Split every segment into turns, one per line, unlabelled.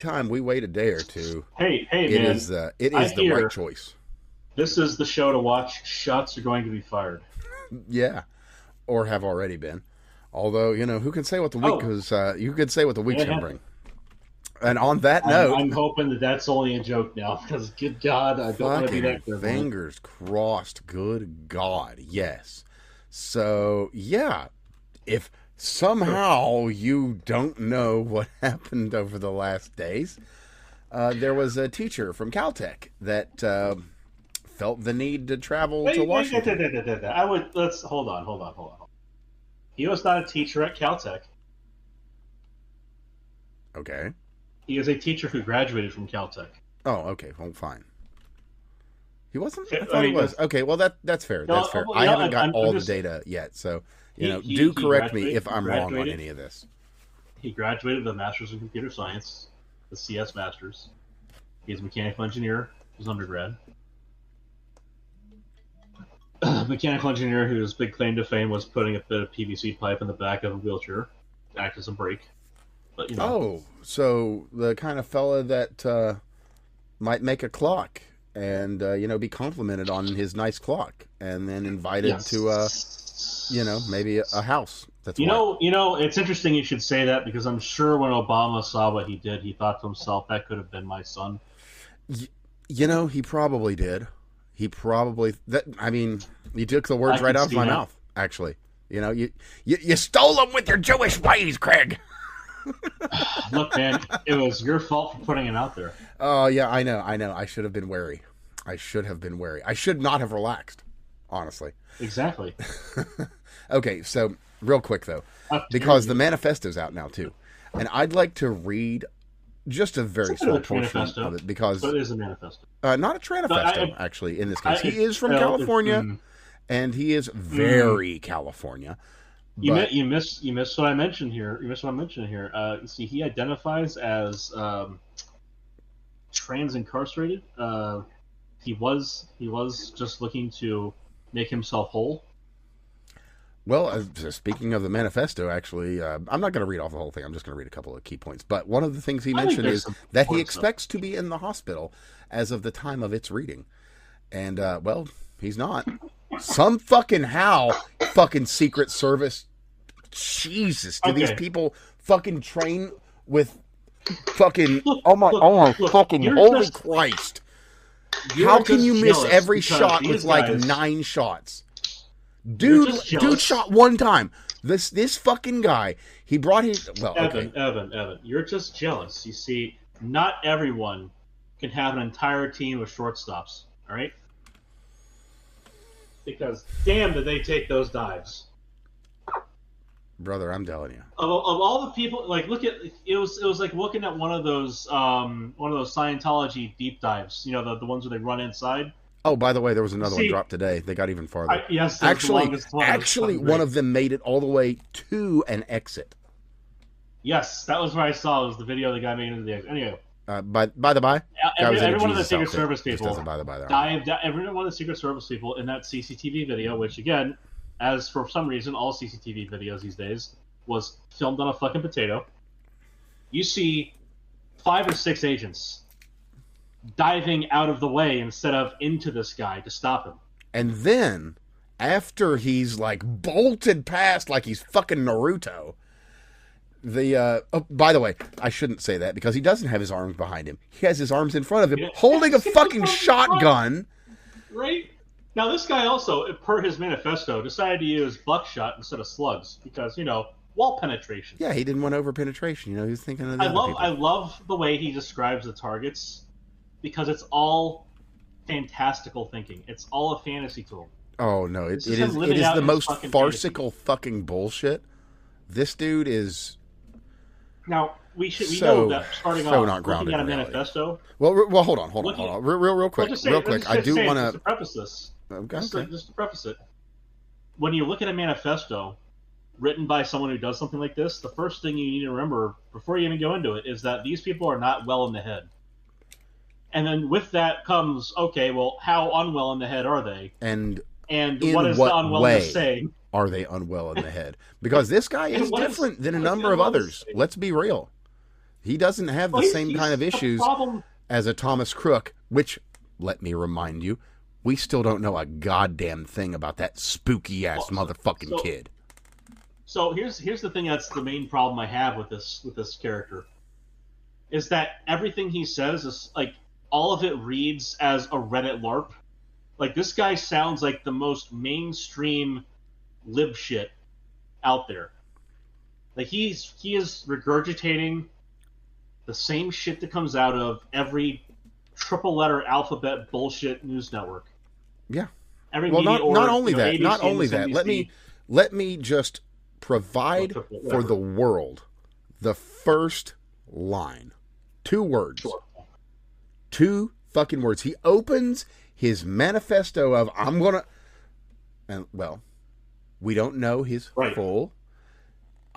time we wait a day or two,
Hey,
it
man.
is it
I
is the right
hear
choice.
this is the show to watch. Shots are going to be fired.
Yeah, or have already been. Although who can say what the week
Oh,
because you could say what the week's
it
going to
happened.
bring. And on that note,
I'm hoping that that's only a joke now, because good God, I don't want to be
fucking
that clairvoyant.
fingers crossed. Good God, yes. So yeah, if somehow you don't know what happened over the last days, there was a teacher from Caltech that felt the need to travel to Washington.
I would let's hold on. He was not a teacher at Caltech.
Okay.
He is a teacher who graduated from Caltech.
Oh, okay. Well, fine. He wasn't. I
I
thought he
mean,
was. Okay. Well, that's fair. That's fair. I haven't got all the
just
data yet, so do
he
correct me
graduated.
if I'm wrong on any of this.
He graduated with a master's in computer science, the CS masters. He's a mechanical engineer. His undergrad. Mechanical engineer whose big claim to fame was putting a bit of PVC pipe in the back of a wheelchair to act as a brake. But
Oh, so the kind of fella that might make a clock and be complimented on his nice clock, and then invited to maybe a house. That's
it's interesting you should say that, because I'm sure when Obama saw what he did, he thought to himself, that could have been my son.
He probably did. He probably I mean, you took the words right out of my mouth. Actually, you stole them with your Jewish ways, Craig.
Look, man, it was your fault for putting it out there.
Oh yeah, I know. I should have been wary. I should not have relaxed. Honestly.
Exactly.
Okay, so real quick though, because the manifesto's out now too, and I'd like to read just a very small portion of it, because
it is a manifesto.
Not a tranifesto, actually. In this case, he is from California, and he is very California.
You missed what I mentioned here. You see, he identifies as trans incarcerated. He was just looking to make himself whole.
Well, speaking of the manifesto, actually, I'm not going to read off the whole thing. I'm just going to read a couple of key points. But one of the things he mentioned is that he expects to be in the hospital as of the time of its reading. And, well, he's not. Some fucking Secret Service. Jesus, do these people fucking train with fucking... Oh my fucking holy Christ. How can you miss every shot with like 9 shots? Dude shot one time. This fucking guy, he brought his... Well,
Evan, you're just jealous. You see, not everyone can have an entire team of shortstops, all right? Because damn did they take those dives.
Brother, I'm telling you.
Of all the people, like, look at it was like looking at one of those Scientology deep dives. You know, the ones where they run inside.
Oh, by the way, there was another one dropped today. They got even farther.
Yes,
actually, one of them made it all the way to an exit.
Yes, that was what I saw. It was the video of the guy making it to the exit. Anyway.
By the by,
every one of the Secret Service people
dived.
Every one of the Secret Service people in that CCTV video, which again, as for some reason, all CCTV videos these days was filmed on a fucking potato. You see 5 or 6 agents diving out of the way instead of into this guy to stop him.
And then, after he's like bolted past like he's fucking Naruto, by the way, I shouldn't say that, because he doesn't have his arms behind him. He has his arms in front of him, holding a fucking shotgun.
Right? Now, this guy also, per his manifesto, decided to use buckshot instead of slugs because, wall penetration.
Yeah, he didn't want over penetration. He was thinking of the other people.
I love the way he describes the targets, because it's all fantastical thinking. It's all a fantasy tool.
Oh no, it is the most farcical fucking bullshit. This dude is.
Now we know that starting off
not
looking at a manifesto.
Well, hold on, real quick. I do want
to preface this.
Okay.
Just to preface it, when you look at a manifesto written by someone who does something like this, the first thing you need to remember before you even go into it is that these people are not well in the head. And then with that comes, okay, well, how unwell in the head are they? And what is the unwellness saying?
Are they unwell in the head? Because this guy is different than a number of others. Let's be real. He doesn't have the same kind of issues
problem
as a Thomas Crook, which, let me remind you, we still don't know a goddamn thing about that spooky-ass motherfucking kid.
So here's the thing that's the main problem I have with this character. Is that everything he says is, like, all of it reads as a Reddit LARP. Like, this guy sounds like the most mainstream lib shit out there. Like, he is regurgitating the same shit that comes out of every triple letter alphabet bullshit news network.
Yeah.
Every
well,
media
not only that. Let me just provide for the world the first line. 2 words.
Sure.
2 fucking words. He opens his manifesto of I'm gonna, and well, we don't know his full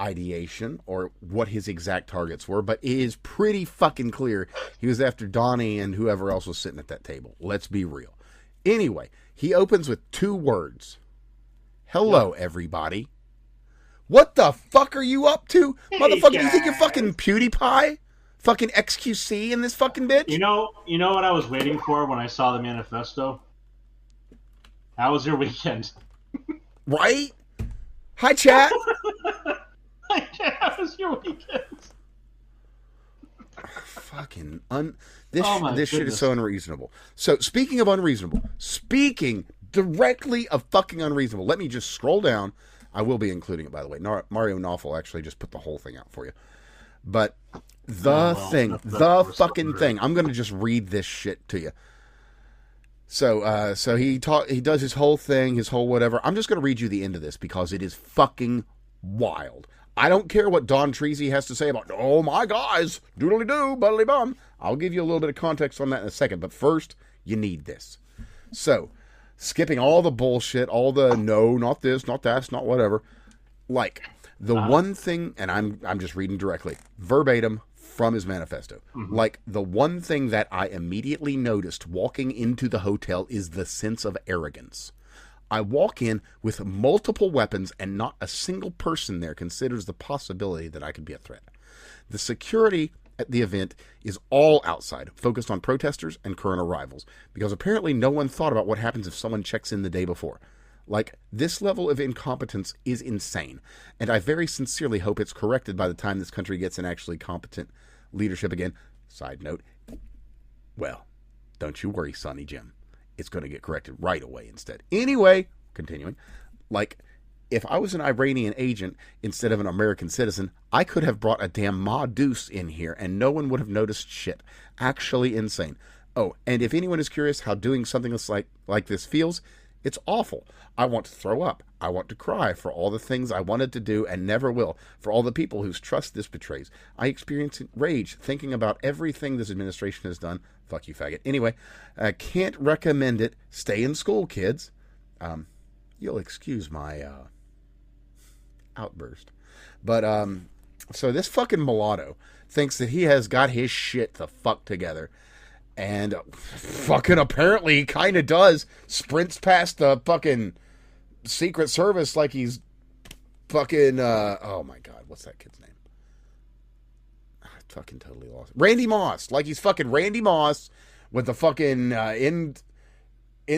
ideation or what his exact targets were, but it is pretty fucking clear he was after Donnie and whoever else was sitting at that table. Let's be real. Anyway, he opens with 2 words. Hello, everybody. What the fuck are you up to? Hey, motherfucker, guys. You think you're fucking PewDiePie? Fucking XQC in this fucking bitch?
You know what I was waiting for when I saw the manifesto? How was your weekend?
Right? Hi, chat.
Hi, chat. How was your weekend?
Fucking this shit is so unreasonable. So, speaking of unreasonable, speaking directly of fucking unreasonable, let me just scroll down. I will be including it, by the way. Mario Nawful actually just put the whole thing out for you. But the fucking thing. I'm going to just read this shit to you. So he does his whole thing, his whole whatever. I'm just going to read you the end of this because it is fucking wild. I don't care what Don Treasy has to say about, oh my guys, doodly-doo, buddly-bum. I'll give you a little bit of context on that in a second, but first, you need this. So, skipping all the bullshit, all the no, not this, not that, not whatever. Like, the one thing, and I'm just reading directly, verbatim from his manifesto. Mm-hmm. Like, the one thing that I immediately noticed walking into the hotel is the sense of arrogance. I walk in with multiple weapons and not a single person there considers the possibility that I could be a threat. The security at the event is all outside, focused on protesters and current arrivals, because apparently no one thought about what happens if someone checks in the day before. Like, this level of incompetence is insane, and I very sincerely hope it's corrected by the time this country gets an actually competent leadership again. Side note, well, don't you worry, Sonny Jim. It's going to get corrected right away instead. Anyway, continuing, like, if I was an Iranian agent instead of an American citizen, I could have brought a damn Ma Deuce in here and no one would have noticed shit. Actually insane. Oh, and if anyone is curious how doing something like this feels, it's awful. I want to throw up. I want to cry for all the things I wanted to do and never will, for all the people whose trust this betrays. I experience rage thinking about everything this administration has done. Fuck you, faggot. Anyway, I can't recommend it. Stay in school, kids. You'll excuse my outburst. But, so this fucking mulatto thinks that he has got his shit the fuck together. And fucking apparently he kind of does. Sprints past the fucking Secret Service like he's fucking, oh my God, what's that kid's name? I fucking totally lost it. Randy Moss. Like he's fucking Randy Moss with the fucking end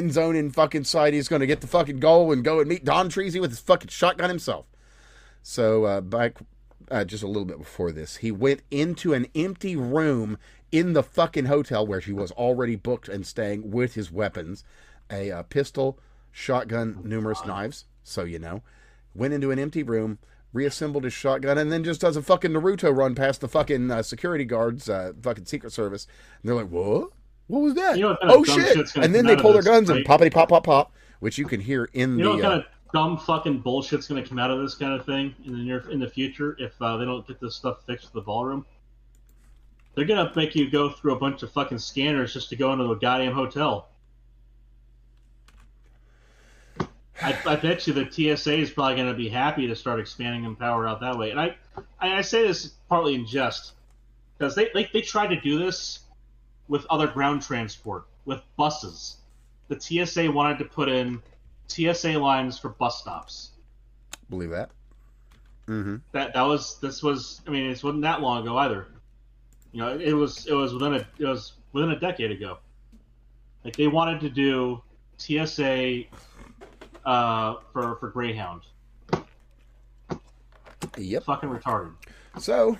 zone in fucking sight. He's going to get the fucking goal and go and meet Don Treasy with his fucking shotgun himself. So, back just a little bit before this, he went into an empty room in the fucking hotel where he was already booked and staying with his weapons, a pistol, shotgun, numerous knives, so you know. Went into an empty room, reassembled his shotgun, and then just does a fucking Naruto run past the fucking security guards, fucking Secret Service. And they're like, what? What was that? You know, oh, shit! And then they pull their guns and poppity pop, pop, pop, which you can hear in the...
You know what kind of dumb fucking bullshit's going to come out of this kind of thing in the future if they don't get this stuff fixed at the ballroom? They're going to make you go through a bunch of fucking scanners just to go into a goddamn hotel. I bet you the TSA is probably going to be happy to start expanding in power out that way. And I say this partly in jest, because they tried to do this with other ground transport, with buses. The TSA wanted to put in TSA lines for bus stops.
Believe that. Mm-hmm.
This wasn't that long ago either. You know, it was within a decade ago. Like they wanted to do TSA for Greyhound.
Yep.
Fucking retarded.
So,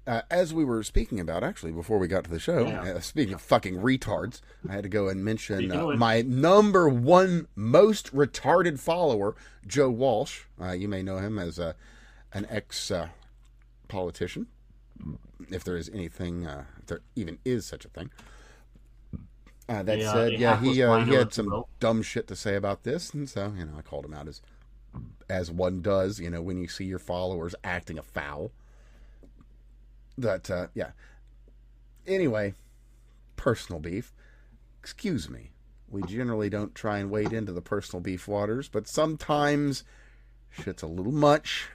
as we were speaking about, actually, before we got to the show, speaking of fucking retards, I had to go and mention my number one most retarded follower, Joe Walsh. You may know him as an ex-politician, if there is anything, if there even is such a thing. That said, he had some dumb shit to say about this, and so, I called him out as one does, when you see your followers acting afoul. But, Anyway, personal beef. Excuse me. We generally don't try and wade into the personal beef waters, but sometimes shit's a little much.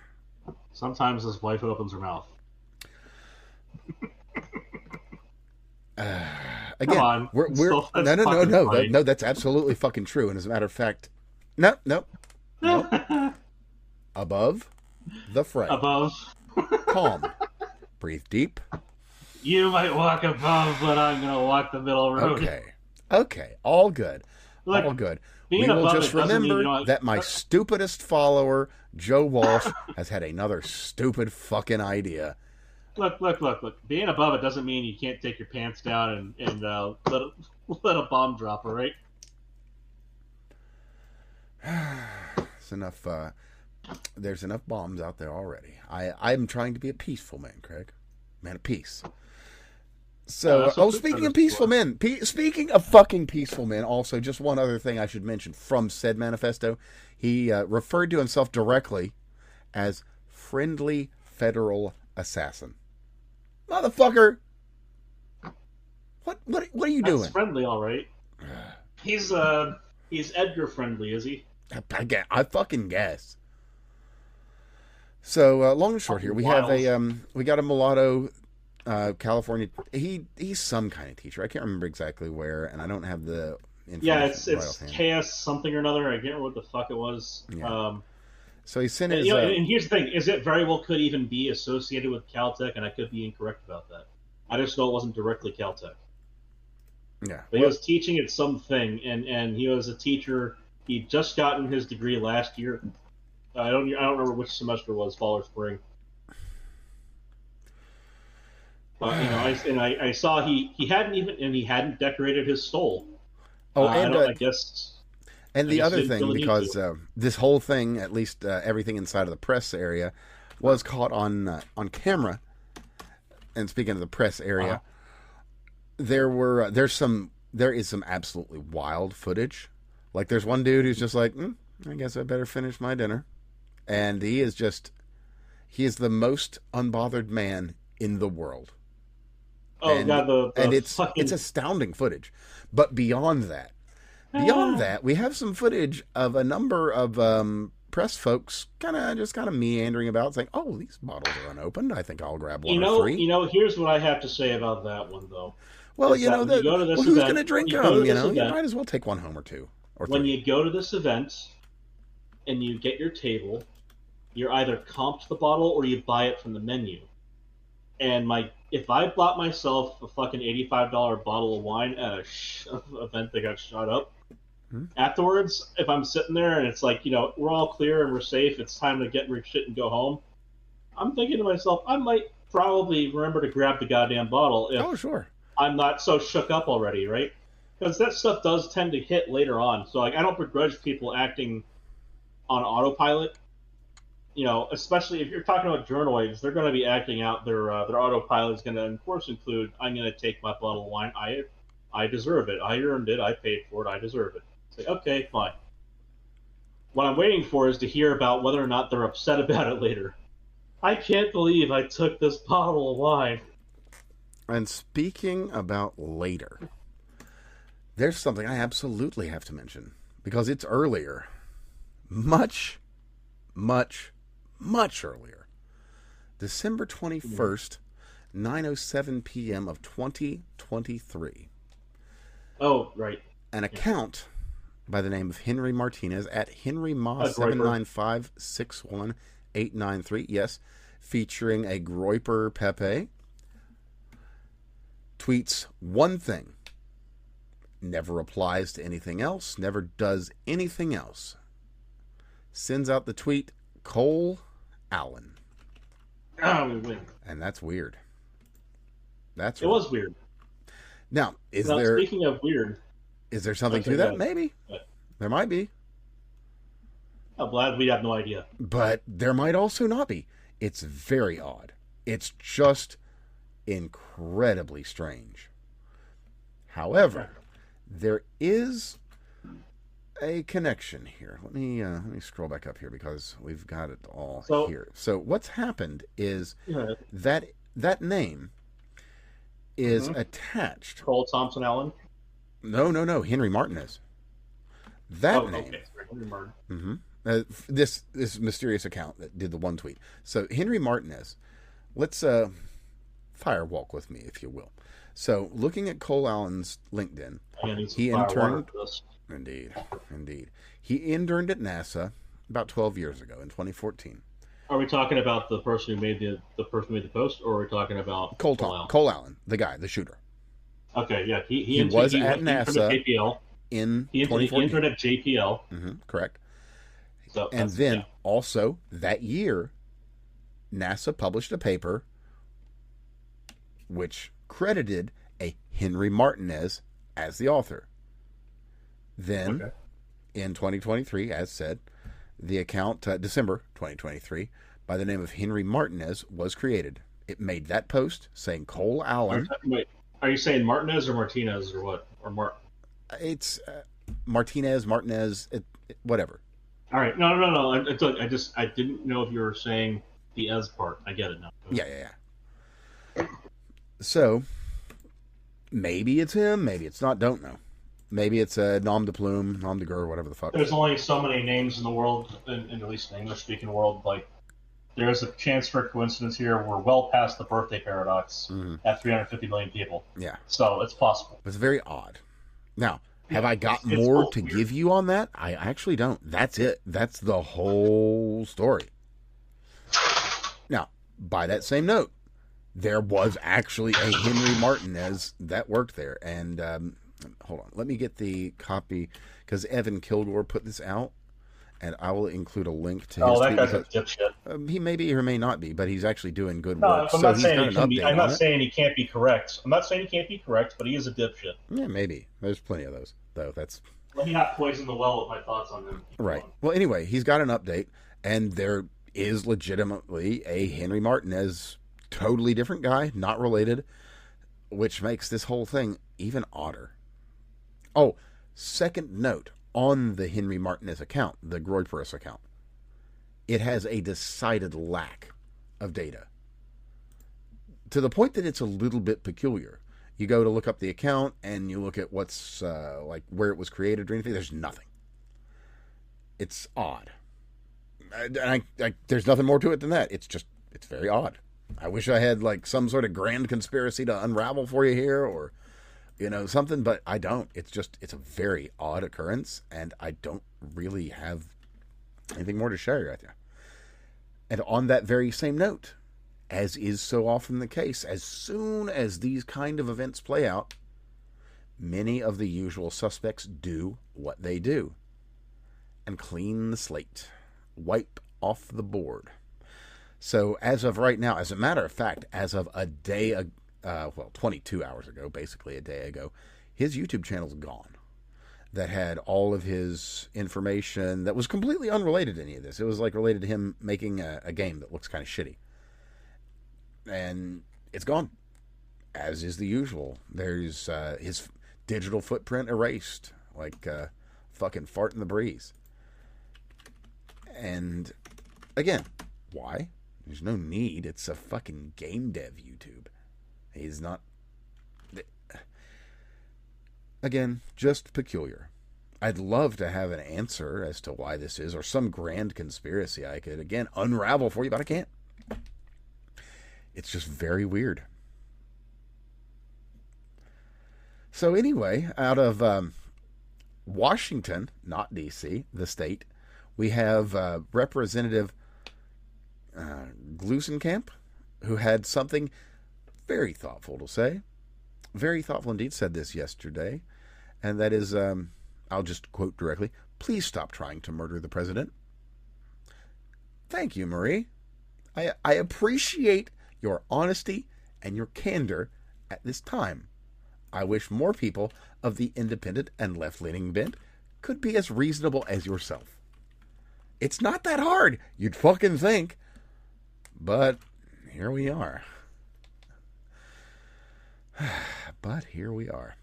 Sometimes his wife opens her mouth.
Again,
come on.
we're no, that's absolutely fucking true. And as a matter of fact, no. Above the fray.
Above.
Calm. Breathe deep.
You might walk above, but I'm going to walk the middle road.
Okay. All good.
Look,
all good. We will just remember that my stupidest follower, Joe Walsh, has had another stupid fucking idea.
Look. Being above it doesn't mean you can't take your pants down and let a bomb drop, all right?
It's enough. There's enough bombs out there already. I'm trying to be a peaceful man, Craig. Man of peace. So, speaking of peaceful men, speaking of fucking peaceful men, also, just one other thing I should mention from said manifesto. He referred to himself directly as friendly federal assassin. Motherfucker! What are you doing?
That's friendly, all right. He's Edgar friendly, is he?
I fucking guess. So long and short here, we got a mulatto, California. He's some kind of teacher. I can't remember exactly where, and I don't have the information.
Yeah, it's KS something or another. I can't remember what the fuck it was.
Yeah. So he sent his.
And here's the thing: is it very well could even be associated with Caltech, and I could be incorrect about that. I just know it wasn't directly Caltech.
Yeah,
but he was teaching at something, and he was a teacher. He'd just gotten his degree last year. I don't remember which semester it was, fall or spring. But I saw he hadn't decorated his stole. I guess.
And the other thing, because this whole thing, at least everything inside of the press area, was caught on camera. And speaking of the press area, there is some absolutely wild footage. Like there's one dude who's just like, I guess I better finish my dinner, and he is the most unbothered man in the world.
Oh,
and,
God,
it's astounding footage. But beyond that, we have some footage of a number of press folks kind of meandering about, saying, "Oh, these bottles are unopened. I think I'll grab one or three."
Here's what I have to say about that one, though.
Well, who's going to drink them? You might as well take one home or two.
When you go to this event and you get your table, you're either comped the bottle or you buy it from the menu. And if I bought myself a fucking $85 bottle of wine at an event that got shot up, afterwards, if I'm sitting there and it's like, we're all clear and we're safe, it's time to get your shit and go home, I'm thinking to myself, I might probably remember to grab the goddamn bottle if I'm not so shook up already, right? Because that stuff does tend to hit later on. So I don't begrudge people acting on autopilot. Especially if you're talking about journoids, they're going to be acting out their autopilot is going to, of course, include, I'm going to take my bottle of wine. I deserve it. I earned it. I paid for it. I deserve it. Say, okay, fine. What I'm waiting for is to hear about whether or not they're upset about it later. I can't believe I took this bottle of wine.
And speaking about later, there's something I absolutely have to mention because it's earlier. Much earlier. December 21st, 9:07 p.m. of 2023.
Oh, right.
An account by the name of Henry Martinez at Henry Ma 795-61893, yes, featuring a Groiper Pepe tweets one thing, never replies to anything else, never does anything else. Sends out the tweet, Cole Allen.
Oh,
and that's weird.
It was weird.
Now,
speaking of weird,
is there something to that? Maybe. There might be.
I'm glad we have no idea.
But there might also not be. It's very odd. It's just incredibly strange. However, there is a connection here. Let me scroll back up here because we've got it all here. So what's happened is that name is attached.
Cole Thompson Allen?
No. Henry Martinez. That name. Okay. Henry Martin. This mysterious account that did the one tweet. So Henry Martinez, let's firewalk with me, if you will. So looking at Cole Allen's LinkedIn, he interned. Indeed. He interned at NASA about 12 years ago in 2014.
Are we talking about the person who made the post, or are we talking about
Cole Allen, the guy, the shooter?
Okay, yeah, he
was at NASA
JPL
in 2014.
He entered at JPL.
Correct.
So
and then also that year, NASA published a paper which credited a Henry Martinez as the author. Then, in 2023, as said, the account, December 2023, by the name of Henry Martinez was created. It made that post saying Cole Allen.
Wait, are you saying Martinez or Martinez or what? Or
It's Martinez, whatever.
All right. No. I didn't know if you were saying the "as" part. I get it now.
Yeah. So, maybe it's him, maybe it's not, don't know. Maybe it's a nom de plume, nom de guerre, whatever the fuck.
There's only so many names in the world, in at least the English-speaking world. Like, there's a chance for a coincidence here. We're well past the birthday paradox at 350 million people.
Yeah.
So it's possible.
It's very odd. Now, have I got more to give you on that? I actually don't. That's it. That's the whole story. Now, by that same note, there was actually a Henry Martinez that worked there. And hold on. Let me get the copy, because Evan Kilgore put this out, and I will include a link to his tweet.
Oh, that guy's a dipshit.
He may be or may not be, but he's actually doing good work.
I'm not saying he can't be correct. I'm not saying he can't be correct, but he is a dipshit.
Yeah, maybe. There's plenty of those, though.
Let me not poison the well with my thoughts on him.
Right. Well, anyway, he's got an update, and there is legitimately a Henry Martinez, totally different guy, not related, which makes this whole thing even odder. Oh, second note on the Henry Martinez account, the Groyperus account, it has a decided lack of data, to the point that it's a little bit peculiar. You go to look up the account and you look at what's like where it was created or anything. There's nothing. It's odd. There's nothing more to it than that. It's very odd. I wish I had like some sort of grand conspiracy to unravel for you here, or something, but I don't. It's a very odd occurrence, and I don't really have anything more to share with you. And on that very same note, as is so often the case, as soon as these kind of events play out, many of the usual suspects do what they do and clean the slate, wipe off the board. So as of right now, as a matter of fact, as of a day 22 hours ago, basically a day ago, his YouTube channel's gone. That had all of his information that was completely unrelated to any of this. It was like related to him making a game that looks kind of shitty. And it's gone. As is the usual. There's his digital footprint erased. Like fucking fart in the breeze. And again, why? There's no need. It's a fucking game dev YouTube. He's not... Again, just peculiar. I'd love to have an answer as to why this is, or some grand conspiracy I could, again, unravel for you, but I can't. It's just very weird. So anyway, out of Washington, not D.C., the state, we have Representative Glusenkamp, who had something very thoughtful to say. very thoughtful indeed, said this yesterday, and that is, I'll just quote directly, "Please stop trying to murder the president." Thank you, Marie. I appreciate your honesty and your candor at this time. I wish more people of the independent and left-leaning bent could be as reasonable as yourself. It's not that hard, you'd fucking think. But here we are. But here we are.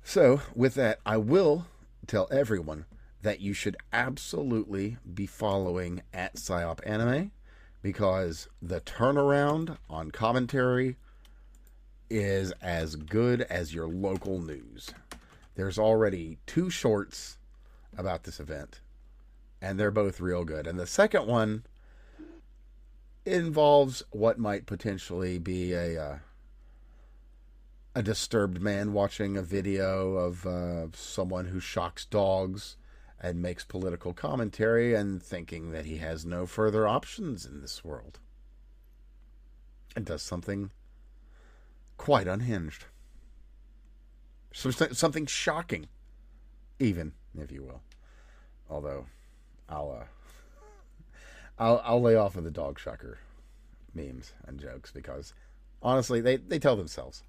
So, with that, I will tell everyone that you should absolutely be following at Psyop Anime, because the turnaround on commentary is as good as your local news. There's already 2 shorts about this event, and they're both real good. And the second one involves what might potentially be a disturbed man watching a video of someone who shocks dogs and makes political commentary and thinking that he has no further options in this world. And does something quite unhinged. Something shocking, even, if you will. Although, I'll lay off of the dog shocker memes and jokes, because honestly, they tell themselves.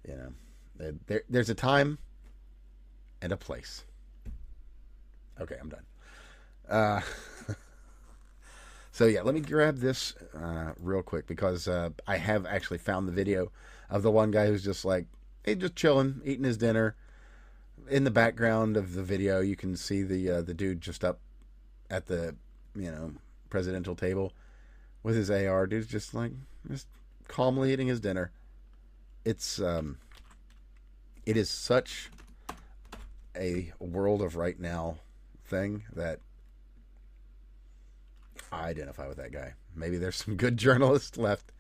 You know, there's a time and a place. Okay, I'm done. So yeah, let me grab this real quick, because I have actually found the video of the one guy who's just like, hey, just chilling, eating his dinner. In the background of the video, you can see the dude just up at the, presidential table with his AR. Dude's just calmly eating his dinner. It is such a world of right now thing that I identify with that guy. Maybe there's some good journalists left.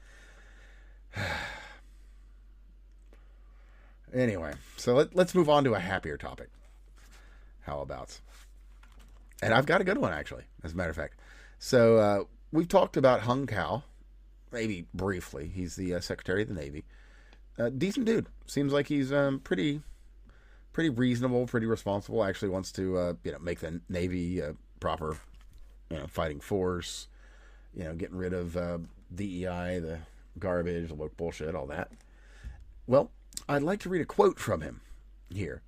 Anyway, so let's move on to a happier topic. How about? And I've got a good one, actually, as a matter of fact. So we've talked about Hung Kao, maybe briefly. He's the Secretary of the Navy. Decent dude. Seems like he's pretty reasonable, pretty responsible. Actually wants to make the Navy proper fighting force. Getting rid of DEI, the garbage, the woke bullshit, all that. Well, I'd like to read a quote from him here.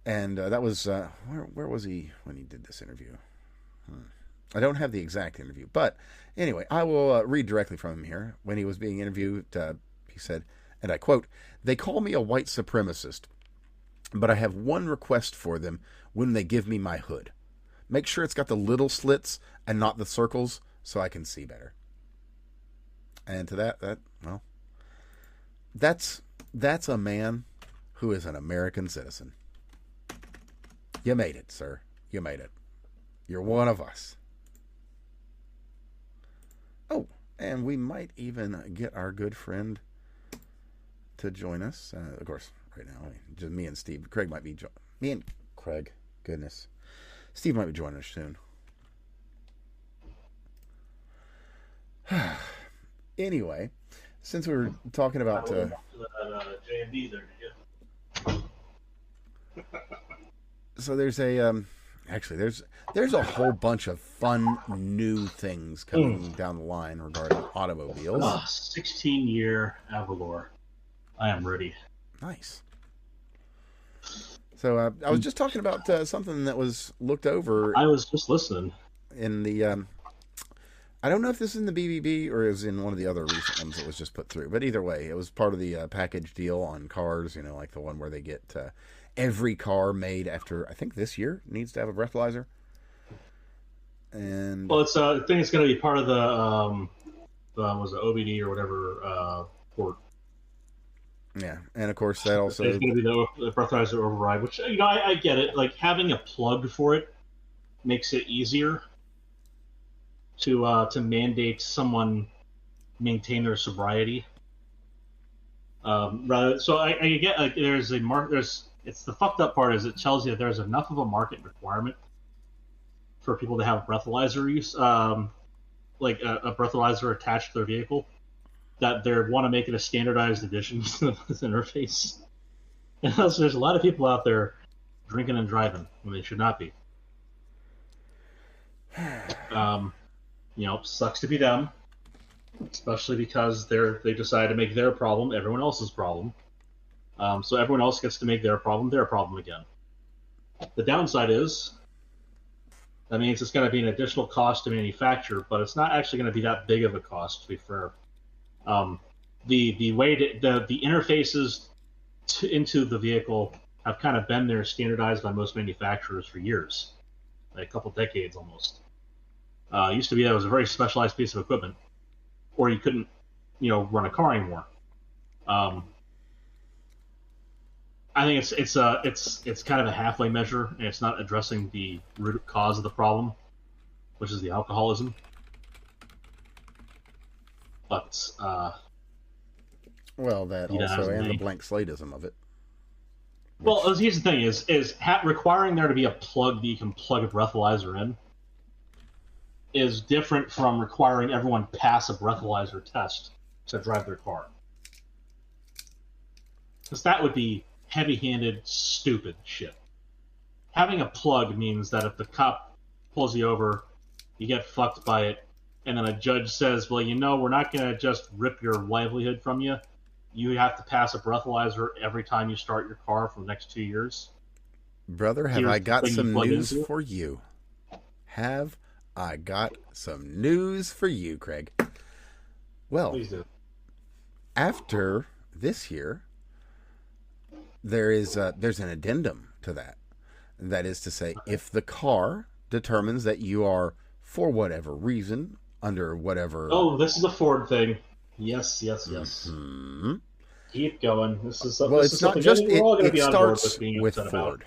And that was, where was he when he did this interview? I don't have the exact interview. But anyway, I will read directly from him here. When he was being interviewed, he said, and I quote, "They call me a white supremacist, but I have one request for them when they give me my hood. Make sure it's got the little slits and not the circles so I can see better." And to that's a man who is an American citizen. You made it, sir. You made it. You're one of us. Oh, and we might even get our good friend to join us. Of course, right now, just me and Steve. Craig might be me and Craig. Goodness, Steve might be joining us soon. Anyway, since we were talking about
JMD there, did you?
So there's a actually there's a whole bunch of fun new things coming down the line regarding automobiles.
16-year Avalor. I am ready.
Nice. So I was just talking about something that was looked over.
I was just listening.
In the I don't know if this is in the BBB or is in one of the other recent ones that was just put through. But either way, it was part of the package deal on cars, like the one where they get every car made after, I think this year, needs to have a breathalyzer. And
well, it's I think it's going to be part of the was it OBD or whatever port.
Yeah, and of course that also
it's going to be the breathalyzer override, which I get it. Like having a plug for it makes it easier to mandate someone maintain their sobriety. Rather, so I get like there's it's the fucked up part is it tells you that there's enough of a market requirement for people to have breathalyzer use like a breathalyzer attached to their vehicle, that they want to make it a standardized edition of this interface. And also, there's a lot of people out there drinking and driving when they should not be. Sucks to be them, especially because they decide to make their problem everyone else's problem. So everyone else gets to make their problem again. The downside is that means it's going to be an additional cost to manufacture, but it's not actually going to be that big of a cost, to be fair. The way the interfaces into the vehicle have kind of been there, standardized by most manufacturers for years, like a couple decades almost. It used to be that it was a very specialized piece of equipment, or you couldn't, run a car anymore. I think it's kind of a halfway measure, and it's not addressing the root cause of the problem, which is the alcoholism. But
that also, and the blank slateism of it.
Well, here's the thing: is requiring there to be a plug that you can plug a breathalyzer in is different from requiring everyone pass a breathalyzer test to drive their car. Because that would be heavy-handed, stupid shit. Having a plug means that if the cop pulls you over, you get fucked by it, and then a judge says, well, we're not going to just rip your livelihood from you. You have to pass a breathalyzer every time you start your car for the next 2 years.
Brother, have I got some news for you? Have I got some news for you, Craig? Well,
please do.
After this year, there's an addendum to that. That is to say, if the car determines that you are, for whatever reason, under whatever...
Oh, this is a Ford thing. Yes. Mm-hmm. Keep going.
It's not just... It starts with Ford.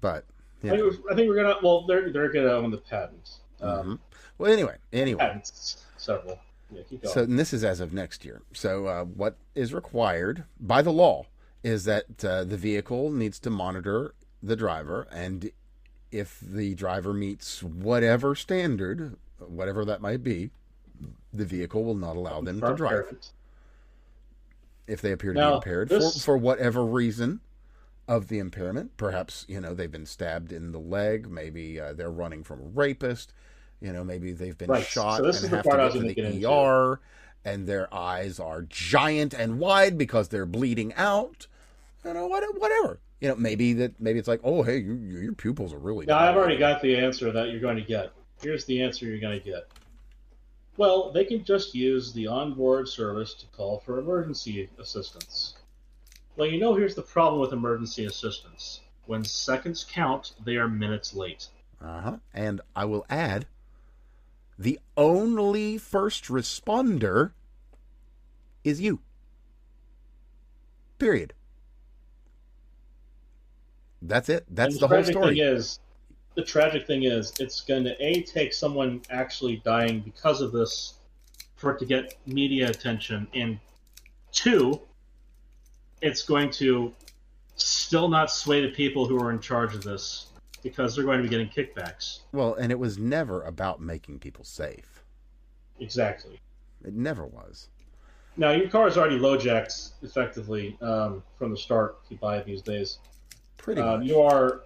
But,
yeah. I think we're going to... Well, they're going to own the patent.
Well, anyway.
Patents, several. Yeah, keep going.
So, and this is as of next year. So, what is required by the law is that the vehicle needs to monitor the driver, and if the driver meets whatever standard, whatever that might be, the vehicle will not allow them to drive. If they appear to be impaired for whatever reason of the impairment, perhaps, they've been stabbed in the leg, maybe they're running from a rapist, maybe they've been shot and have to get to the ER, and their eyes are giant and wide because they're bleeding out, whatever. Maybe it's like, oh, hey, your pupils are really...
Now, I've already got the answer that you're going to get. Here's the answer you're going to get. Well, they can just use the onboard service to call for emergency assistance. Well, here's the problem with emergency assistance. When seconds count, they are minutes late.
And I will add, the only first responder is you. Period. That's it. That's the whole story.
The tragic thing is, it's going to, take someone actually dying because of this for it to get media attention, and 2, it's going to still not sway the people who are in charge of this because they're going to be getting kickbacks.
Well, and it was never about making people safe.
Exactly.
It never was.
Now, your car is already low-jacked effectively from the start if you buy it these days.
Pretty much.
You are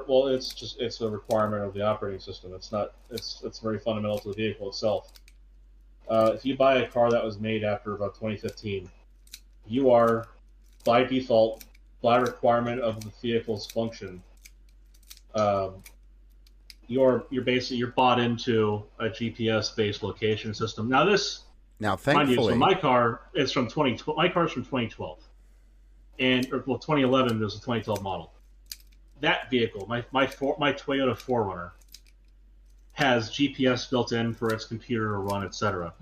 well. It's a requirement of the operating system. It's very fundamental to the vehicle itself. If you buy a car that was made after about 2015, you are by default, by requirement of the vehicle's function, you're bought into a GPS based location system. Now
thankfully,
mind you, so my car is from 2012. My car's from 2012, 2011 was a 2012 model. That vehicle, my Toyota 4Runner, has GPS built in for its computer to run, etc.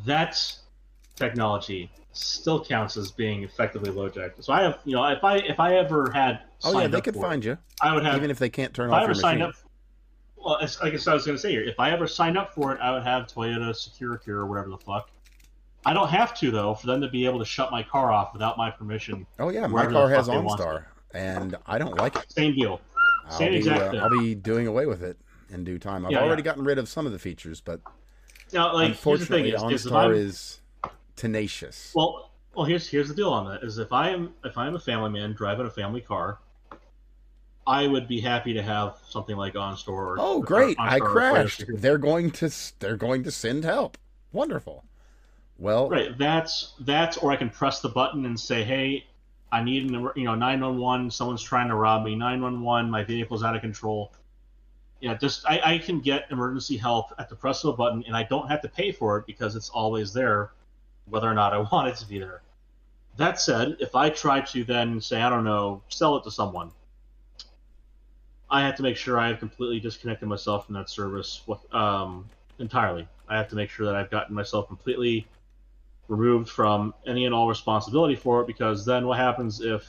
That technology still counts as being effectively low-jack. So I have, if I ever had
they could find you.
I would have,
even if they can't turn off your machine.
Well, I guess I was going to say here, if I ever signed up for it, I would have Toyota Securicure or whatever the fuck. I don't have to, though, for them to be able to shut my car off without my permission.
Oh yeah, my car has OnStar. And I don't like it.
Same deal. Same exact thing.
I'll be doing away with it in due time. I've already gotten rid of some of the features, but
Now, like, here's the thing:
Unfortunately,
is if
OnStar
I'm
is tenacious.
well, here's the deal on that: is if I'm a family man driving a family car, I would be happy to have something like OnStar
Oh,
or
great! I
OnStar or
crashed.
Coyote.
They're going to send help. Wonderful. Well,
Right. That's or I can press the button and say, hey, I need 911. Someone's trying to rob me. 911. My vehicle's out of control. Yeah, just I can get emergency help at the press of a button, and I don't have to pay for it because it's always there, whether or not I want it to be there. That said, if I try to then say, I don't know, sell it to someone, I have to make sure I have completely disconnected myself from that service entirely. I have to make sure that I've gotten myself completely removed from any and all responsibility for it, because then what happens if,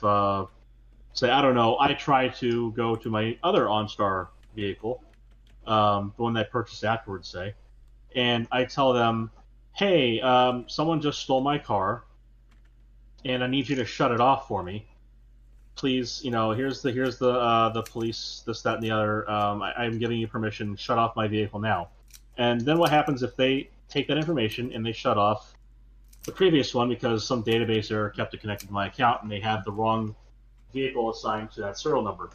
say, I don't know, I try to go to my other OnStar vehicle, the one that I purchased afterwards, say, and I tell them, hey, someone just stole my car, and I need you to shut it off for me. Please, here's the police, this, that, and the other. I'm giving you permission. Shut off my vehicle now. And then what happens if they take that information and they shut off the previous one because some database error kept it connected to my account and they have the wrong vehicle assigned to that serial number?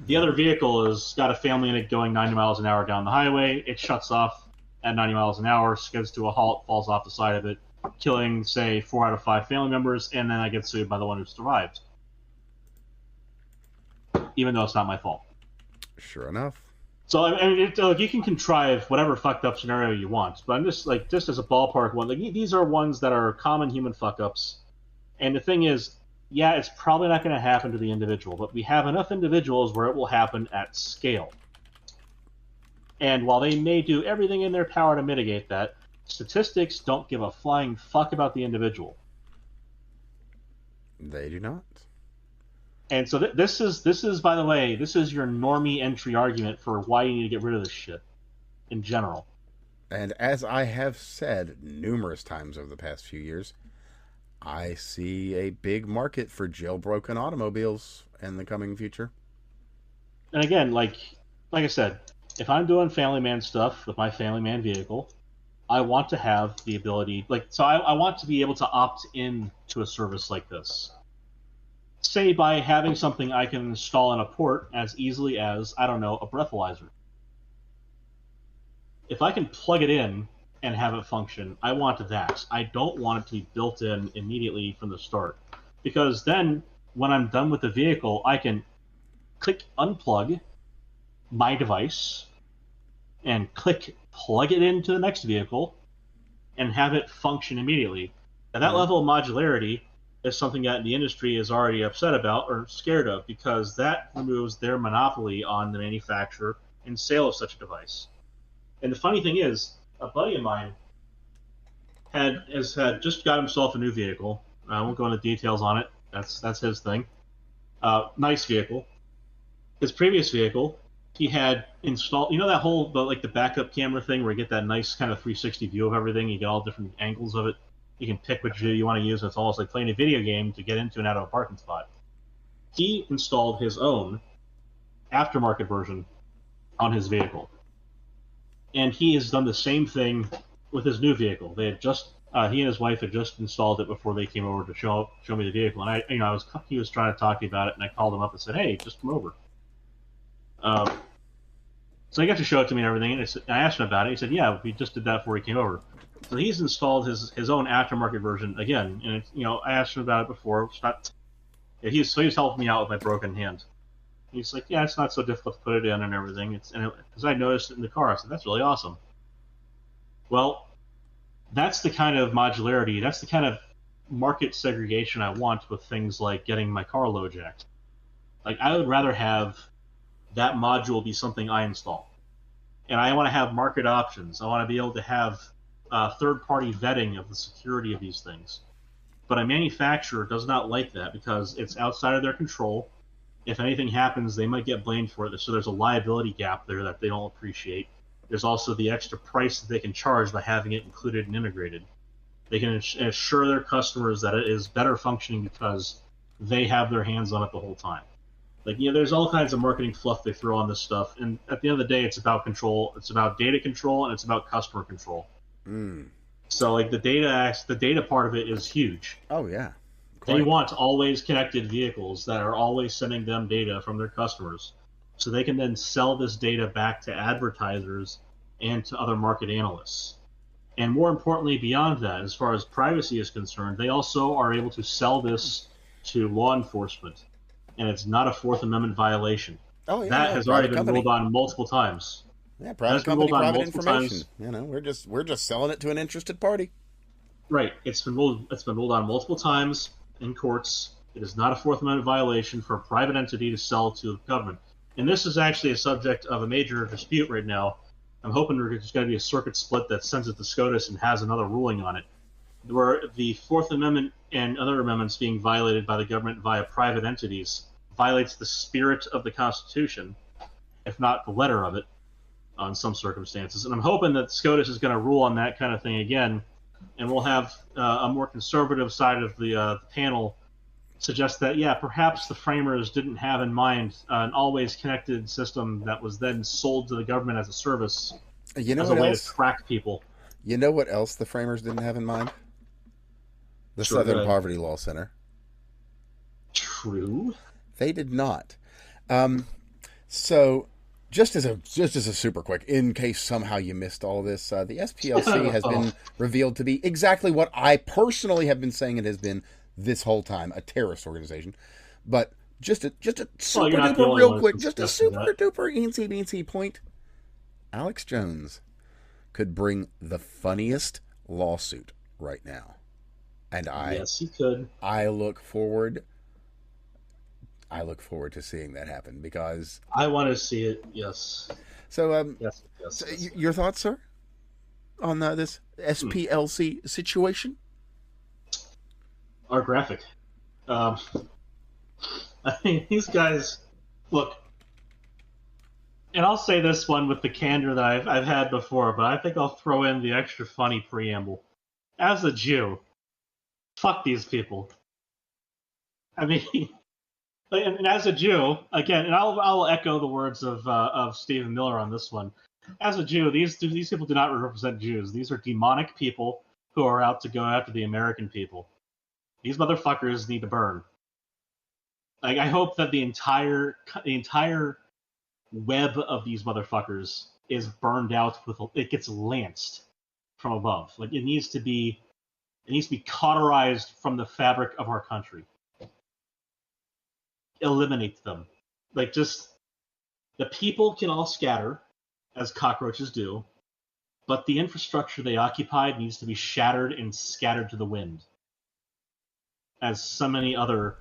The other vehicle has got a family in it going 90 miles an hour down the highway. It shuts off at 90 miles an hour, skids to a halt, falls off the side of it, killing, say, 4 out of 5 family members, and then I get sued by the one who survived, even though it's not my fault.
Sure enough.
So I mean, you can contrive whatever fucked up scenario you want, but I'm just as a ballpark one. Like, these are ones that are common human fuck ups, and the thing is, yeah, it's probably not going to happen to the individual, but we have enough individuals where it will happen at scale. And while they may do everything in their power to mitigate that, statistics don't give a flying fuck about the individual.
They do not.
And so this is, by the way, this is your normie entry argument for why you need to get rid of this shit in general.
And as I have said numerous times over the past few years, I see a big market for jailbroken automobiles in the coming future.
And again, like I said, if I'm doing family man stuff with my family man vehicle, I want to have the ability, I want to be able to opt in to a service like this. Say by having something I can install on a port as easily as, I don't know, a breathalyzer. If I can plug it in and have it function, I want that. I don't want it to be built in immediately from the start. Because then, when I'm done with the vehicle, I can click unplug my device and click plug it into the next vehicle and have it function immediately. And that level of modularity is something that the industry is already upset about or scared of, because that removes their monopoly on the manufacture and sale of such a device. And the funny thing is, a buddy of mine has just got himself a new vehicle. I won't go into details on it. That's his thing. Nice vehicle. His previous vehicle, he had installed. You know that whole the backup camera thing where you get that nice kind of 360 view of everything. You get all different angles of it. You can pick which view you want to use. It's almost like playing a video game to get into and out of a parking spot. He installed his own aftermarket version on his vehicle. And he has done the same thing with his new vehicle. They had just he and his wife had just installed it before they came over to show me the vehicle. And he was trying to talk to me about it, and I called him up and said, "Hey, just come over." So he got to show it to me and everything. And I asked him about it. He said, "Yeah, we just did that before he came over." So he's installed his own aftermarket version again. And I asked him about it before. It's not. Yeah, he was helping me out with my broken hand. He's like, "Yeah, it's not so difficult to put it in and everything." Because I noticed it in the car. I said, "That's really awesome." Well, that's the kind of modularity. That's the kind of market segregation I want with things like getting my car low jacked. Like, I would rather have that module be something I install, and I want to have market options. I want to be able to have third-party vetting of the security of these things. But a manufacturer does not like that because it's outside of their control. If anything happens, they might get blamed for it. So there's a liability gap there that they don't appreciate. There's also the extra price that they can charge by having it included and integrated. They can assure their customers that it is better functioning because they have their hands on it the whole time. There's all kinds of marketing fluff they throw on this stuff, and at the end of the day, it's about control. It's about data control, and it's about customer control.
Mm.
So like the data part of it is huge.
Oh yeah.
They
Quite.
want always connected vehicles that are always sending them data from their customers, so they can then sell this data back to advertisers and to other market analysts. And more importantly, beyond that, as far as privacy is concerned, they also are able to sell this to law enforcement, and it's not a Fourth Amendment violation.
Oh yeah,
That
no,
has already
private
been
company.
ruled on multiple times.
Yeah,
That's
private
been
company,
ruled on
private
multiple
information.
times.
You know, we're just selling it to an interested party.
Right. It's been ruled on multiple times in courts. It is not a Fourth Amendment violation for a private entity to sell to the government. And this is actually a subject of a major dispute right now. I'm hoping there's going to be a circuit split that sends it to SCOTUS and has another ruling on it, where the Fourth Amendment and other amendments being violated by the government via private entities violates the spirit of the Constitution, if not the letter of it, on some circumstances. And I'm hoping that SCOTUS is going to rule on that kind of thing again, and we'll have a more conservative side of the panel suggest that, yeah, perhaps the framers didn't have in mind an always connected system that was then sold to the government as a service,
You know
as a
what
way to
else?
track people.
You know what else the framers didn't have in mind? The
Sure, go
Southern
ahead.
Poverty Law Center.
True.
They did not. Um, so, just as a super quick, in case somehow you missed all this, the SPLC has
Oh,
been revealed to be exactly what I personally have been saying it has been this whole time, a terrorist organization. But just a
well,
super
you're not the
duper
only
real
one who's
quick,
been
just a
suggesting
super
that.
duper eensy beensy point. Alex Jones could bring the funniest lawsuit right now, and
Yes, he could.
I look forward I look forward to seeing that happen because
I want to see it. Yes.
so
Yes, yes, yes.
your thoughts, sir, on this
Hmm.
SPLC situation?
Our graphic. Um, I mean, these guys, look, and I'll say this one with the candor that I've had before, but I think I'll throw in the extra funny preamble. As a Jew, fuck these people. I mean, and as a Jew, again, and I'll echo the words of Stephen Miller on this one. As a Jew, these people do not represent Jews. These are demonic people who are out to go after the American people. These motherfuckers need to burn. Like, I hope that the entire web of these motherfuckers is burned out with it gets lanced from above. Like, it needs to be cauterized from the fabric of our country. Eliminate them. Like, just the people can all scatter as cockroaches do, but the infrastructure they occupied needs to be shattered and scattered to the wind, as so many other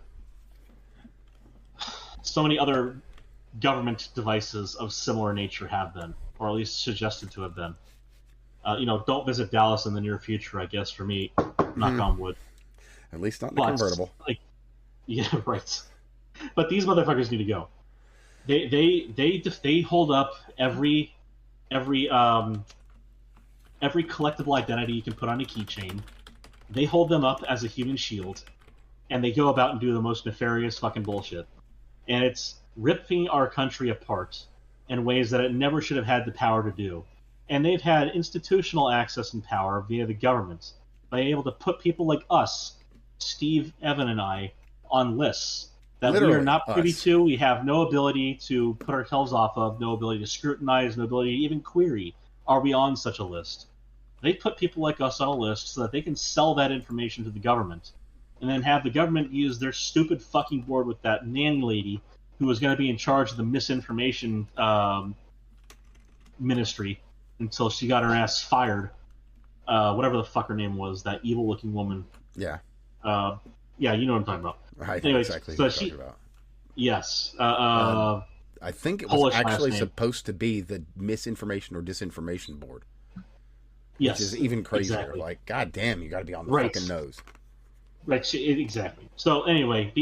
government devices of similar nature have been, or at least suggested to have been. Don't visit Dallas in the near future, I guess, for me, knock
Hmm.
on wood.
At least not in a
But,
convertible.
like, yeah, right. But these motherfuckers need to go. They hold up every every collectible identity you can put on a keychain. They hold them up as a human shield, and they go about and do the most nefarious fucking bullshit. And it's ripping our country apart in ways that it never should have had the power to do. And they've had institutional access and power via the government by able to put people like us, Steve, Evan, and I, on lists that we are
Literally,
not privy
us.
to. We have no ability to put ourselves off of, no ability to scrutinize, no ability to even query. Are we on such a list? They put people like us on a list so that they can sell that information to the government, and then have the government use their stupid fucking board with that nanny lady who was going to be in charge of the misinformation ministry until she got her ass fired. Whatever the fuck her name was, that evil looking woman.
Yeah,
Uh, yeah, you know what I'm talking about.
I know
Anyways,
exactly who
so
you're talking about.
yes,
Um, I think it was
Polish last
actually
name.
supposed to be the Misinformation or Disinformation Board, which is
Yes,
even crazier.
exactly.
Like, god damn, you got to be on the
Right.
fucking nose.
Right, exactly. So anyway,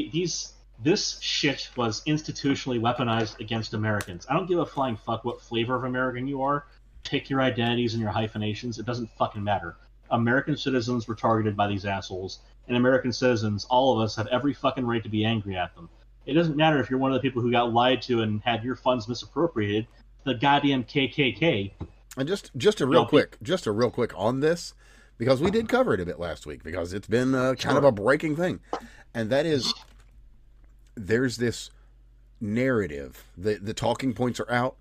this shit was institutionally weaponized against Americans. I don't give a flying fuck what flavor of American you are. Pick your identities and your hyphenations. It doesn't fucking matter. American citizens were targeted by these assholes, and American citizens, all of us, have every fucking right to be angry at them. It doesn't matter if you're one of the people who got lied to and had your funds misappropriated. The goddamn KKK
And just a real quick on this, because we did cover it a bit last week, because it's been kind of a breaking thing, and that is, there's this narrative, the talking points are out,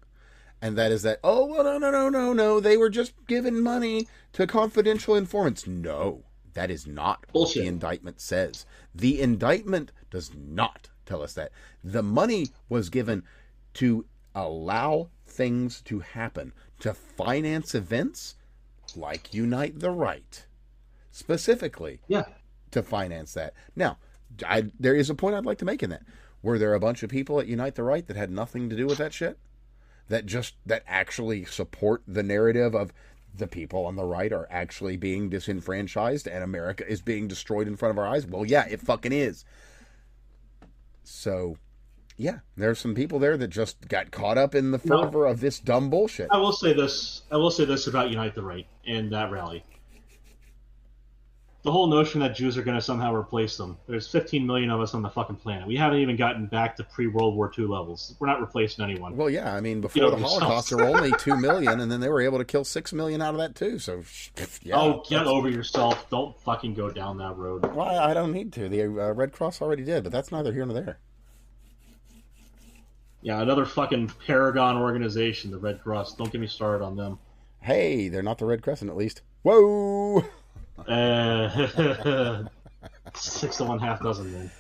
and that is that, oh, well, no, they were just giving money to confidential informants. No, that is not what the indictment says. The indictment does not tell us that. The money was given to allow things to happen, to finance events like Unite the Right, specifically to finance that. Now, there is a point I'd like to make in that. Were there a bunch of people at Unite the Right that had nothing to do with that shit? That actually support the narrative of the people on the right are actually being disenfranchised and America is being destroyed in front of our eyes? Well, yeah, it fucking is. So, yeah, there's some people there that just got caught up in the fervor of this dumb bullshit.
I will say this about Unite the Right and that rally. The whole notion that Jews are going to somehow replace them. There's 15 million of us on the fucking planet. We haven't even gotten back to pre-World War II levels. We're not replacing anyone.
Well, yeah, I mean, before the Holocaust, there were only 2 million, and then they were able to kill 6 million out of that, too. So, yeah.
Oh, get over yourself. Don't fucking go down that road.
Well, I don't need to. The Red Cross already did, but that's neither here nor there.
Yeah, another fucking paragon organization, the Red Cross. Don't get me started on them.
Hey, they're not the Red Crescent, at least. Whoa!
6 to 1 half dozen then.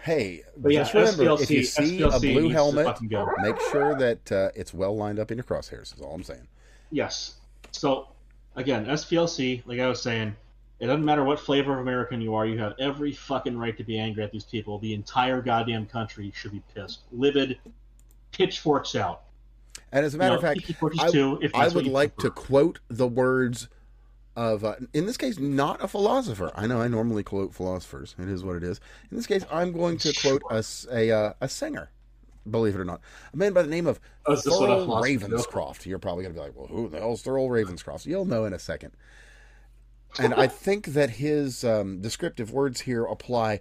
Hey, but just remember, SPLC, if you see SPLC a blue helmet, make sure that it's well lined up in your crosshairs, is all I'm saying.
Yes. So, again, SPLC, like I was saying, it doesn't matter what flavor of American you are, you have every fucking right to be angry at these people. The entire goddamn country should be pissed. Livid, pitchforks out.
And as a matter of fact, I would like to quote the words of, in this case, not a philosopher. I know I normally quote philosophers. It is what it is. In this case, I'm going to quote a singer, believe it or not. A man by the name of Thurl Ravenscroft. You're probably going to be like, well, who the hell's Thurl Ravenscroft? You'll know in a second. And I think that his descriptive words here apply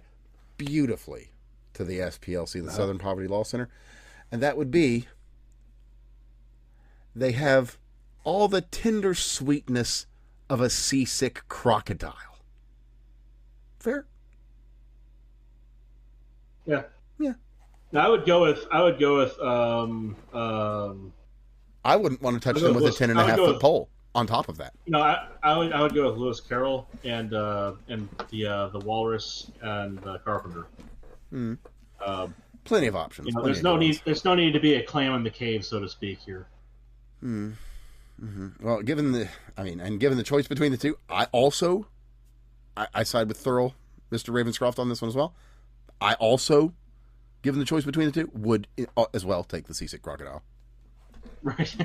beautifully to the SPLC, the Southern Poverty Law Center. And that would be, they have all the tender sweetness of a seasick crocodile. Fair?
Yeah.
Yeah.
Now, I would go with
I wouldn't want to touch them with a 10.5-foot pole on top of that.
No, I would go with Lewis Carroll and the Walrus and the Carpenter.
Plenty of options.
There's no need to be a clam in the cave, so to speak, here.
Well, given the choice between the two, I side with Thurl, Mr. Ravenscroft on this one as well. I also, given the choice between the two, would as well take the seasick crocodile.
Right.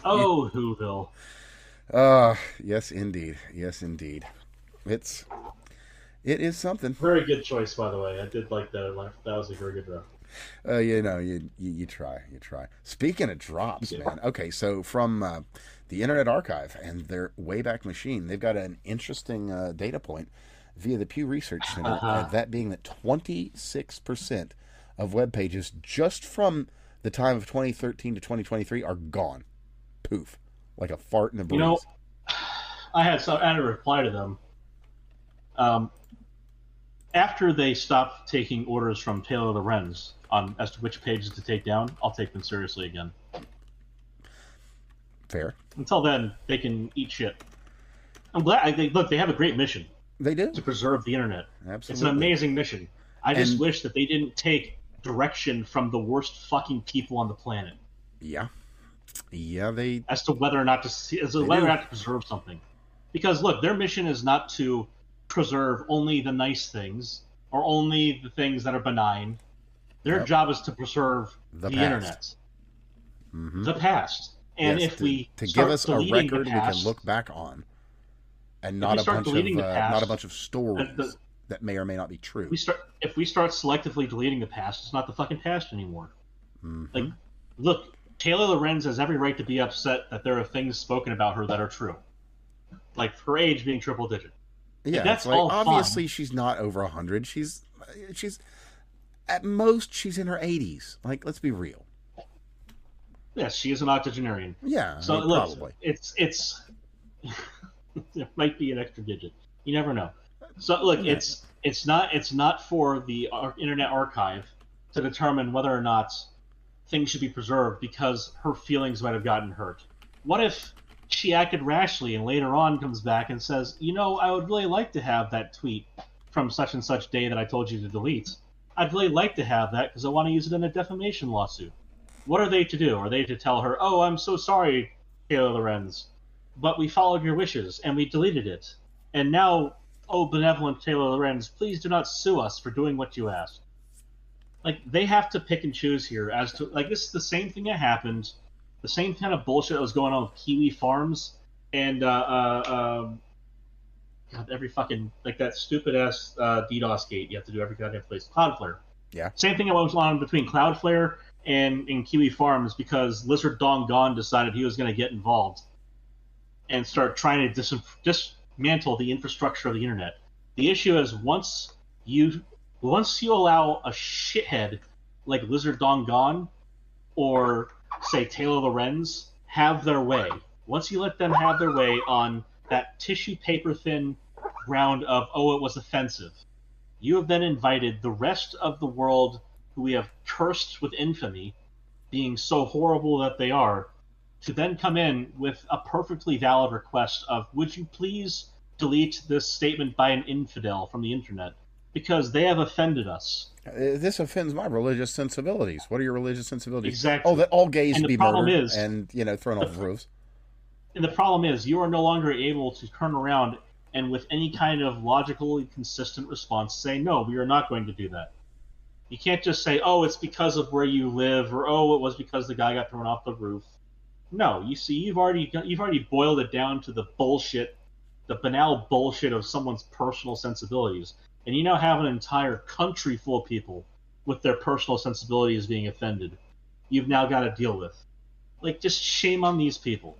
Whoville.
Yes, indeed. It is something.
Very good choice, by the way. I did like that. That was a very good draft.
You try. Speaking of drops, man. Okay, so from the Internet Archive and their Wayback Machine, they've got an interesting data point via the Pew Research Center, that being that 26% of web pages just from the time of 2013 to 2023 are gone. Poof. Like a fart in a breeze.
I had a reply to them. After they stop taking orders from Taylor Lorenz as to which pages to take down, I'll take them seriously again.
Fair.
Until then, they can eat shit. I'm glad. They have a great mission.
They do.
To preserve the internet.
Absolutely.
It's an amazing mission. I just wish that they didn't take direction from the worst fucking people on the planet.
Yeah,
as to whether or not to preserve something, because look, their mission is not to preserve only the nice things or only the things that are benign. Their job is to preserve the internet, the past, and
yes,
if we
to give us a record we can look back on, and not a bunch of stories that may or may not be true.
If we start selectively deleting the past, it's not the fucking past anymore. Like, look, Taylor Lorenz has every right to be upset that there are things spoken about her that are true, like her age being triple digit.
Yeah,
that's
like,
all
obviously
fine.
She's not over 100. She's At most, she's in her 80s. Like, let's be real.
Yes, she is an octogenarian.
Yeah,
so
I mean,
look,
probably.
It's it might be an extra digit. You never know. So look,
Yeah.
it's not for the Internet Archive to determine whether or not things should be preserved because her feelings might have gotten hurt. What if she acted rashly and later on comes back and says, I would really like to have that tweet from such and such day that I told you to delete. I'd really like to have that because I want to use it in a defamation lawsuit. What are they to do? Are they to tell her, oh, I'm so sorry, Taylor Lorenz, but we followed your wishes and we deleted it. And now, oh, benevolent Taylor Lorenz, please do not sue us for doing what you asked. Like, they have to pick and choose here as to, like, this is the same thing that happened, the same kind of bullshit that was going on with Kiwi Farms and, God, every fucking, like, that stupid-ass DDoS gate you have to do every goddamn place. Cloudflare.
Yeah.
Same thing that was on between Cloudflare and Kiwi Farms because Lizard Dong Gon decided he was going to get involved and start trying to dismantle the infrastructure of the internet. The issue is once you allow a shithead like Lizard Dong Gon or, say, Taylor Lorenz have their way, once you let them have their way on that tissue paper thin ground of, oh, it was offensive, you have then invited the rest of the world who we have cursed with infamy, being so horrible that they are, to then come in with a perfectly valid request of, would you please delete this statement by an infidel from the internet? Because they have offended us.
This offends my religious sensibilities. What are your religious sensibilities?
Exactly.
Oh, that all gays
And the
be
problem
murdered
is-
and, thrown off the roofs.
And the problem is, you are no longer able to turn around and with any kind of logically consistent response say, no, we are not going to do that. You can't just say, oh, it's because of where you live, or oh, it was because the guy got thrown off the roof. No, you see, you've already boiled it down to the bullshit, the banal bullshit of someone's personal sensibilities, and you now have an entire country full of people with their personal sensibilities being offended. You've now got to deal with. Like, just shame on these people.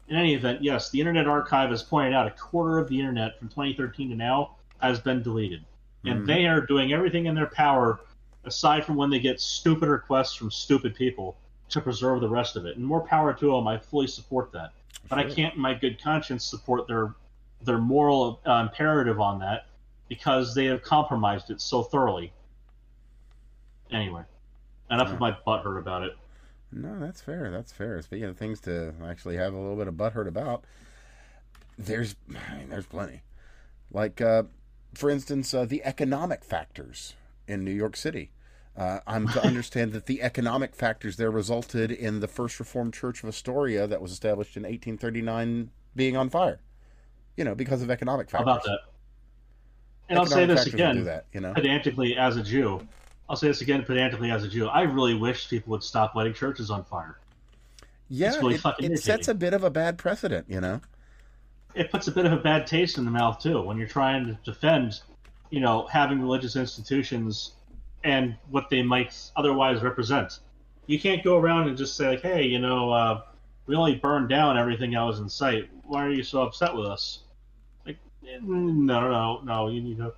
In any event, yes, the Internet Archive has pointed out a quarter of the internet from 2013 to now has been deleted, and they are doing everything in their power, aside from when they get stupid requests from stupid people, to preserve the rest of it. And more power to them. I fully support that. But I can't, in my good conscience, support their moral imperative on that because they have compromised it so thoroughly. Anyway, enough of my butthurt about it.
No, that's fair. That's fair. Speaking of things to actually have a little bit of butthurt about, there's plenty. Like, for instance, the economic factors in New York City. I'm to understand that the economic factors there resulted in the First Reformed Church of Astoria that was established in 1839 being on fire. Because of economic factors.
How about that? And I'll say this again, pedantically as a Jew. I really wish people would stop lighting churches on fire.
Yeah,
really it
sets a bit of a bad precedent,
It puts a bit of a bad taste in the mouth, too, when you're trying to defend, having religious institutions and what they might otherwise represent. You can't go around and just say, like, hey, we only burned down everything that was in sight. Why are you so upset with us? Like, no, you need to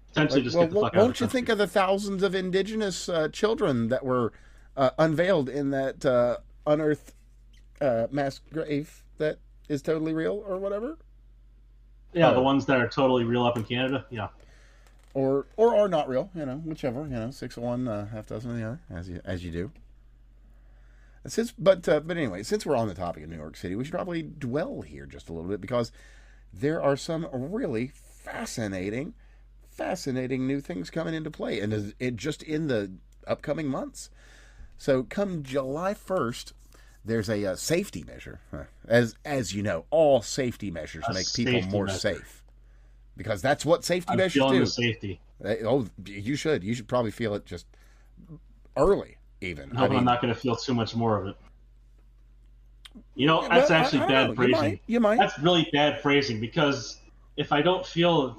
potentially just get the fuck out of the
Won't you think of the thousands of indigenous children that were unveiled in that unearthed mass grave that is totally real or whatever?
Yeah, the ones that are totally real up in Canada, yeah.
Or are not real, whichever, 6 of one, half dozen of the other, as you do. But anyway, since we're on the topic of New York City, we should probably dwell here just a little bit because there are some really fascinating new things coming into play, and just in the upcoming months. So come July 1st, there's a safety measure. As you know, all safety measures make people more safe. Because that's what safety measures do.
The safety.
You should. You should probably feel it just early, even.
I'm not going to feel too much more of it. That's actually bad phrasing.
You might.
That's really bad phrasing because if I don't feel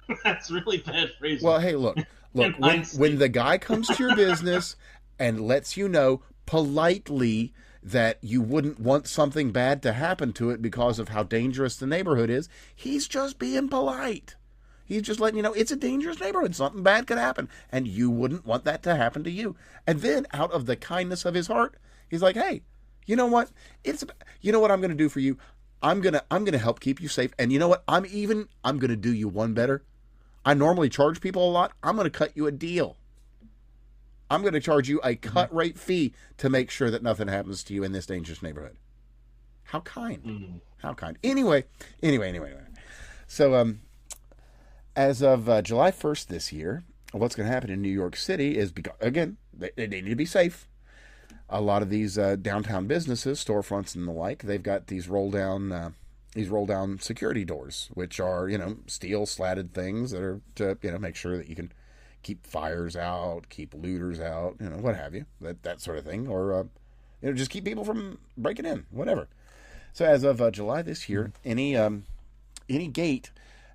it, that's really bad phrasing.
Well, hey, look. When the guy comes to your business and lets you know politely that you wouldn't want something bad to happen to it because of how dangerous the neighborhood is, he's just being polite. He's just letting you know it's a dangerous neighborhood. Something bad could happen, and you wouldn't want that to happen to you. And then, out of the kindness of his heart, he's like, "Hey, you know what? You know what I'm going to do for you? I'm gonna help keep you safe. And you know what? I'm going to do you one better. I normally charge people a lot. I'm going to cut you a deal. I'm going to charge you a cut rate fee to make sure that nothing happens to you in this dangerous neighborhood." How kind. How kind. Anyway. So, as of July 1st this year, what's going to happen in New York City is, because, again, they need to be safe. A lot of these downtown businesses, storefronts and the like, they've got these roll down security doors, which are, steel slatted things that are to, make sure that you can keep fires out, keep looters out, what have you, that sort of thing, or just keep people from breaking in, whatever. So as of July this year, any gate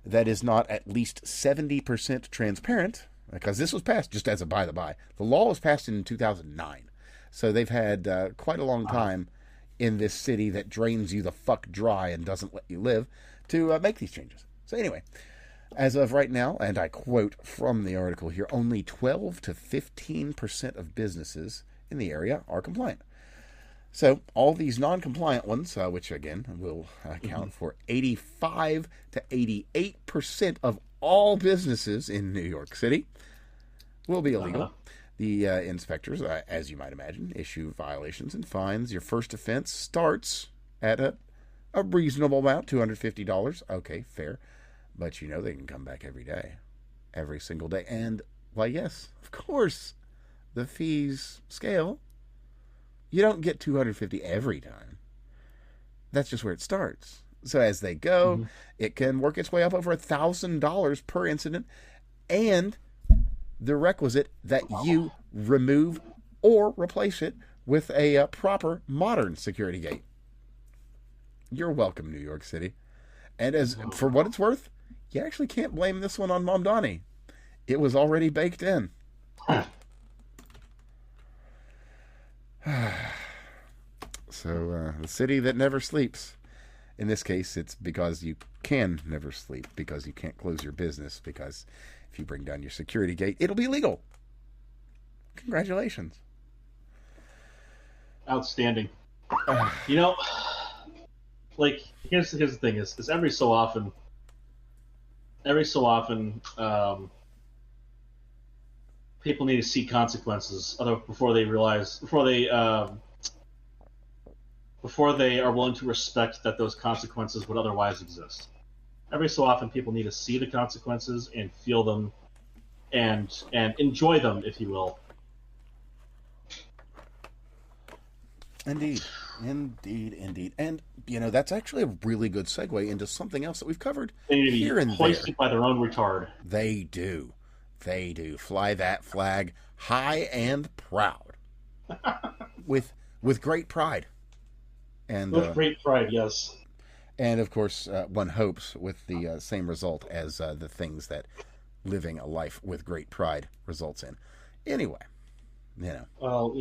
that is not at least 70% transparent, because this was passed just as a by the by, the law was passed in 2009, so they've had quite a long time in this city that drains you the fuck dry and doesn't let you live to make these changes. So anyway, as of right now, and I quote from the article here, only 12 to 15% of businesses in the area are compliant. So all these non-compliant ones, which again will account for 85 to 88% of all businesses in New York City, will be illegal. The inspectors, as you might imagine, issue violations and fines. Your first offense starts at a reasonable amount, $250. Okay, fair. But they can come back every day, every single day. And, why, yes, of course, the fees scale. You don't get $250 every time. That's just where it starts. So as they go, it can work its way up over $1,000 per incident, and the requisite that you remove or replace it with a proper modern security gate. You're welcome, New York City. And as for what it's worth, you actually can't blame this one on Mamdani. It was already baked in. So, the city that never sleeps. In this case, it's because you can never sleep, because you can't close your business, because if you bring down your security gate, it'll be legal. Congratulations.
Outstanding. Here's the thing is every so often, people need to see consequences before they are willing to respect that those consequences would otherwise exist. Every so often, people need to see the consequences and feel them, and enjoy them, if you will.
Indeed. And, that's actually a really good segue into something else that we've covered here and there.
Hoisted by their own retard.
They do. Fly that flag high and proud. with great pride. And
with great pride, yes.
And, of course, one hopes with the same result as the things that living a life with great pride results in. Anyway,
Well,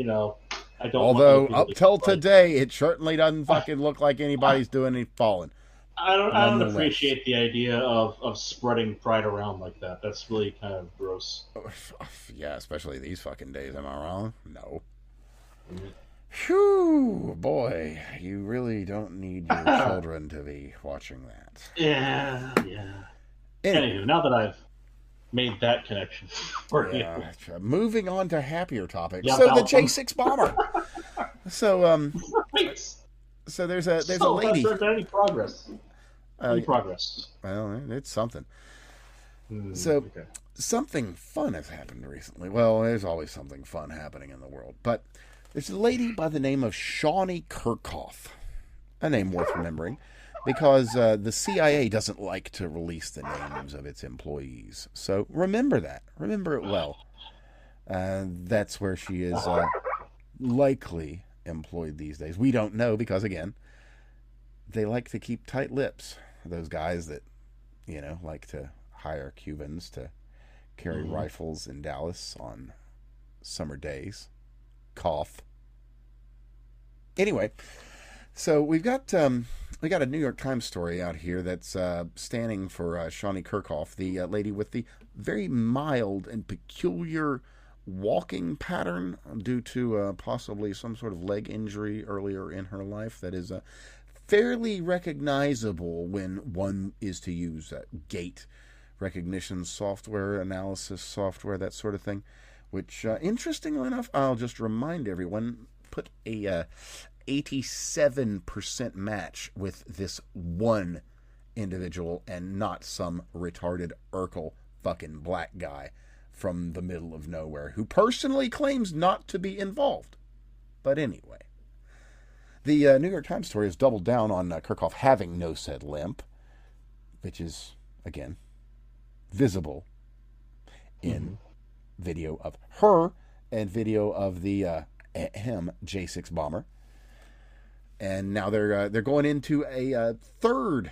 I don't.
Although up till today, it certainly doesn't fucking look like anybody's doing any falling.
I don't appreciate the idea of spreading pride around like that. That's really kind of gross.
Yeah, especially these fucking days. Am I wrong? No. Whew, boy, you really don't need your children to be watching that.
Yeah. Anywho, now that I've made that connection for you.
Moving on to happier topics. Yeah, so the J6 bomber. So So there's a lady.
Is there any progress? Progress?
Well, it's something. Something fun has happened recently. Well, there's always something fun happening in the world, but there's a lady by the name of Shawnee Kirkhoff, a name worth remembering, because the CIA doesn't like to release the names of its employees. So remember that. Remember it well. That's where she is likely employed these days. We don't know because, again, they like to keep tight lips. Those guys that, like to hire Cubans to carry rifles in Dallas on summer days. Cough. Anyway, So we got a New York Times story out here that's standing for Shawnee Kirkhoff, the lady with the very mild and peculiar walking pattern due to possibly some sort of leg injury earlier in her life that is fairly recognizable when one is to use gait recognition software, analysis software, that sort of thing. Which, interestingly enough, I'll just remind everyone, put a 87% match with this one individual and not some retarded Urkel fucking black guy from the middle of nowhere who personally claims not to be involved. But anyway, the New York Times story has doubled down on Kirkhoff having no said limp, which is, again, visible in video of her and video of the J6 bomber. And now they're going into a third,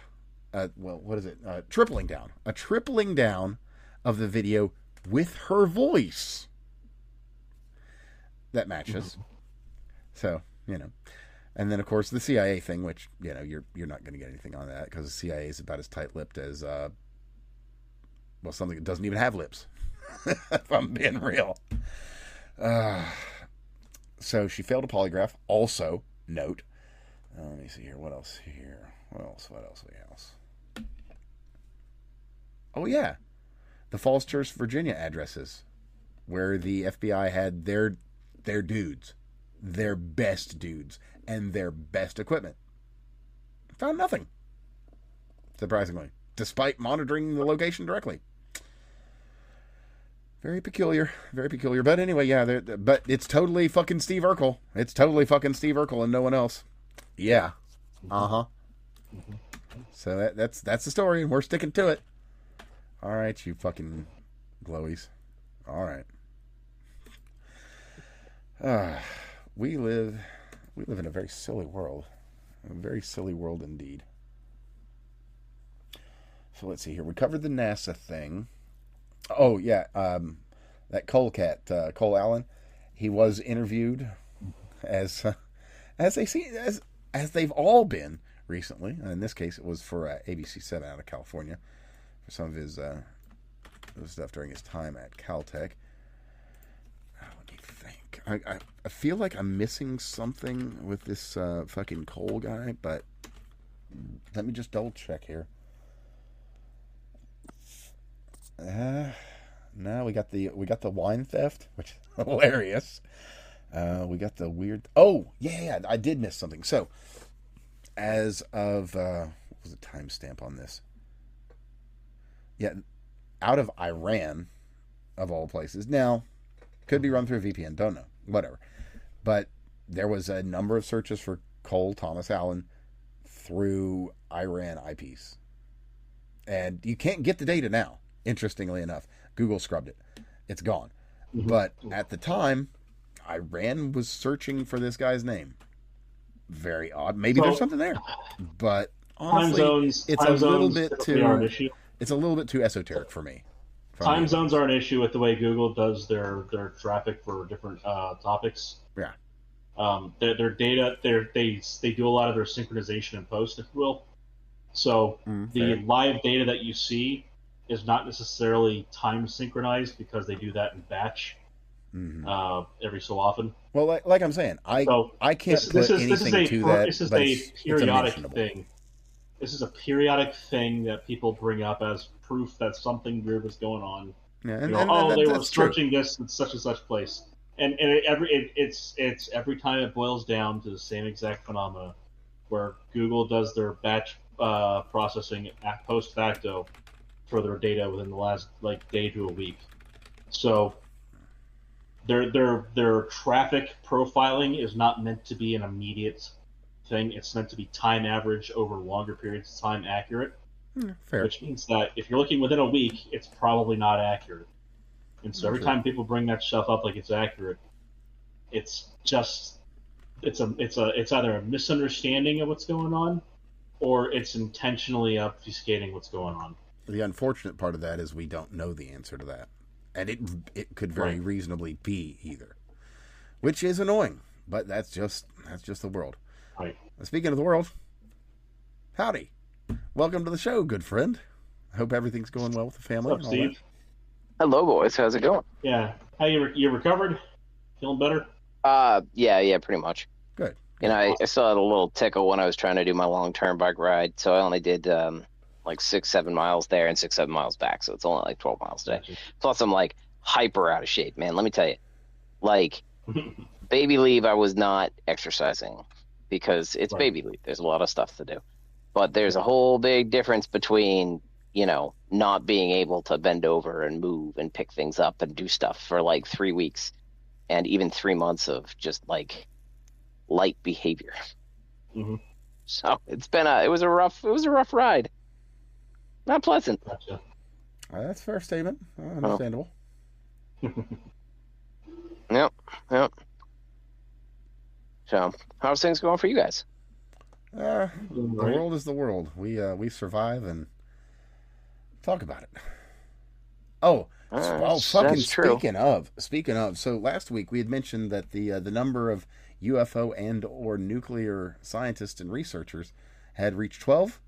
what is it? Tripling down. A tripling down of the video with her voice. That matches. So, And then, of course, the CIA thing, which, you're not going to get anything on that because the CIA is about as tight-lipped as, something that doesn't even have lips. If I'm being real. So she failed a polygraph. Also, note. Let me see here. What else here? What else? Oh, yeah. The Falls Church, Virginia addresses where the FBI had their dudes, their best dudes, and their best equipment. Found nothing. Surprisingly. Despite monitoring the location directly. Very peculiar. But anyway, yeah, but it's totally fucking Steve Urkel. It's totally fucking Steve Urkel and no one else. Yeah. Uh-huh. So that's the story, and we're sticking to it. All right, you fucking glowies. All right. We live in a very silly world. A very silly world indeed. So let's see here. We covered the NASA thing. Oh, yeah. That Cole Allen, he was interviewed as they've all been recently. In this case, it was for ABC7 out of California for some of his stuff during his time at Caltech. Let me think. I feel like I'm missing something with this fucking Cole guy, but let me just double check here. No, we got the wine theft, which is hilarious. We got the weird. Oh yeah, I did miss something. So, as of what was the timestamp on this? Yeah, out of Iran, of all places. Now, could be run through a VPN. Don't know. Whatever. But there was a number of searches for Cole Thomas Allen through Iran IPs, and you can't get the data now. Interestingly enough, Google scrubbed it. It's gone. But at the time, Iran was searching for this guy's name. Very odd. Maybe there's something there. But honestly, it's a little bit too esoteric for me.
Time zones are an issue with the way Google does their traffic for different topics.
Yeah.
Their data, they do a lot of their synchronization in post, if you will. So the live data that you see is not necessarily time synchronized because they do that in batch every so often.
Well, like I'm saying, I can't put anything to that.
This is a periodic thing. This is a periodic thing that people bring up as proof that something weird was going on. Yeah, they were searching this in such and such place, and it's every time it boils down to the same exact phenomena, where Google does their batch processing at post facto for their data within the last day to a week. So their traffic profiling is not meant to be an immediate thing. It's meant to be time average over longer periods of time accurate.
Fair.
Which means that if you're looking within a week, it's probably not accurate. And so every time people bring that stuff up like it's accurate, it's either a misunderstanding of what's going on, or it's intentionally obfuscating what's going on.
The unfortunate part of that is we don't know the answer to that. And it could very reasonably be either. Which is annoying, but that's just the world.
Right.
Speaking of the world, howdy. Welcome to the show, good friend. I hope everything's going well with the family.
What's up, Steve?
Hello, boys. How's it going?
Yeah. How you recovered? Feeling better?
Yeah, pretty much.
Good.
I still had a little tickle when I was trying to do my long-term bike ride, so I only did like 6-7 miles there and 6-7 miles back, so it's only like 12 miles a day.
Gotcha.
Plus, I'm like hyper out of shape, man. Let me tell you, like baby leave, I was not exercising because it's baby leave. There's a lot of stuff to do, but there's a whole big difference between not being able to bend over and move and pick things up and do stuff for like 3 weeks and even 3 months of just like light behavior.
Mm-hmm.
So it was a rough ride. Not pleasant.
Gotcha.
That's a fair statement. Understandable.
Yep. So, how's things going for you guys?
The world is the world. We survive and talk about it. Speaking of. So last week we had mentioned that the number of UFO and or nuclear scientists and researchers had reached 12.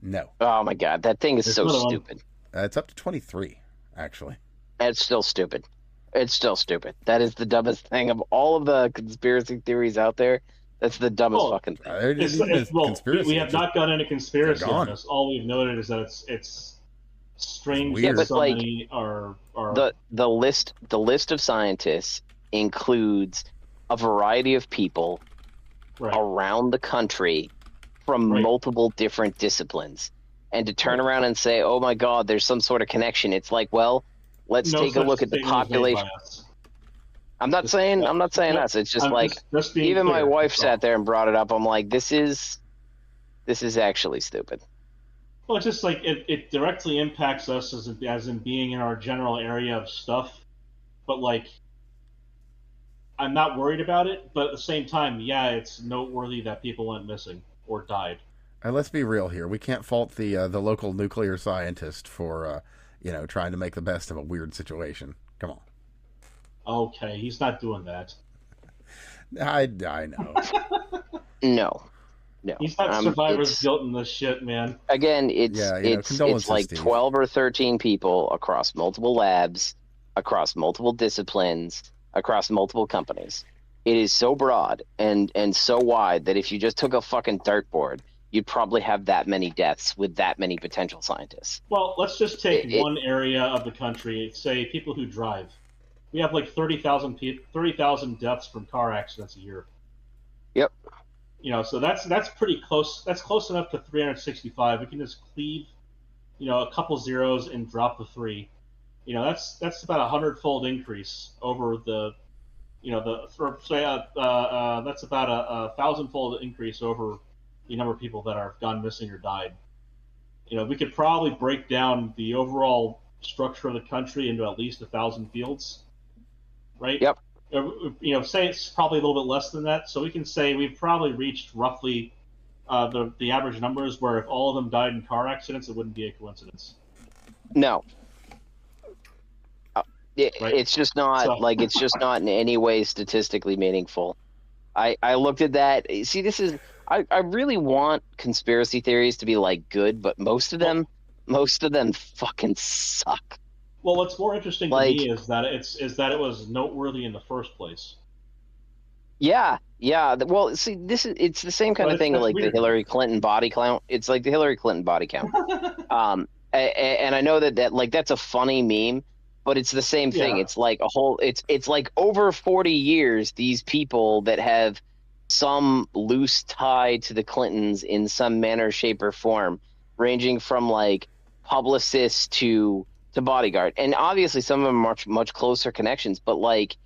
No.
Oh my God, that thing is so stupid.
It's up to 23, actually.
It's still stupid. That is the dumbest thing of all of the conspiracy theories out there. That's the dumbest fucking thing.
We have not got into conspiracy on this. All we've noted is that it's strange that so many are
the list of scientists includes a variety of people around the country from multiple different disciplines, and to turn around and say, "Oh my God, there's some sort of connection." It's like, well, let's take a look at the population. I'm not saying us. It's just even my wife sat there and brought it up. I'm like, this is actually stupid.
Well, it's just like it directly impacts us as in being in our general area of stuff, but like I'm not worried about it. But at the same time, yeah, it's noteworthy that people went missing or died.
And let's be real here. We can't fault the local nuclear scientist for trying to make the best of a weird situation. Come on.
Okay, he's not doing that.
I know.
No.
He's not survivor's guilt in this shit, man.
Again, it's like
Steve.
12 or 13 people across multiple labs, across multiple disciplines, across multiple companies. It is so broad and so wide that if you just took a fucking dartboard, you'd probably have that many deaths with that many potential scientists.
Well, let's just take one area of the country, say people who drive. We have like 30,000 deaths from car accidents a year.
Yep.
So that's pretty close. That's close enough to 365. We can just cleave, a couple zeros and drop the 3. That's about 100-fold increase over the, that's about a 1,000-fold increase over the number of people that are gone missing or died. We could probably break down the overall structure of the country into at least 1,000 fields, right?
Yep.
Say it's probably a little bit less than that. So we can say we've probably reached roughly the average numbers where if all of them died in car accidents, it wouldn't be a coincidence.
No. It's just not it's just not in any way statistically meaningful. I looked at that. See, I really want conspiracy theories to be like good, but most of them fucking suck.
Well, what's more interesting to me is that it was noteworthy in the first place.
Yeah. Well, see, it's the same kind of thing like weird. The Hillary Clinton body count. It's like the Hillary Clinton body count. And I know that like that's a funny meme, but it's the same thing. Yeah. It's like it's like over 40 years these people that have some loose tie to the Clintons in some manner, shape, or form, ranging from like publicists to bodyguard, and obviously some of them are much closer connections, but like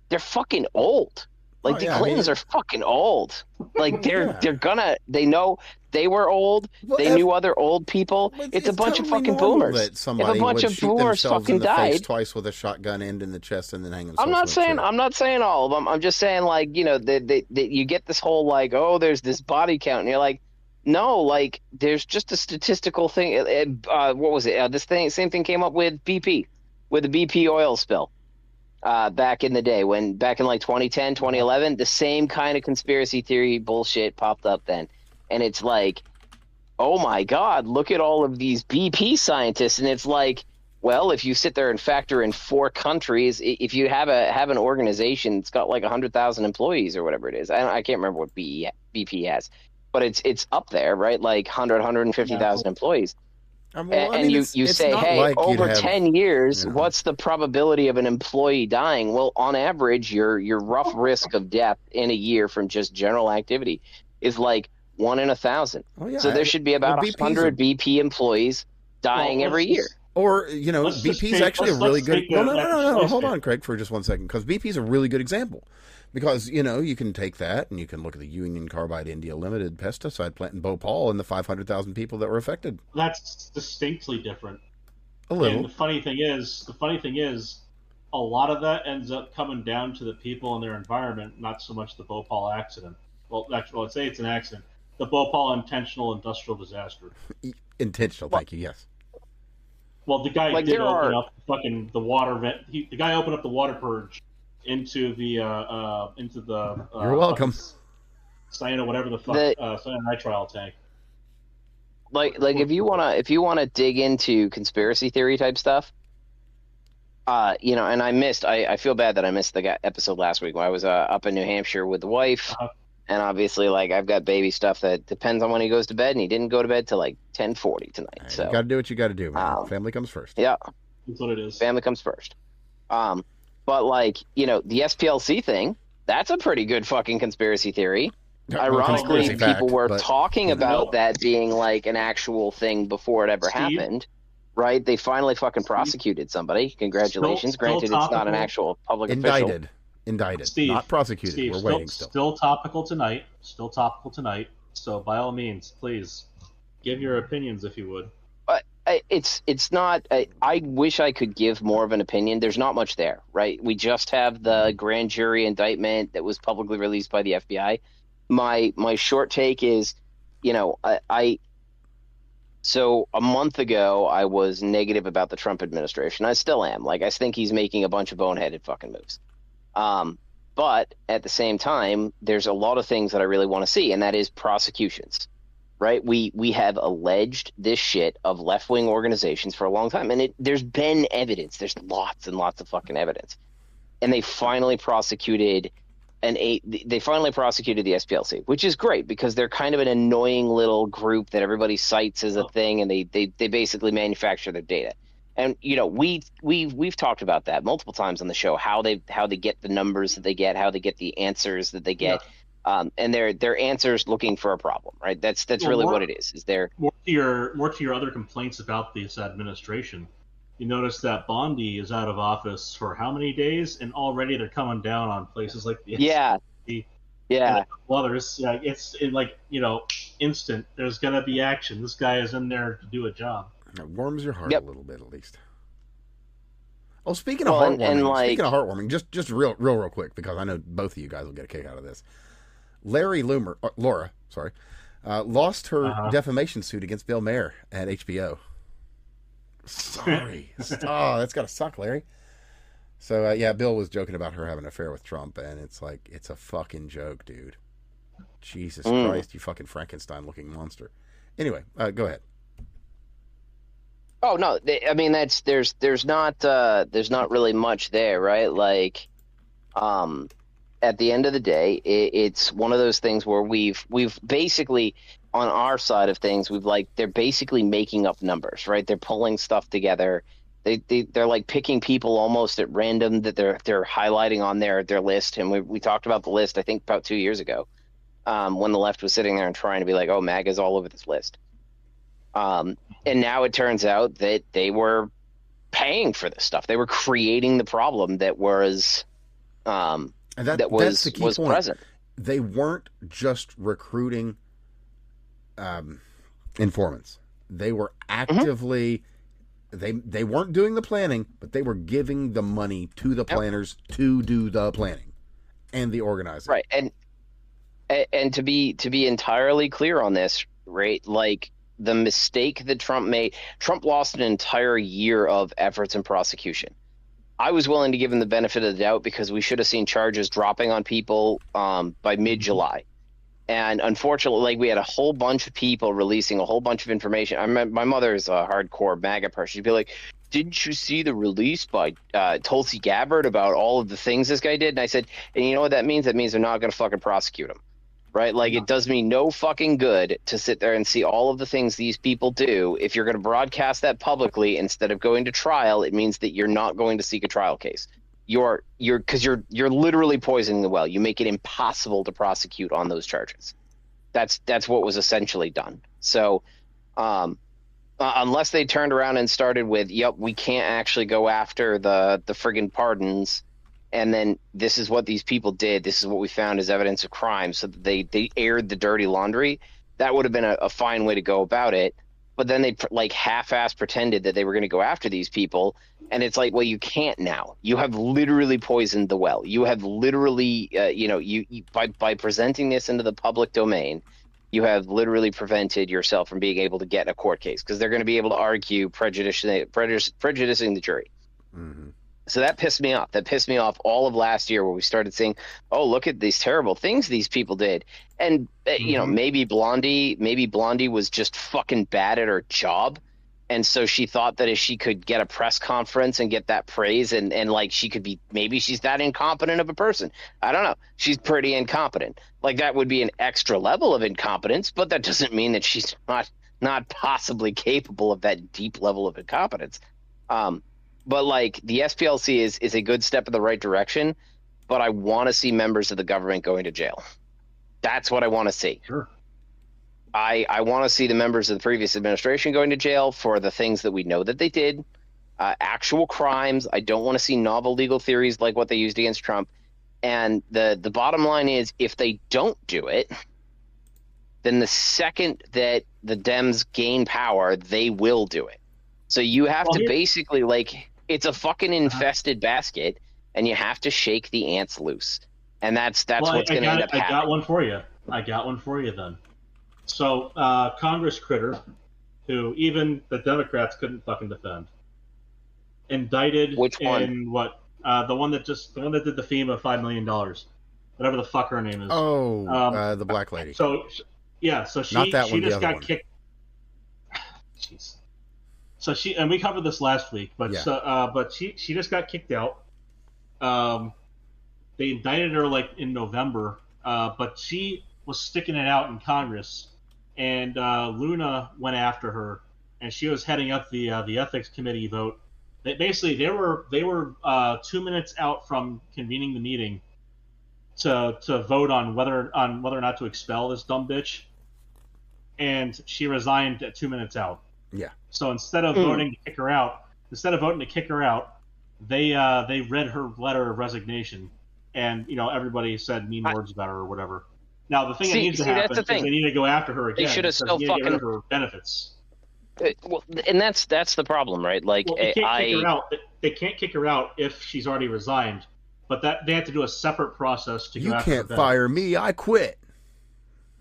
they're fucking old. Like the Clintons are fucking old. Like they know they were old. They knew other old people. It's a bunch of fucking boomers.
That somebody if a bunch of boomers fucking died twice with a shotgun end in the chest and then hang themselves.
I'm not saying all of them. I'm just saying like you get this whole like there's this body count and you're like no, like there's just a statistical thing. What was it? Same thing came up with BP, with the BP oil spill. back in the day, back in like 2010, 2011, the same kind of conspiracy theory bullshit popped up then. And it's like, oh my God, look at all of these BP scientists. And it's like, well, if you sit there and factor in 4 countries, if you have an organization that's got like 100,000 employees or whatever it is, I can't remember what BP has, but it's up there, right? Like 150,000 employees. You say, hey, like over 10 years, what's the probability of an employee dying? Well, on average, your rough risk of death in a year from just general activity is like 1 in 1,000. Oh, yeah. So there should be about 100 BP employees dying every year.
Or, BP's actually a really good... No, hold on, Craig, for just 1 second, because BP's a really good example. Because, you can take that and you can look at the Union Carbide India Limited pesticide plant in Bhopal and the 500,000 people that were affected.
That's distinctly different.
A little.
And the funny thing is, a lot of that ends up coming down to the people and their environment, not so much the Bhopal accident. Well, actually, let's say it's an accident. The Bhopal intentional industrial disaster.
Intentional, thank you, yes.
Well, the guy did open up the water vent. The guy opened up the water purge into the
You're welcome.
Whatever the fuck cyanitrile tank.
Like if you wanna dig into conspiracy theory type stuff, and I feel bad that I missed the episode last week when I was up in New Hampshire with the wife. And obviously, like, I've got baby stuff that depends on when he goes to bed, and he didn't go to bed till like 10:40 tonight. So
you got to do what you got to do, man. Family comes first.
Yeah,
that's what it is.
Family comes first. But like, the SPLC thing, that's a pretty good fucking conspiracy theory. Ironically, people were talking about that being like an actual thing before it ever happened. Right? They finally fucking prosecuted somebody. Congratulations. Granted, it's not an actual public official.
Indicted,
Steve,
not prosecuted.
Steve,
we're waiting still.
Still topical tonight. So by all means, please give your opinions if you would.
It's not. I wish I could give more of an opinion. There's not much there, right? We just have the grand jury indictment that was publicly released by the FBI. My short take is, so a month ago I was negative about the Trump administration. I still am. Like, I think he's making a bunch of boneheaded fucking moves. But at the same time, there's a lot of things that I really want to see, and that is prosecutions, right? We have alleged this shit of left-wing organizations for a long time, and there's been evidence. There's lots and lots of fucking evidence. And they finally prosecuted the SPLC, which is great because they're kind of an annoying little group that everybody cites as a thing, and they basically manufacture their data. And we've talked about that multiple times on the show, how they get the numbers that they get, how they get the answers that they get, and they're answers looking for a problem, right? That's really what it is. Is there
more to your other complaints about this administration? You notice that Bondi is out of office for how many days, and already they're coming down on places like the
SEC, and
others. Yeah, it's instant. There's gonna be action. This guy is in there to do a job.
It warms your heart a little bit, at least. Oh, speaking of heartwarming, just real quick, because I know both of you guys will get a kick out of this. Laura, lost her defamation suit against Bill Maher at HBO. Sorry. Oh, that's gotta suck, Larry. So, Bill was joking about her having an affair with Trump, and it's like, it's a fucking joke, dude. Jesus Christ, you fucking Frankenstein-looking monster. Anyway, go ahead.
Oh no! There's not really much there, right? Like, at the end of the day, it's one of those things where we've basically, on our side of things, they're basically making up numbers, right? They're pulling stuff together. They're like picking people almost at random that they're highlighting on their list. And we talked about the list, I think, about 2 years ago, when the left was sitting there and trying to be like, oh, MAGA's all over this list. And now it turns out that they were paying for this stuff. They were creating the problem that was present.
They weren't just recruiting informants. They were actively they weren't doing the planning, but they were giving the money to the planners to do the planning and the organizing.
Right. And to be entirely clear on this, right, like, the mistake that Trump made, Trump lost an entire year of efforts and prosecution. I was willing to give him the benefit of the doubt because we should have seen charges dropping on people by mid-July. And unfortunately, like, we had a whole bunch of people releasing a whole bunch of information. I remember my mother's a hardcore MAGA person. She'd be like, "Didn't you see the release by Tulsi Gabbard about all of the things this guy did?" And I said, "And you know what that means? That means they're not going to fucking prosecute him, right? Like, it does me no fucking good to sit there and see all of the things these people do. If you're going to broadcast that publicly instead of going to trial, it means that you're not going to seek a trial case. You're literally poisoning the well. You make it impossible to prosecute on those charges. That's what was essentially done. So, unless they turned around and started with, "Yep, we can't actually go after the friggin' pardons," and then this is what these people did. This is what we found as evidence of crime. So they aired the dirty laundry. That would have been a fine way to go about it. But then they like half-ass pretended that they were going to go after these people, and it's like, well, you can't now. You have literally poisoned the well. You have literally, you by presenting this into the public domain, you have literally prevented yourself from being able to get a court case because they're going to be able to argue prejudicing the jury.
Mm-hmm.
So that pissed me off. That pissed me off all of last year, where we started seeing, oh, look at these terrible things these people did. And, maybe Blondie was just fucking bad at her job. And so she thought that if she could get a press conference and get that praise and like she could be, maybe she's that incompetent of a person. I don't know. She's pretty incompetent. Like, that would be an extra level of incompetence, but that doesn't mean that she's not possibly capable of that deep level of incompetence. But like, the SPLC is a good step in the right direction, but I want to see members of the government going to jail. That's what I want to see.
Sure.
I want to see the members of the previous administration going to jail for the things that we know that they did, actual crimes. I don't want to see novel legal theories like what they used against Trump. And the bottom line is, if they don't do it, then the second that the Dems gain power, they will do it. So you have to basically, like, it's a fucking infested basket, and you have to shake the ants loose. And that's what's going to end up happening.
I got one for you then. So, Congress critter, who even the Democrats couldn't fucking defend, indicted.
Which one?
In what? The one that did the FEMA $5 million, whatever the fuck her name is.
Oh, the black lady.
So she
Not that
she
one,
just
the other
got
one.
kicked. Jeez. So and we covered this last week, but
Yeah.
but she just got kicked out. They indicted her like in November, but she was sticking it out in Congress, and Luna went after her, and she was heading up the ethics committee vote. They were 2 minutes out from convening the meeting to vote on whether or not to expel this dumb bitch, and she resigned at 2 minutes out.
Yeah.
So instead of voting to kick her out, they read her letter of resignation, and everybody said mean words about her or whatever. Now the thing that needs to happen is they need to go after her again.
They should have still
get rid of her benefits.
Well, and that's the problem, right? Like,
they can't kick her out. They can't kick her out if she's already resigned, but that they have to do a separate process to go after her.
You can't fire me. I quit.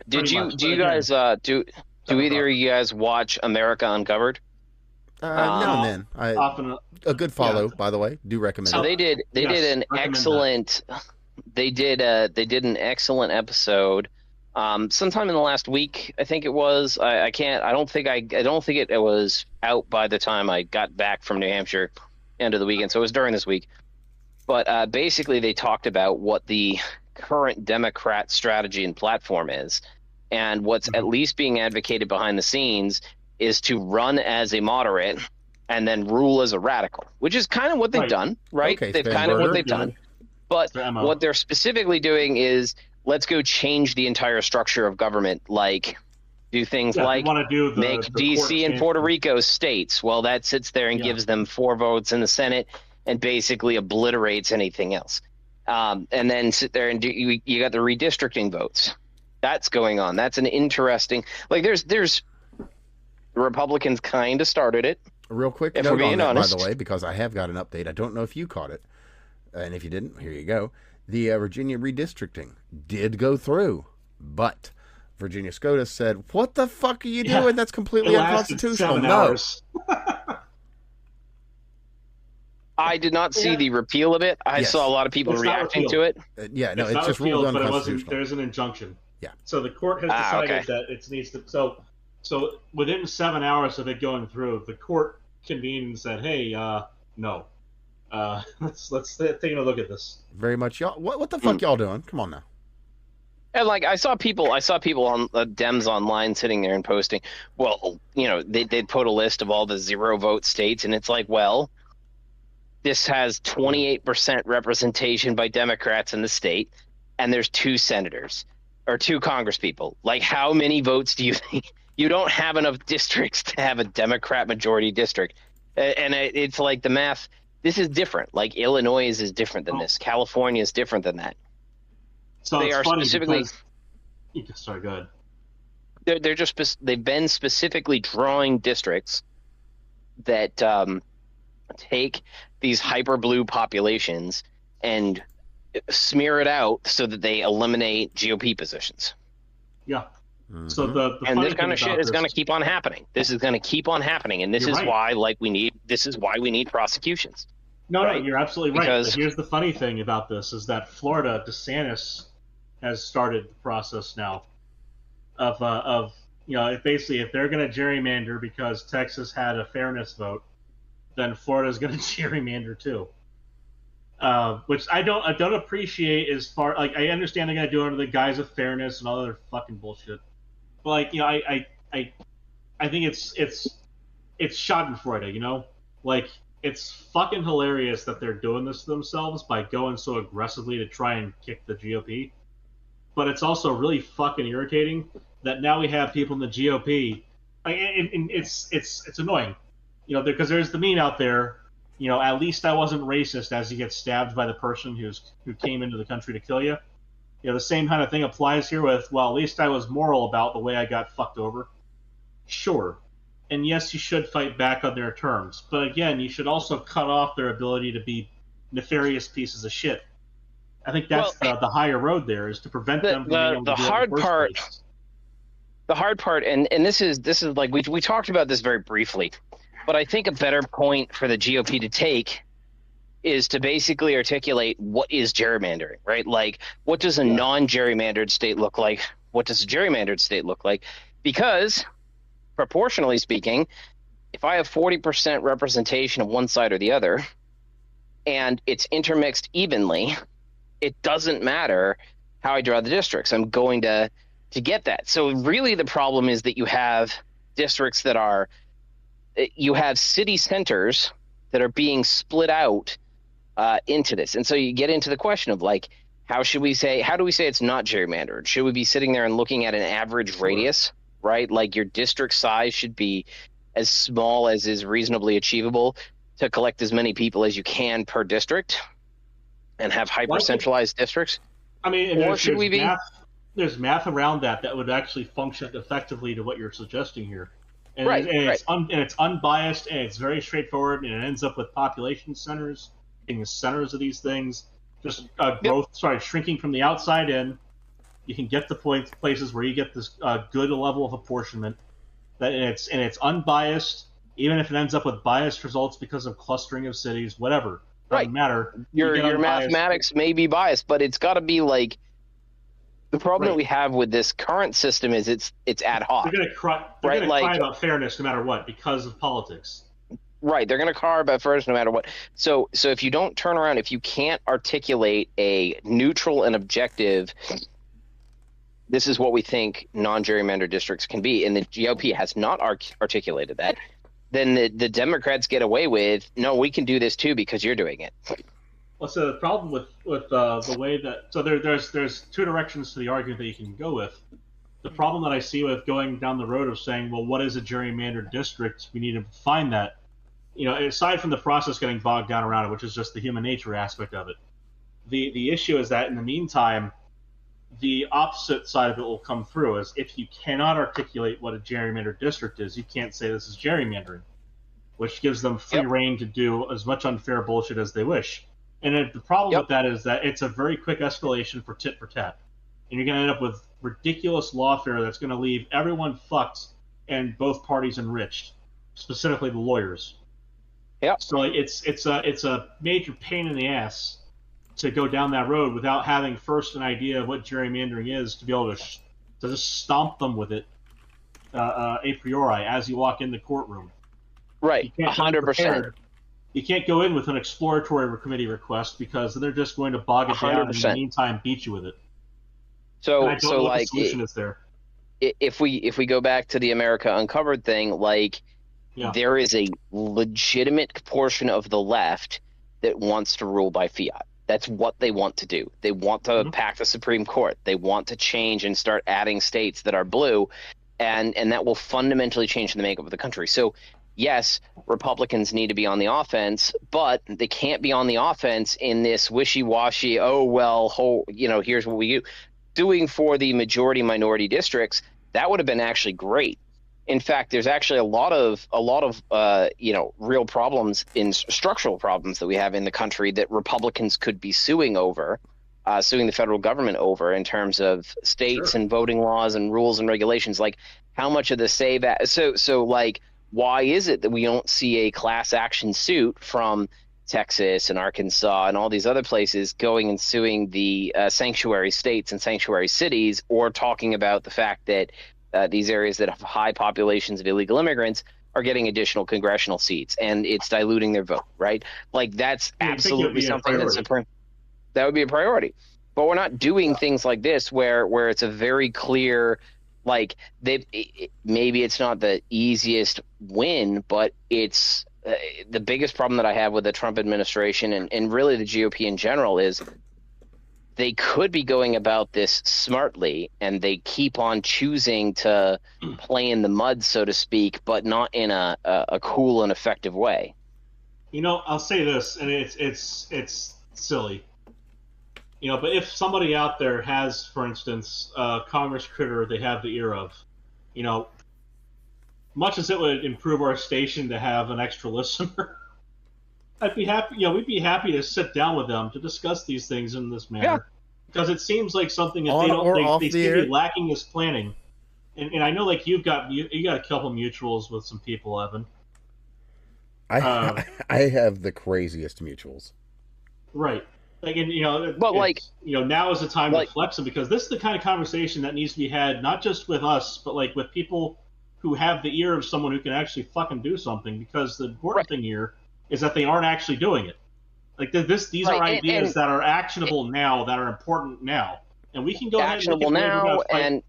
Do you guys do either of you guys watch America Uncovered?
Now and then. A good follow, by the way. Do recommend it.
So they did an excellent. They did an excellent episode. Sometime in the last week, I think it was. I don't think it was out by the time I got back from New Hampshire, end of the weekend. So it was during this week. But basically, they talked about what the current Democrat strategy and platform is, and what's at least being advocated behind the scenes is to run as a moderate and then rule as a radical, which is kind of what they've done, right?
Okay,
they've kind of what they've done. But what they're specifically doing is, let's go change the entire structure of government, like do things like make D.C. and Puerto Rico states. Well, that sits there and gives them 4 votes in the Senate and basically obliterates anything else. And then sit there and you got the redistricting votes. That's going on. That's an interesting, like, there's the Republicans kind of started it.
Real quick note on that, by the way, because I have got an update. I don't know if you caught it. And if you didn't, here you go. The Virginia redistricting did go through, but Virginia SCOTUS said, "What the fuck are you doing? That's completely unconstitutional." No.
I did not see the repeal of it. I saw a lot of people reacting to it.
No,
it's
just
repealed,
ruled
but
unconstitutional.
there's an injunction.
Yeah.
So the court has decided that it needs to. So within 7 hours of it going through, the court convened and said, "Hey, no, let's take a look at this."
Very much, y'all. What the fuck y'all doing? Come on now.
And like I saw people on Dems online sitting there and posting, well, they'd put a list of all the 0 vote states, and it's like, well, this has 28% representation by Democrats in the state, and there's 2 senators or 2 congresspeople. Like, how many votes do you think? You don't have enough districts to have a Democrat majority district, and it's like the math. This is different. Like Illinois is different than this. California is different than that.
So
they
it's
are
funny
specifically.
Because, sorry, go ahead.
They've been specifically drawing districts that take these hyper blue populations and smear it out so that they eliminate GOP positions.
Yeah.
Mm-hmm.
So the
this kind of shit is going to keep on happening. This is going to keep on happening, and this is why we need prosecutions.
No, you're absolutely right.
Because
but here's the funny thing about this is that Florida, DeSantis has started the process now of basically if they're going to gerrymander because Texas had a fairness vote, then Florida's going to gerrymander too. Which I don't appreciate as far like I understand they're going to do it under the guise of fairness and all other fucking bullshit. But like I think it's Schadenfreude, like. It's fucking hilarious that they're doing this to themselves by going so aggressively to try and kick the GOP. But it's also really fucking irritating that now we have people in the GOP. And it's annoying, because there's the meme out there. At least I wasn't racist as you get stabbed by the person who came into the country to kill you. The same kind of thing applies here with, well, at least I was moral about the way I got fucked over. Sure. And yes, you should fight back on their terms. But again, you should also cut off their ability to be nefarious pieces of shit. I think that's the higher road there, is to prevent them from being able to do it in the first place.
The hard part, and this is like we talked about this very briefly, but I think a better point for the GOP to take is to basically articulate what is gerrymandering, right? Like, what does a non-gerrymandered state look like? What does a gerrymandered state look like? Because proportionally speaking, if I have 40% representation of one side or the other, and it's intermixed evenly, it doesn't matter how I draw the districts. I'm going to get that. So really the problem is that you have districts you have city centers that are being split out into this. And so you get into the question of like, how do we say it's not gerrymandered? Should we be sitting there and looking at an average radius? Right? Like your district size should be as small as is reasonably achievable to collect as many people as you can per district and have hyper-centralized districts.
I mean, there's math around that would actually function effectively to what you're suggesting here. And, it's unbiased and it's very straightforward and it ends up with population centers being the centers of these things. Just shrinking from the outside in. You can get to places where you get this good level of apportionment, and it's unbiased, even if it ends up with biased results because of clustering of cities, whatever. Doesn't matter.
Your mathematics may be biased, but it's got to be like the problem that we have with this current system is it's ad hoc.
They're going to cry about fairness no matter what because of politics.
Right, they're going to cry about fairness no matter what. So if you don't turn around, if you can't articulate a neutral and objective, this is what we think non-gerrymandered districts can be, and the GOP has not articulated that, then the Democrats get away with, no, we can do this too because you're doing it.
Well, so the problem with the way that – so there's 2 directions to the argument that you can go with. The problem that I see with going down the road of saying, well, what is a gerrymandered district? We need to find that. Aside from the process getting bogged down around it, which is just the human nature aspect of it, the issue is that in the meantime – the opposite side of it will come through is if you cannot articulate what a gerrymandered district is, you can't say this is gerrymandering, which gives them free reign to do as much unfair bullshit as they wish. And the problem with that is that it's a very quick escalation for tit for tat. And you're going to end up with ridiculous lawfare that's going to leave everyone fucked and both parties enriched, specifically the lawyers.
Yep.
So it's a major pain in the ass to go down that road without having first an idea of what gerrymandering is, to be able to just stomp them with it a priori as you walk in the courtroom.
Right.
You can't
100%.
You can't go in with an exploratory committee request, because they're just going to bog it down and in the meantime beat you with it.
So,
and I don't know what the solution is there.
If we go back to the America Uncovered thing, like, there is a legitimate portion of the left that wants to rule by fiat. That's what they want to do. They want to pack the Supreme Court. They want to change and start adding states that are blue, and that will fundamentally change the makeup of the country. So, yes, Republicans need to be on the offense, but they can't be on the offense in this wishy-washy, here's what we do. Doing for the majority-minority districts, that would have been actually great. In fact, there's actually a lot of real problems, in structural problems that we have in the country that Republicans could be suing the federal government over, in terms of states and voting laws and rules and regulations. Like, how much of the why is it that we don't see a class action suit from Texas and Arkansas and all these other places going and suing the sanctuary states and sanctuary cities, or talking about the fact that these areas that have high populations of illegal immigrants are getting additional congressional seats, and it's diluting their vote, right? Like, that's absolutely something that's that would be a priority. But we're not doing things like this where it's a very clear, like, maybe it's not the easiest win, but it's the biggest problem that I have with the Trump administration and really the GOP in general is they could be going about this smartly, and they keep on choosing to play in the mud, so to speak, but not in a cool and effective way.
I'll say this, and it's silly. But if somebody out there has, for instance, a Congress critter they have the ear of, much as it would improve our station to have an extra listener, I'd be happy. We'd be happy to sit down with them to discuss these things in this manner, because it seems like something that they seem to be lacking is planning. And I know, like, you got a couple mutuals with some people, Evan.
I have the craziest mutuals.
Right. Like, and now is the time to flex them, because this is the kind of conversation that needs to be had, not just with us, but like with people who have the ear of someone who can actually fucking do something. Because the important thing here is that they aren't actually doing it. Like, these are ideas that are actionable now, that are important now, and we can go
actionable ahead and now, and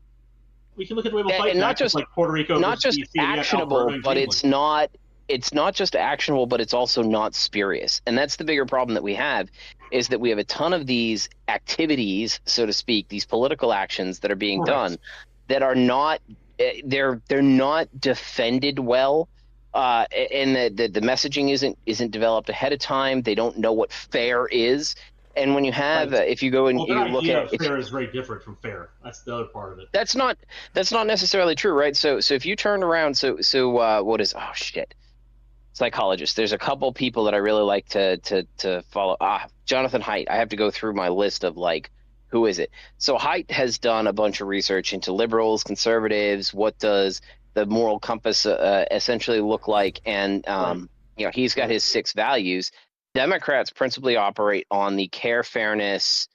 we can look at the way we'll fight, and not just like Puerto Rico,
not just DC, actionable, but it's not just actionable, but it's also not spurious. And that's the bigger problem that we have, is that we have a ton of these activities, so to speak, these political actions that are being done that are not they're not defended well. And the messaging isn't developed ahead of time. They don't know what fair is. And when you have, if you go and you look at
fair is very different from fair. That's the other part of it.
That's not necessarily true, right? So if you turn around, what is psychologist? There's a couple people that I really like to follow. Jonathan Haidt. I have to go through my list of like, who is it? So Haidt has done a bunch of research into liberals, conservatives. What does the moral compass essentially look like? And he's got his 6 values. Democrats principally operate on the care, fairness,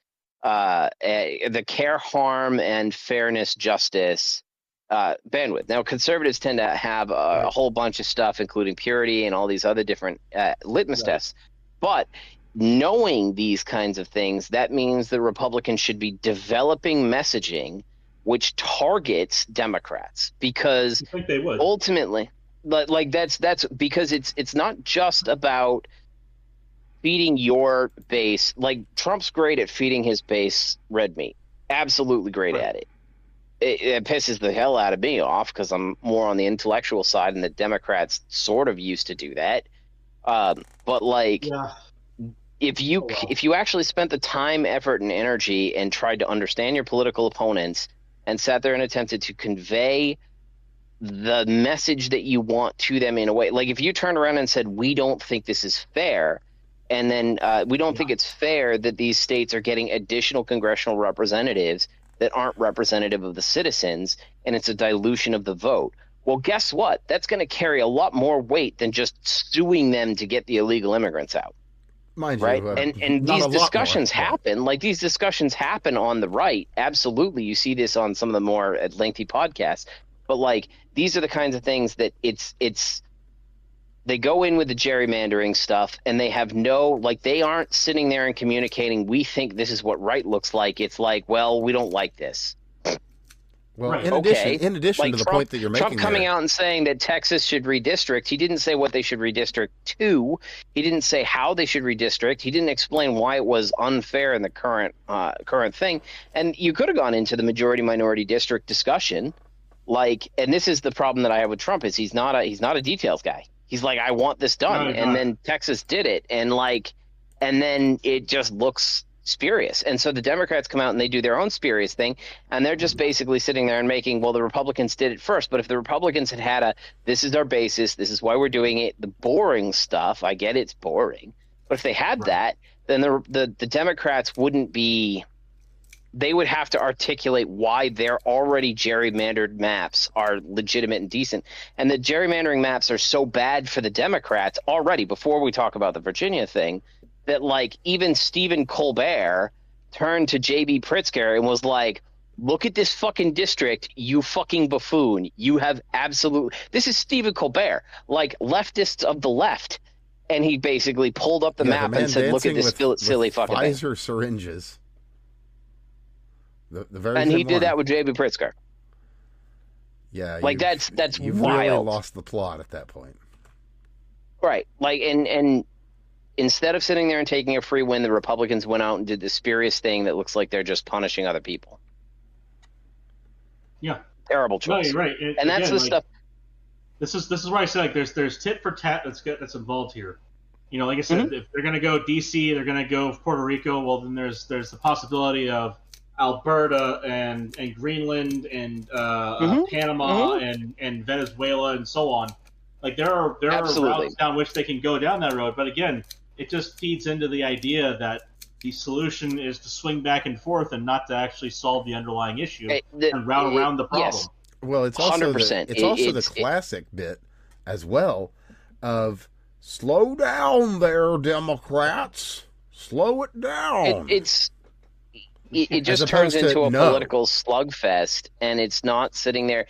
the care, harm, and fairness, justice bandwidth. Now, conservatives tend to have a whole bunch of stuff, including purity and all these other different litmus tests. But knowing these kinds of things, that means the Republicans should be developing messaging which targets Democrats, because
I think they would.
Ultimately, like that's because it's not just about feeding your base. Like, Trump's great at feeding his base red meat, absolutely great at it. It pisses the hell out of me off, because I'm more on the intellectual side, and the Democrats sort of used to do that. But like, if you actually spent the time, effort, and energy and tried to understand your political opponents and sat there and attempted to convey the message that you want to them in a way, like if you turned around and said, we don't think this is fair, and then we don't think it's fair that these states are getting additional congressional representatives that aren't representative of the citizens, and it's a dilution of the vote. Well, guess what? That's going to carry a lot more weight than just suing them to get the illegal immigrants out.
Mind
right?
you,
And these discussions happen. Like these discussions happen on the right. Absolutely, you see this on some of the more lengthy podcasts. But like these are the kinds of things that it's they go in with the gerrymandering stuff, and they have they aren't sitting there and communicating. We think this is what right looks like. It's like, well, we don't like this.
Well, right. in addition to the point that you're making,
Trump coming out and saying that Texas should redistrict, he didn't say what they should redistrict to. He didn't say how they should redistrict. He didn't explain why it was unfair in the current thing. And you could have gone into the majority-minority district discussion, and this is the problem that I have with Trump is he's not a details guy. He's like, I want this done, and then Texas did it, and then it just looks spurious. And so the Democrats come out and they do their own spurious thing, and they're just basically sitting there and making, well, the Republicans did it first, but if the Republicans had this is our basis, this is why we're doing it, the boring stuff, I get it's boring, but if they had that, then the Democrats wouldn't be, they would have to articulate why their already gerrymandered maps are legitimate and decent. And the gerrymandering maps are so bad for the Democrats already, before we talk about the Virginia thing, that even Stephen Colbert turned to J.B. Pritzker and was like, look at this fucking district, you fucking buffoon. You have this is Stephen Colbert, leftists of the left. And he basically pulled up the map and said, look at this silly fucking thing.
Pfizer syringes. The very
and he did that with J.B. Pritzker.
Yeah.
That's
you've
wild.
Really lost the plot at that point.
Right. And instead of sitting there and taking a free win, the Republicans went out and did this spurious thing that looks like they're just punishing other people.
Yeah.
Terrible choice.
Right.
And that's the stuff.
This is why I say there's tit for tat that's involved here. Like I said, if they're going to go D.C., they're going to go Puerto Rico. Well, then there's the possibility of Alberta and Greenland and Panama and Venezuela and so on. There are routes down which they can go down that road, but again, it just feeds into the idea that the solution is to swing back and forth and not to actually solve the underlying issue and route around the problem.
Yes. Well, it's also
100%.
the classic bit as well of slow down there, Democrats. Slow it down.
It just turns into a political slugfest, and it's not sitting there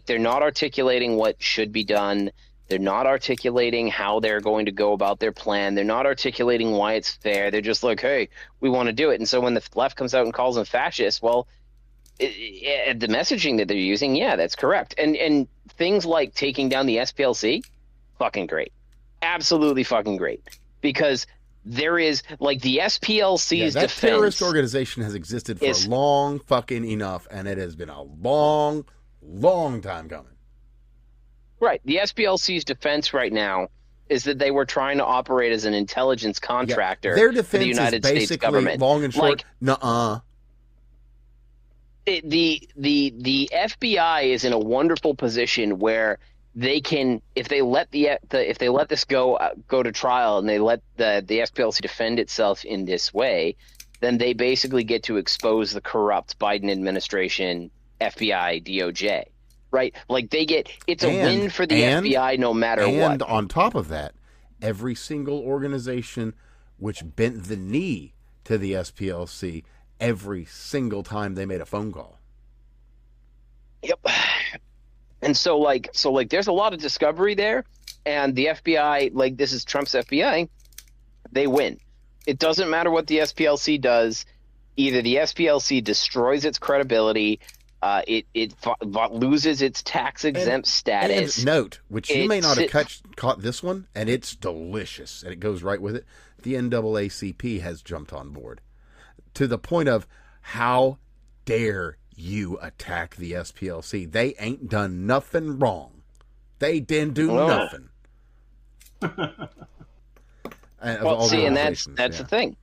they're not articulating what should be done. They're not articulating how they're going to go about their plan. They're not articulating why it's fair. They're just like, hey, we want to do it. And so when the left comes out and calls them fascists, well, the messaging that they're using, yeah, that's correct. And things like taking down the SPLC, fucking great. Absolutely fucking great. Because there is, the SPLC's
that
defense...
terrorist organization has existed for long fucking enough, and it has been a long, long time coming.
Right. The SPLC's defense right now is that they were trying to operate as an intelligence contractor
Their defense
for the United States government.
Long and short, nuh-uh.
The FBI is in a wonderful position where they can, if they let if they let this go to trial and they let the SPLC defend itself in this way, then they basically get to expose the corrupt Biden administration, FBI, DOJ. Right? It's a win for the FBI no matter what.
And on top of that, every single organization which bent the knee to the SPLC every single time they made a phone call.
Yep. And so there's a lot of discovery there, and the FBI, this is Trump's FBI, they win. It doesn't matter what the SPLC does. Either the SPLC destroys its credibility, it loses its tax-exempt status.
And note, which you may not have caught this one, and it's delicious, and it goes right with it, the NAACP has jumped on board. To the point of, how dare you attack the SPLC? They ain't done nothing wrong. They didn't do nothing.
And that's the thing.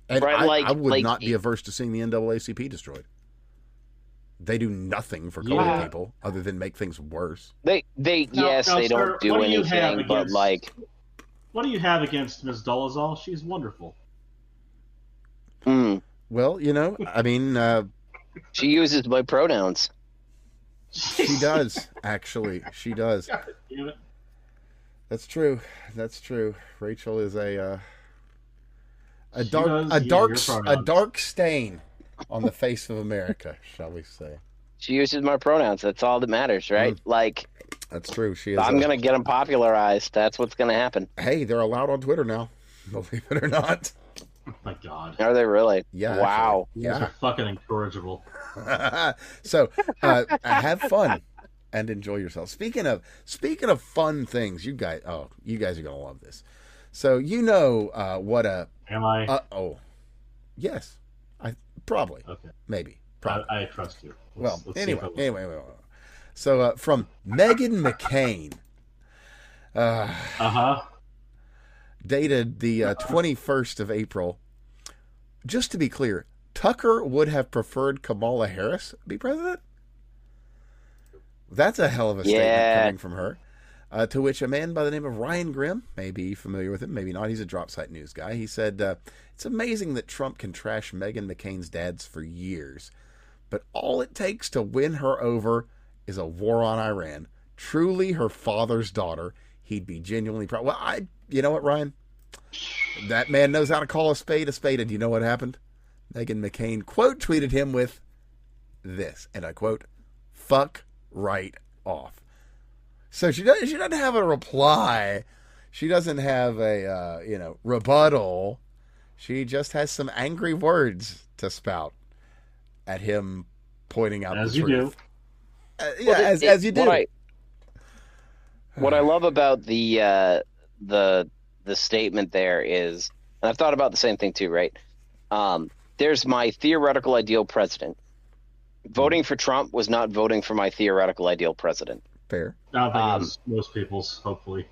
And right, I would not be averse to seeing the NAACP destroyed. They do nothing for colored people other than make things worse.
They don't do anything, but
what do you have against Ms. Dolezal? She's wonderful.
Well, I mean,
she uses my pronouns.
She does, actually. She does.
God damn it.
That's true. That's true. Rachel is a
She does use your
a
pronouns.
dark stain on the face of America, shall we say?
She uses my pronouns. That's all that matters, right? Like,
That's true. She is.
I'm gonna get them popularized. That's what's gonna happen.
Hey, they're allowed on Twitter now. Believe it or not.
Oh my God.
Are they really?
Yeah.
Wow.
You guys
Yeah.
are fucking incorrigible.
So, have fun and enjoy yourself. Speaking of fun things, you guys are gonna love this. So what a
Am I?
Yes, I probably
Okay.
maybe probably.
I trust you.
Well,
Let's see if I
anyway.
will.
So from Meghan McCain, dated the 21st of April. Just to be clear, Tucker would have preferred Kamala Harris be president? That's a hell of a statement coming from her. To which a man by the name of Ryan Grimm, maybe familiar with him, maybe not, he's a drop site news guy, he said, it's amazing that Trump can trash Meghan McCain's dads for years, but all it takes to win her over is a war on Iran. Truly her father's daughter. He'd be genuinely proud. Well, you know what, Ryan? That man knows how to call a spade, and you know what happened? Meghan McCain quote tweeted him with this, and I quote, "Fuck right off." So she doesn't have a reply. She doesn't have a rebuttal. She just has some angry words to spout at him, pointing out
As
the
you
truth.
do.
As you do.
What I love about the statement there is, and I've thought about the same thing too, right? There's my theoretical ideal president. Voting for Trump was not voting for my theoretical ideal president.
Fair.
I don't think it's most people's, hopefully.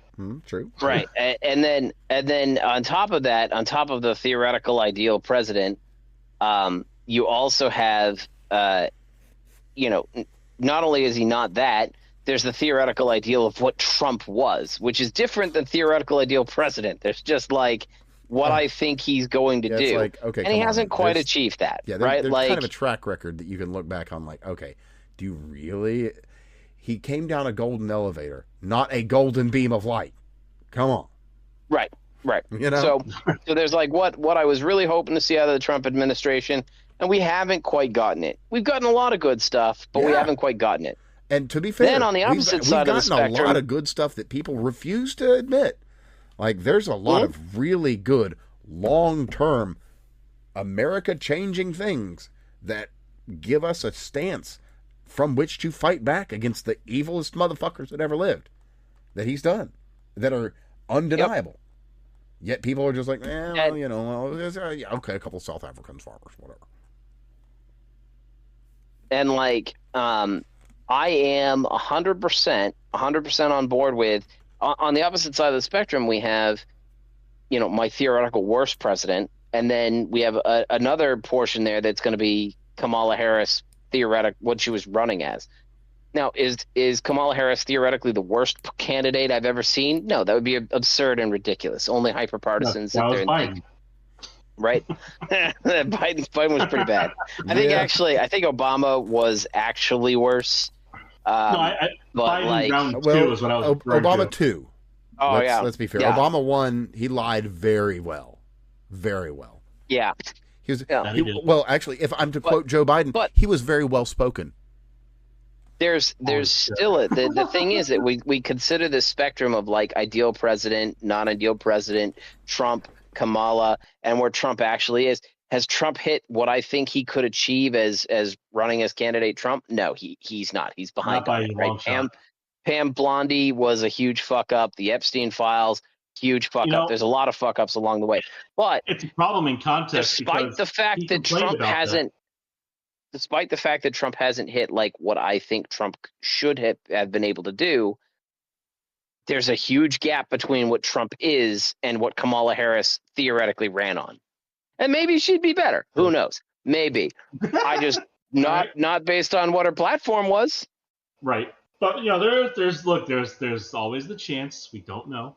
True.
Right. And then on top of that, on top of the theoretical ideal president, you also have, not only is he not that, there's the theoretical ideal of what Trump was, which is different than theoretical ideal president. There's just like what I think he's going to do.
Like, okay,
and he hasn't quite achieved that.
Yeah,
right?
There's
like,
kind of a track record that you can look back on, like, okay, do you really? He came down a golden elevator, not a golden beam of light. Come on.
Right. So there's like what I was really hoping to see out of the Trump administration, and we haven't quite gotten it. We've gotten a lot of good stuff, but we haven't quite gotten it.
And to be fair,
then on the opposite side of the spectrum,
we've gotten a lot of good stuff that people refuse to admit. Like, there's a lot of really good, long-term, America-changing things that give us a stance from which to fight back against the evilest motherfuckers that ever lived, that he's done, that are undeniable. Yet people are just like, okay, a couple of South African farmers, whatever.
And like, I am 100% on board with. On the opposite side of the spectrum, we have, my theoretical worst president, and then we have another portion there that's going to be Kamala Harris what she was running as. Now, is Kamala Harris theoretically the worst candidate I've ever seen? No, that would be absurd and ridiculous. Only hyper-partisans sit there and think. Right? Biden was pretty bad. I think Obama was actually worse.
Biden round two is what I was
Obama
to.
2.
Oh,
Let's be fair. Yeah. Obama 1, he lied very well. Very well.
Yeah.
Well, actually, if I'm to quote Joe Biden, he was very well spoken.
There's still the thing is that we consider this spectrum of like ideal president, non-ideal president, Trump, Kamala, and where Trump actually is. Has Trump hit what I think he could achieve as running as candidate Trump? No, he's not. He's behind on it, right? Pam Blondie was a huge fuck up. The Epstein files, huge fuck up. There's a lot of fuck ups along the way. But
it's a problem in context.
Despite the fact that Trump hasn't hit like what I think Trump should have been able to do, there's a huge gap between what Trump is and what Kamala Harris theoretically ran on. And maybe she'd be better. Who knows? Maybe. I just not based on what her platform was.
Right. But there's always the chance. We don't know.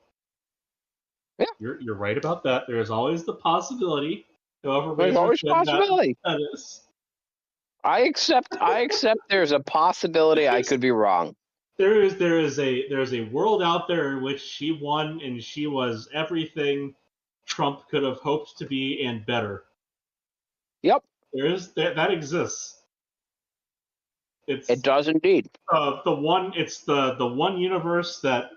Yeah.
You're right about that. There's always the possibility.
There's always a possibility.
That is.
I accept. There's a possibility I could be wrong.
There is a world out there in which she won and she was everything Trump could have hoped to be and better.
Yep.
That exists.
It does indeed.
It's the one universe that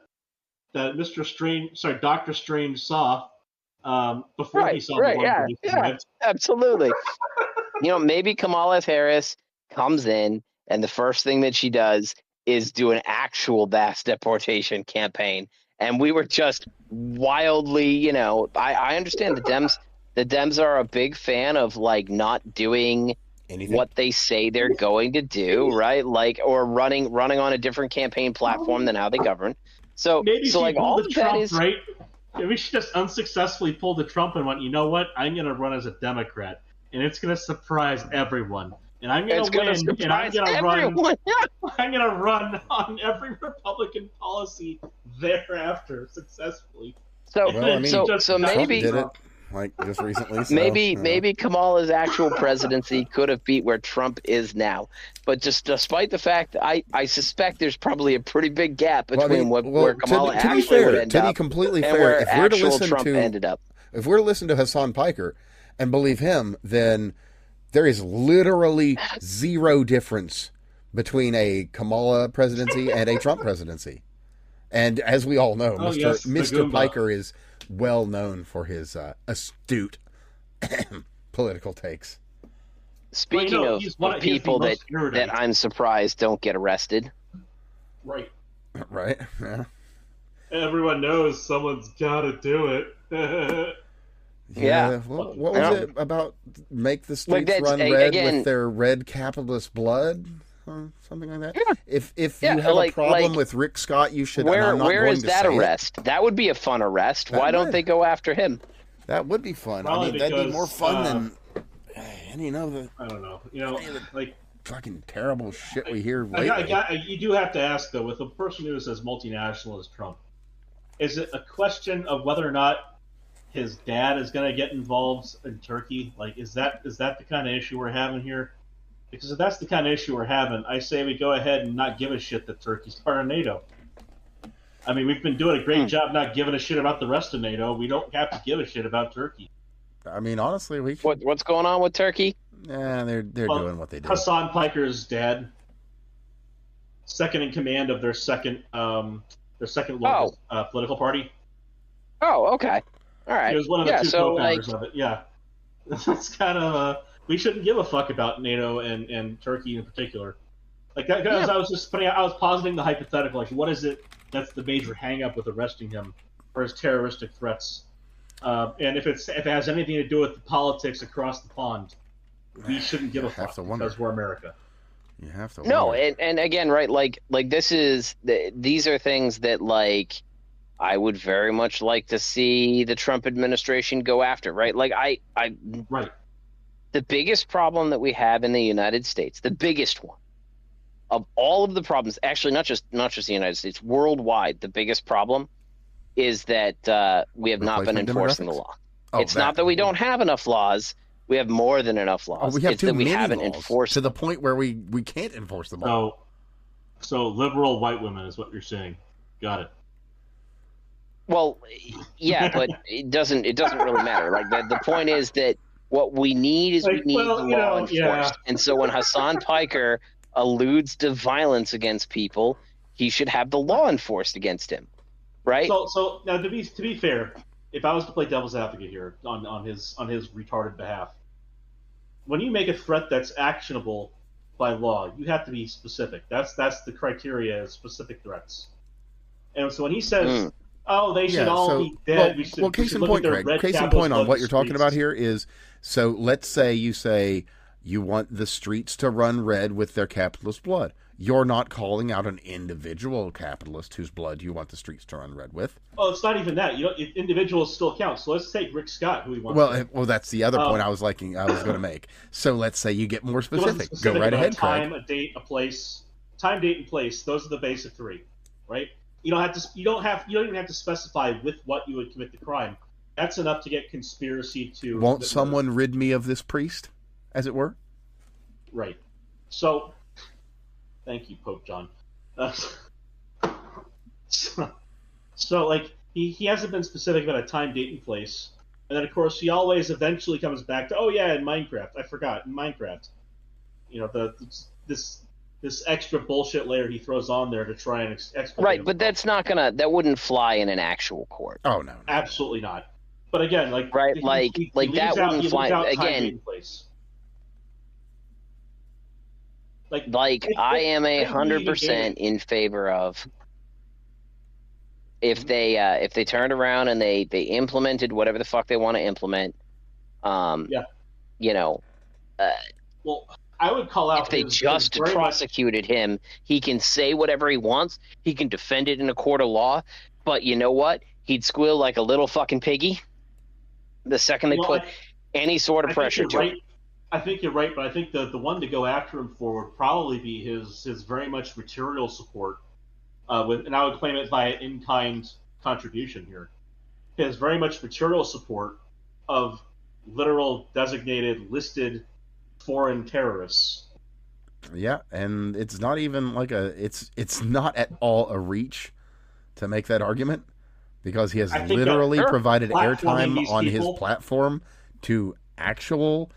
Doctor Strange saw before he saw the one.
Yeah, absolutely. Maybe Kamala Harris comes in and the first thing that she does is do an actual mass deportation campaign, and we were just wildly, I understand the Dems are a big fan of like not doing anything what they say they're going to do, right? Like, or running on a different campaign platform than how they govern. So
maybe
so like all of
Trump,
that is
right. Maybe she just unsuccessfully pulled the Trump and went, you know what? I'm going to run as a Democrat, and it's going to surprise everyone. And I'm going to win, and I'm going to run. I'm going to run on every Republican policy thereafter successfully.
So, so maybe
did it like just recently. So,
maybe Kamala's actual presidency could have beat where Trump is now. But just despite the fact that I suspect there's probably a pretty big gap between where Kamala actually would end up,
to be completely
and
fair,
where
if we're to
actual
listen
Trump
to
ended up.
If we're to listen to Hassan Piker and believe him, then there is literally zero difference between a Kamala presidency and a Trump presidency. And as we all know, Mr. Piker is well known for his astute political takes.
Speaking of people that I'm surprised don't get arrested.
Right.
Right, yeah.
Everyone knows someone's got to do it.
Yeah. What was it about? Make the streets run red with their red capitalist blood, or something like that. Yeah. If you have a problem with Rick Scott, you should.
Where is that arrest? That would be a fun arrest. Why don't they go after him?
That would be fun. Probably that'd be more fun than any of the.
I don't know. Like
fucking terrible shit we hear lately.
You do have to ask though, with a person who is as multinational as Trump, is it a question of whether or not his dad is going to get involved in Turkey? Like, is that the kind of issue we're having here? Because if that's the kind of issue we're having, I say we go ahead and not give a shit that Turkey's part of NATO. I mean, we've been doing a great job not giving a shit about the rest of NATO. We don't have to give a shit about Turkey.
I mean, honestly,
what's going on with Turkey?
Yeah, they're doing what they do.
Hassan Piker's dad, second in command of their second local political party.
Oh, okay. All right.
He was one of the two co-founders of it. Yeah. It's kind of we shouldn't give a fuck about NATO and Turkey in particular. Like that, guys, I was positing the hypothetical. Like, what is it that's the major hang-up with arresting him for his terroristic threats? And if it has anything to do with the politics across the pond, we shouldn't give a fuck because we're America.
You have to.
No, and again, right? Like these are things that like I would very much like to see the Trump administration go after, right? Like
right.
The biggest problem that we have in the United States, the biggest one of all of the problems, actually not just the United States, worldwide, the biggest problem is that we have not been enforcing the law. It's not that we don't have enough laws. We have more than enough laws.
We have
too many laws enforced
to the point where we can't enforce them all.
So liberal white women is what you're saying. Got it.
Well, yeah, but it doesn't really matter. Like the point is that what we need is the law enforced. Yeah. And so when Hassan Piker alludes to violence against people, he should have the law enforced against him, right?
So now to be fair, if I was to play devil's advocate here on his retarded behalf, when you make a threat that's actionable by law, you have to be specific. That's the criteria: specific threats. And so when he says, "Oh, they should all be dead,"
case in point, Greg. Case in point on what you're talking about here is, so let's say you want the streets to run red with their capitalist blood. You're not calling out an individual capitalist whose blood you want the streets to run red with.
Oh, it's not even that. Individuals still count. So let's take Rick Scott, who we want.
Well, that's the other point I was going to make. So let's say you get more specific. Go right ahead,
Craig.
Time,
a date, a place. Time, date, and place. Those are the basic three, right? You don't even have to specify with what you would commit the crime. That's enough to get conspiracy to.
Won't someone rid me of this priest, as it were?
Right. So, thank you, Pope John. So, like, he hasn't been specific about a time, date, and place. And then, of course, he always eventually comes back to, oh, yeah, in Minecraft. I forgot, in Minecraft. You know, this extra bullshit layer he throws on there to try and explicate.
Right, but that wouldn't fly in an actual court.
Oh, no.
Absolutely not. But again, like...
Right, he that wouldn't fly... Again... Like I am 100% in favor of if they turned around and they implemented whatever the fuck they want to implement. You know,
well, I would call out
if they just prosecuted him. He can say whatever he wants. He can defend it in a court of law. But you know what? He'd squeal like a little fucking piggy the second they put any sort of pressure to him.
I think you're right, but I think the one to go after him for would probably be his very much material support, and I would claim it by an in-kind contribution here. His very much material support of literal designated listed foreign terrorists.
Yeah, and it's not even like it's not at all a reach to make that argument, because he has literally provided airtime on his platform to actual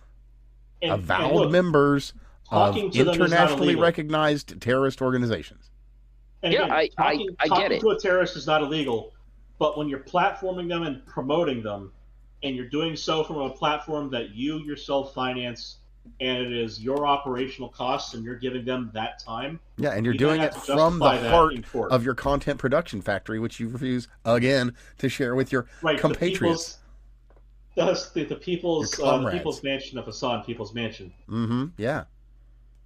avowed members of internationally recognized terrorist organizations.
And again,
I get it.
Talking to a terrorist is not illegal, but when you're platforming them and promoting them, and you're doing so from a platform that you yourself finance, and it is your operational costs, and you're giving them that time.
Yeah, and you're doing it from the heart of your content production factory, which you refuse, again, to share with your compatriots.
The people's mansion of Hassan, People's Mansion.
Mm-hmm. Yeah.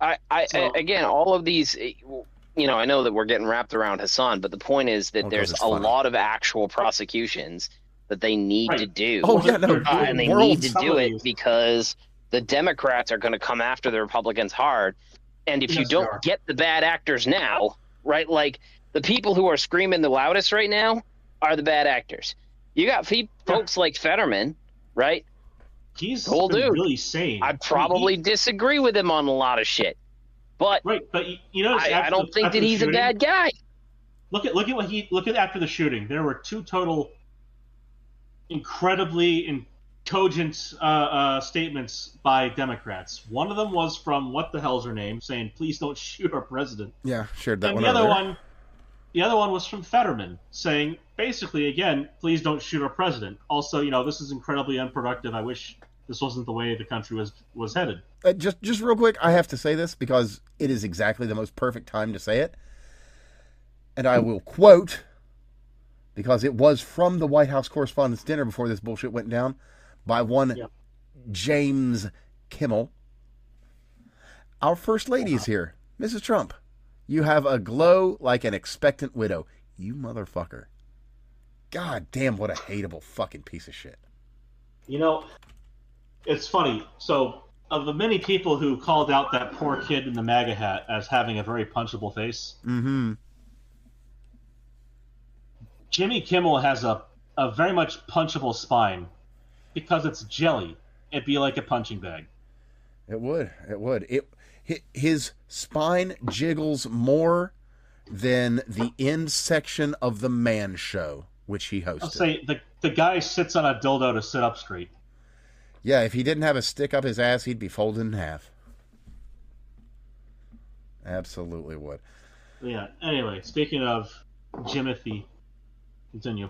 Again, all of these, you know, I know that we're getting wrapped around Hassan, but the point is that there's a lot of actual prosecutions that they need to do.
Oh yeah, no,
and they need to do it because the Democrats are going to come after the Republicans hard, and if you don't get the bad actors now, right? Like the people who are screaming the loudest right now are the bad actors. You got folks like Fetterman. Right?
He's really sane.
I'd probably disagree with him on a lot of shit. But
you know,
I don't think that he's a bad guy.
Look at after the shooting. There were two total incredibly cogent statements by Democrats. One of them was from what the hell's her name, saying, "Please don't shoot our president."
Yeah, shared that
and
one.
The other one was from Fetterman, saying, basically, again, please don't shoot our president. Also, you know, this is incredibly unproductive. I wish this wasn't the way the country was headed.
Just real quick, I have to say this because it is exactly the most perfect time to say it. And I will quote, because it was from the White House Correspondents' Dinner before this bullshit went down, by one James Kimmel. Our First Lady is here. Mrs. Trump. You have a glow like an expectant widow. You motherfucker. God damn, what a hateable fucking piece of shit.
You know, it's funny. So, of the many people who called out that poor kid in the MAGA hat as having a very punchable face, Jimmy Kimmel has a very much punchable spine because it's jelly. It'd be like a punching bag.
It would. His spine jiggles more than the end section of the Man Show, which he hosted.
I'll say the guy sits on a dildo to sit up straight.
Yeah, if he didn't have a stick up his ass, he'd be folded in half. Absolutely would.
Yeah. Anyway, speaking of Jimothy, continue.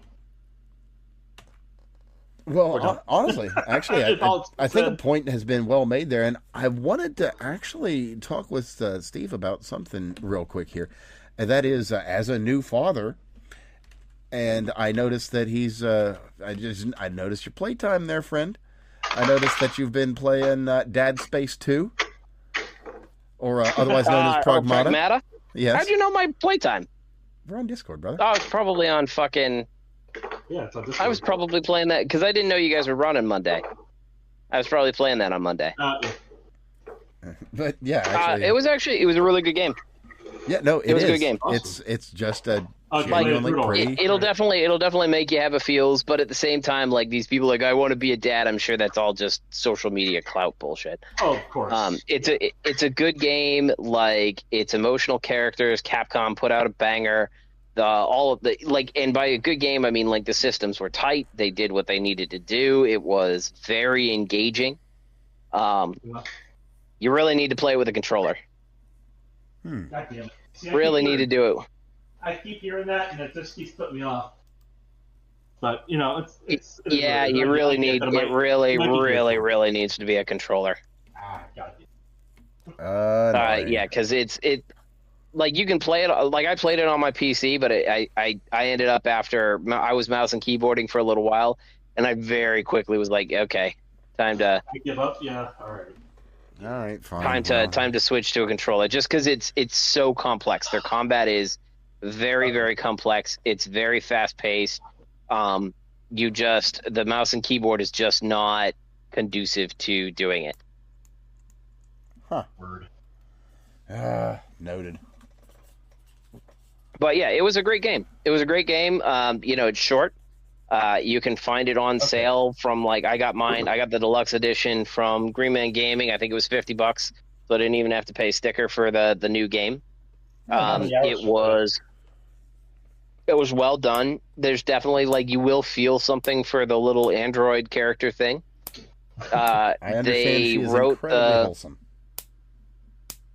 Well, honestly, actually, I think a point has been well made there, and I wanted to actually talk with Steve about something real quick here, and that is as a new father, and I noticed that he's. I noticed your playtime there, friend. I noticed that you've been playing Dead Space 2, or otherwise known as Pragmata.
Pragmata?
Yes.
How'd you know my playtime?
We're on Discord, brother.
Oh, it's probably on fucking.
Yeah, it's on Discord.
I was probably playing that because I didn't know you guys were running Monday. I was probably playing that on Monday.
But yeah, actually,
it was a really good game.
Yeah, no,
it was
is.
a good game.
Awesome. It's just a
Like,
it'll definitely make you have a feels, but at the same time, like these people, like I want to be a dad. I'm sure that's all just social media clout bullshit.
Oh, of course.
It's a good game. Like it's emotional characters. Capcom put out a banger. And by a good game, I mean like the systems were tight. They did what they needed to do. It was very engaging. You really need to play with a controller.
God damn it. See,
really need to do it.
I keep hearing that, and it just keeps putting me off. But it's
yeah, you really need it. Really needs to be a controller.
God damn.
Yeah, because it like you can play it. Like I played it on my PC, but I ended up after I was mouse and keyboarding for a little while, and I very quickly was like, okay, time to
give up. Yeah, all
right, fine.
Time to switch to a controller, just because it's so complex. Their combat is very, very complex. It's very fast paced. The mouse and keyboard is just not conducive to doing it.
Huh. Noted.
But yeah, it was a great game. It's short. You can find it on sale from I got the deluxe edition from Green Man Gaming. I think it was $50, so I didn't even have to pay a sticker for the new game. It was well done. There's definitely you will feel something for the little android character thing.
I understand she is incredibly wholesome.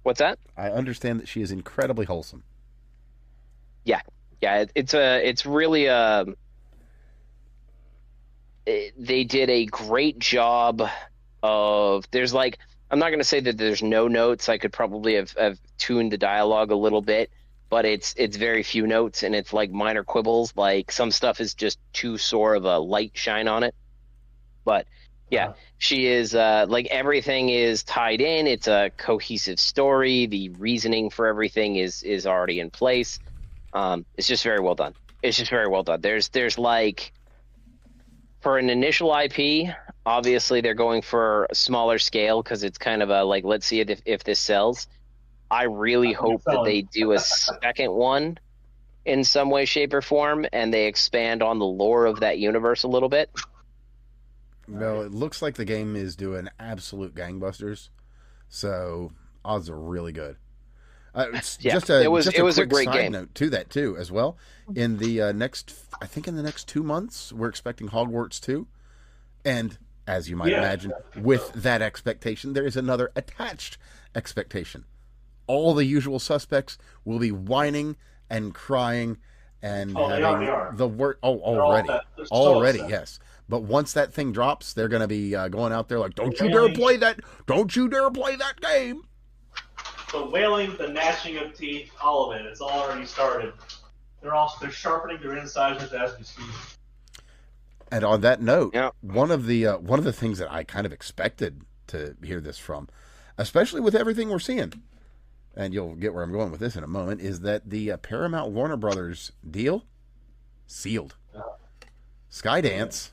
What's that?
I understand that she is incredibly wholesome.
Yeah. It's really they did a great job of. There's I'm not going to say that there's no notes. I could probably have tuned the dialogue a little bit. But it's very few notes, and it's minor quibbles. Some stuff is just too sore of a light shine on it. But yeah, she is everything is tied in. It's a cohesive story. The reasoning for everything is already in place. It's just very well done. There's for an initial IP, obviously they're going for a smaller scale because it's kind of a let's see if this sells. I really hope that they do a second one in some way, shape, or form, and they expand on the lore of that universe a little bit.
Well, it looks like the game is doing absolute gangbusters, so odds are really good.
It was a great game.
Note to that too, as well. In the next 2 months, we're expecting Hogwarts 2, and as you might imagine, with that expectation, there is another attached expectation. All the usual suspects will be whining and crying and having the word. Already, yes. But once that thing drops, they're going to be going out there "Don't you dare play that! Don't you dare play that game!"
The wailing, the gnashing of teeth, all of it. It's all already started. They're sharpening their incisors as we speak.
And on that note, one of the things that I kind of expected to hear this from, especially with everything we're seeing, and you'll get where I'm going with this in a moment, is that the Paramount Warner Brothers deal sealed. Skydance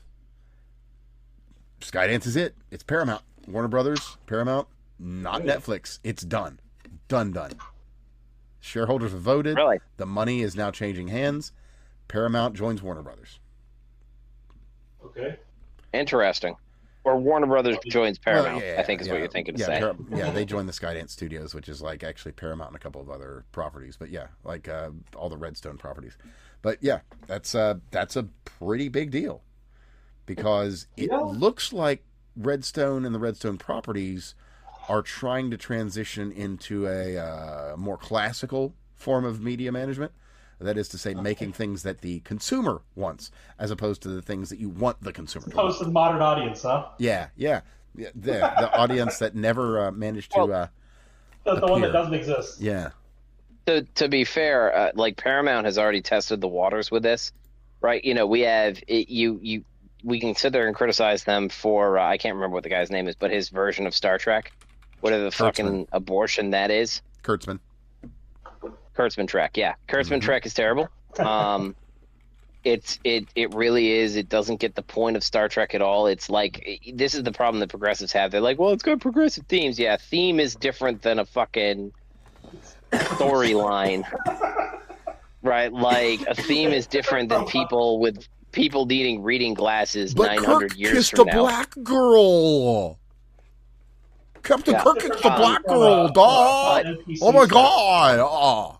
is it. It's Paramount. Warner Brothers, Paramount, not Netflix. It's done. Done. Shareholders have voted.
Really?
The money is now changing hands. Paramount joins Warner Brothers.
Okay.
Interesting. Or Warner Brothers joins Paramount, I think is what you're thinking to say.
They joined the Skydance Studios, which is actually Paramount and a couple of other properties. But all the Redstone properties. But that's a pretty big deal. Because it looks like Redstone and the Redstone properties are trying to transition into a more classical form of media management. That is to say, making things that the consumer wants, as opposed to the things that you want the consumer to want.
Opposed to the modern audience, huh?
Yeah. The audience that never managed to
the one that doesn't exist.
Yeah.
To be fair, Paramount has already tested the waters with this, right? We have we can sit there and criticize them for I can't remember what the guy's name is, but his version of Star Trek, whatever the fucking abortion that is.
Kurtzman Trek, yeah. Kurtzman
Trek is terrible. It really is. It doesn't get the point of Star Trek at all. It's this is the problem that progressives have. They're well, it's got progressive themes. Yeah, theme is different than a fucking storyline. right? Like a theme is different than people needing reading glasses
But
900
Kirk
years
kissed
from
a
now.
black girl. Captain
Yeah.
Kirk kissed a black girl, dog. Oh my god. Oh.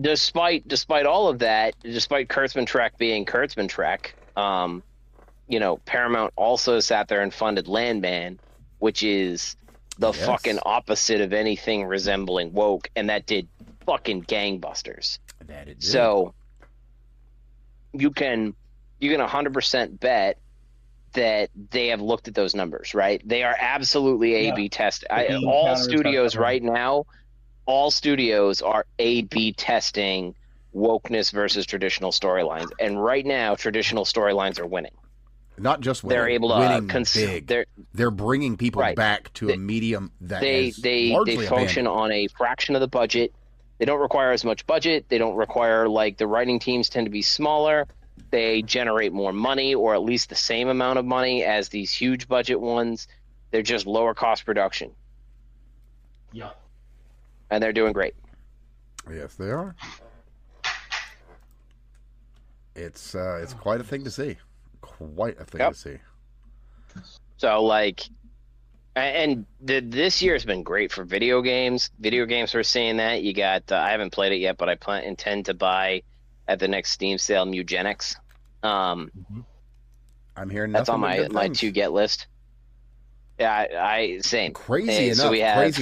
Despite all of that, despite Kurtzman Trek being Kurtzman Trek, Paramount also sat there and funded Landman, which is the fucking opposite of anything resembling woke, and that did fucking gangbusters.
That it did.
So you can 100% bet that they have looked at those numbers, right? They are absolutely A/B tested. All studios right now, all studios are A/B testing wokeness versus traditional storylines, and right now, traditional storylines are winning.
Not just winning,
they're able to
winning big. They're bringing people back to a medium that
they function on a fraction of the budget. They don't require as much budget. They don't require, like, the writing teams tend to be smaller. They generate more money, or at least the same amount of money as these huge budget ones. They're just lower cost production.
Yeah.
And they're doing great.
Yes, they are. It's quite a thing to see. Quite a thing to see.
So, like, and this year has been great for video games. Video games, we're seeing that. You got, I haven't played it yet, but I intend to buy at the next Steam sale Mugenics.
I'm hearing nothing.
That's on my to get list. Yeah, same.
Crazy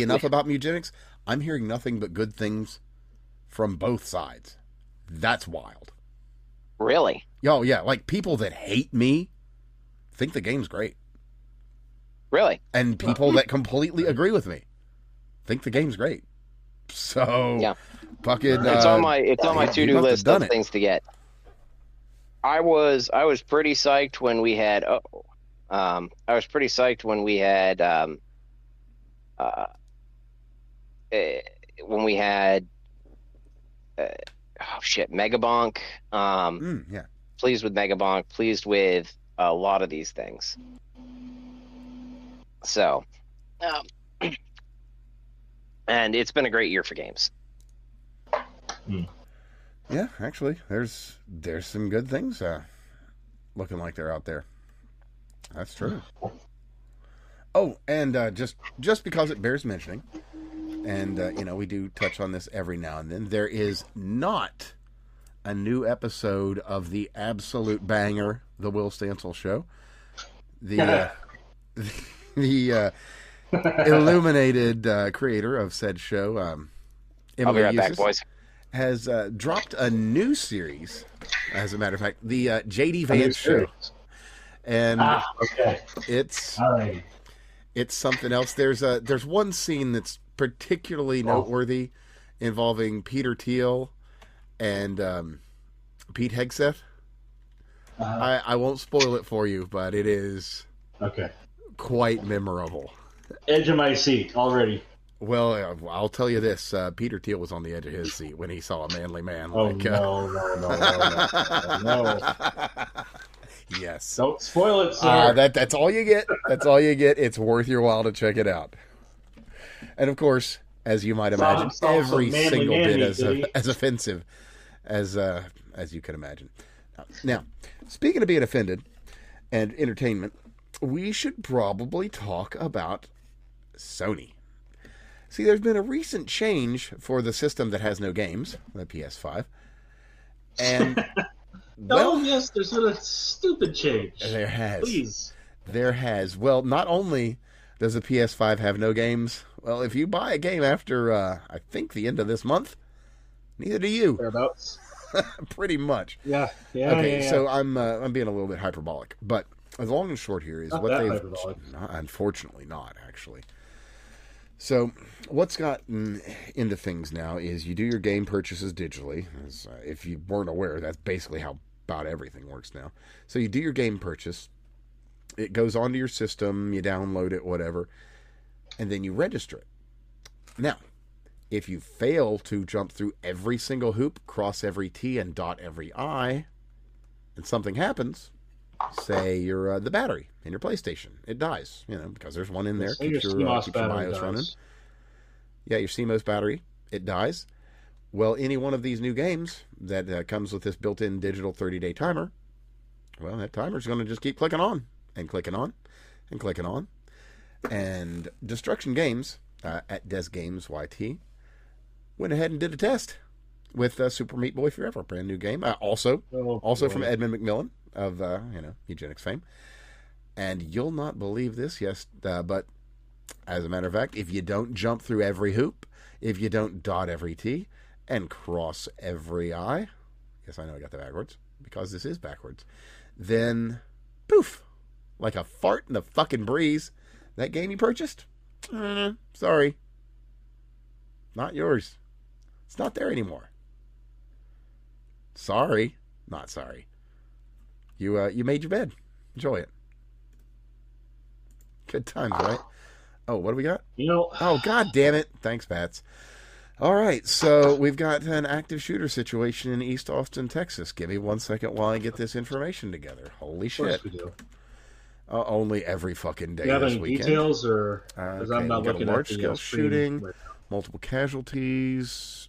enough about Mugenics. I'm hearing nothing but good things from both sides. That's wild.
Really?
Oh yeah, like people that hate me think the game's great.
Really?
And people that completely agree with me think the game's great. So
yeah,
fucking.
It's on my to-do list of things to get. I was pretty psyched when we had. Megabonk.
Yeah.
Pleased with Megabonk. Pleased with a lot of these things. So, and it's been a great year for games.
Yeah, actually, there's some good things looking like they're out there. That's true. Oh, and just because it bears mentioning, and we do touch on this every now and then, there is not a new episode of the absolute banger, The Will Stansel Show. The illuminated creator of said show, Emily
I'll be right back,
Eustace,
boys.
has dropped a new series. As a matter of fact, the JD Vance Show, and it's something else. There's one scene that's particularly noteworthy involving Peter Thiel and Pete Hegseth. I won't spoil it for you, but it is quite memorable.
Edge of my seat already.
Well, I'll tell you this: Peter Thiel was on the edge of his seat when he saw a manly man.
No.
Yes.
Don't spoil it, sir.
That's all you get. That's all you get. It's worth your while to check it out. And of course, as you might imagine, every single bit as offensive as you can imagine. Now, speaking of being offended and entertainment, we should probably talk about Sony. See, there's been a recent change for the system that has no games, the PS5. And
yes, there's been a stupid change.
There has.
Please.
There has. Well, not only does the PS5 have no games, well, if you buy a game after, I think, the end of this month, neither do you.
Thereabouts.
Pretty much.
Yeah.
Okay, so I'm being a little bit hyperbolic, but the long and short here is
not
what they've...
hyperbolic.
Unfortunately not, actually. So what's gotten into things now is you do your game purchases digitally. If you weren't aware, that's basically how about everything works now. So you do your game purchase. It goes onto your system. You download it, whatever. And then you register it. Now, if you fail to jump through every single hoop, cross every T, and dot every I, and something happens, say you're the battery in your PlayStation, it dies, because there's one in there, keeps your BIOS running. Yeah, your CMOS battery, it dies. Well, any one of these new games that comes with this built-in digital 30-day timer, well, that timer's going to just keep clicking on and clicking on and clicking on. And Destruction Games at Des Games YT went ahead and did a test with Super Meat Boy Forever, a brand new game. Also from Edmund McMillan of eugenics fame. And you'll not believe this, yes, but as a matter of fact, if you don't jump through every hoop, if you don't dot every T and cross every I, yes, I know I got that backwards because this is backwards, then poof, like a fart in the fucking breeze, that game you purchased, sorry, not yours. It's not there anymore. Sorry, not sorry. You made your bed. Enjoy it. Good times, right? Oh, what do we got? Oh, god damn it. Thanks, Bats. All right, so we've got an active shooter situation in East Austin, Texas. Give me 1 second while I get this information together. Holy shit.
Of course we do.
Only every fucking day
do you have
this
any
weekend.
Details, or
Okay,
I'm not looking
a
at
large-scale shooting,
right
multiple casualties.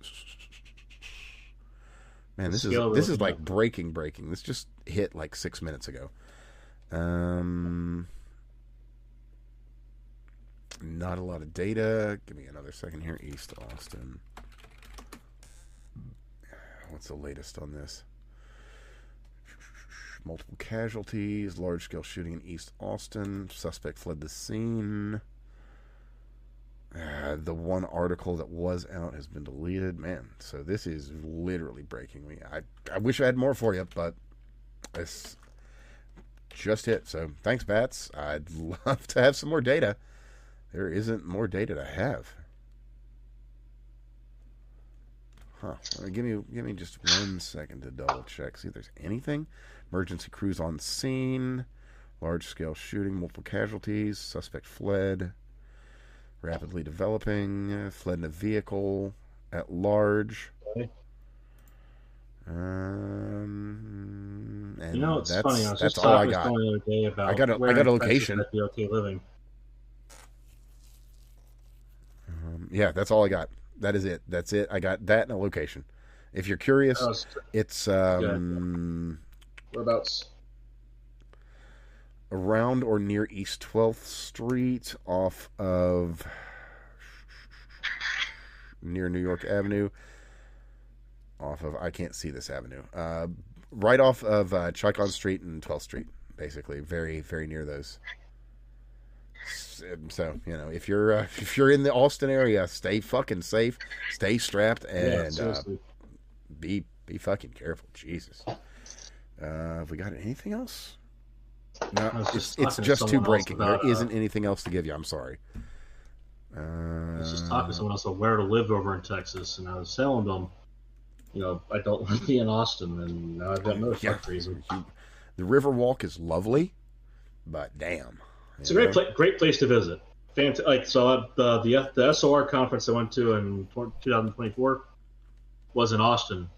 Man, this
scale
is
really
like breaking. This just hit like 6 minutes ago. Not a lot of data. Give me another second here. East Austin. What's the latest on this? Multiple casualties. Large-scale shooting in East Austin. Suspect fled the scene. The one article that was out has been deleted. Man, so this is literally breaking me. I wish I had more for you, but it's just hit. So thanks, Bats. I'd love to have some more data. There isn't more data to have. Huh. Give me just 1 second to double check. See if there's anything. Emergency crews on scene. Large-scale shooting. Multiple casualties. Suspect fled. Rapidly developing. Fled in a vehicle. At large.
Okay.
And
it's funny. I was
that's
just
all I
talking
got.
the other day about
I got a location.
I'd be okay living.
Yeah, that's all I got. That is it. That's it. I got that and a location. If you're curious, it's
whereabouts?
Around or near East 12th Street, off of near New York Avenue. Off of, I can't see this avenue. Right off of Chicon Street and 12th Street, basically, very, very near those. So if you're in the Austin area, stay fucking safe, stay strapped, and be fucking careful. Jesus. Have we got anything else? No, it's just too breaking. There isn't anything else to give you. I'm sorry.
I was just talking to someone else about where to live over in Texas, and I was telling them, I don't want to be in Austin, and now I've got another reason.
The Riverwalk is lovely, but damn.
It's a great place to visit. The SOR conference I went to in 2024 was in Austin.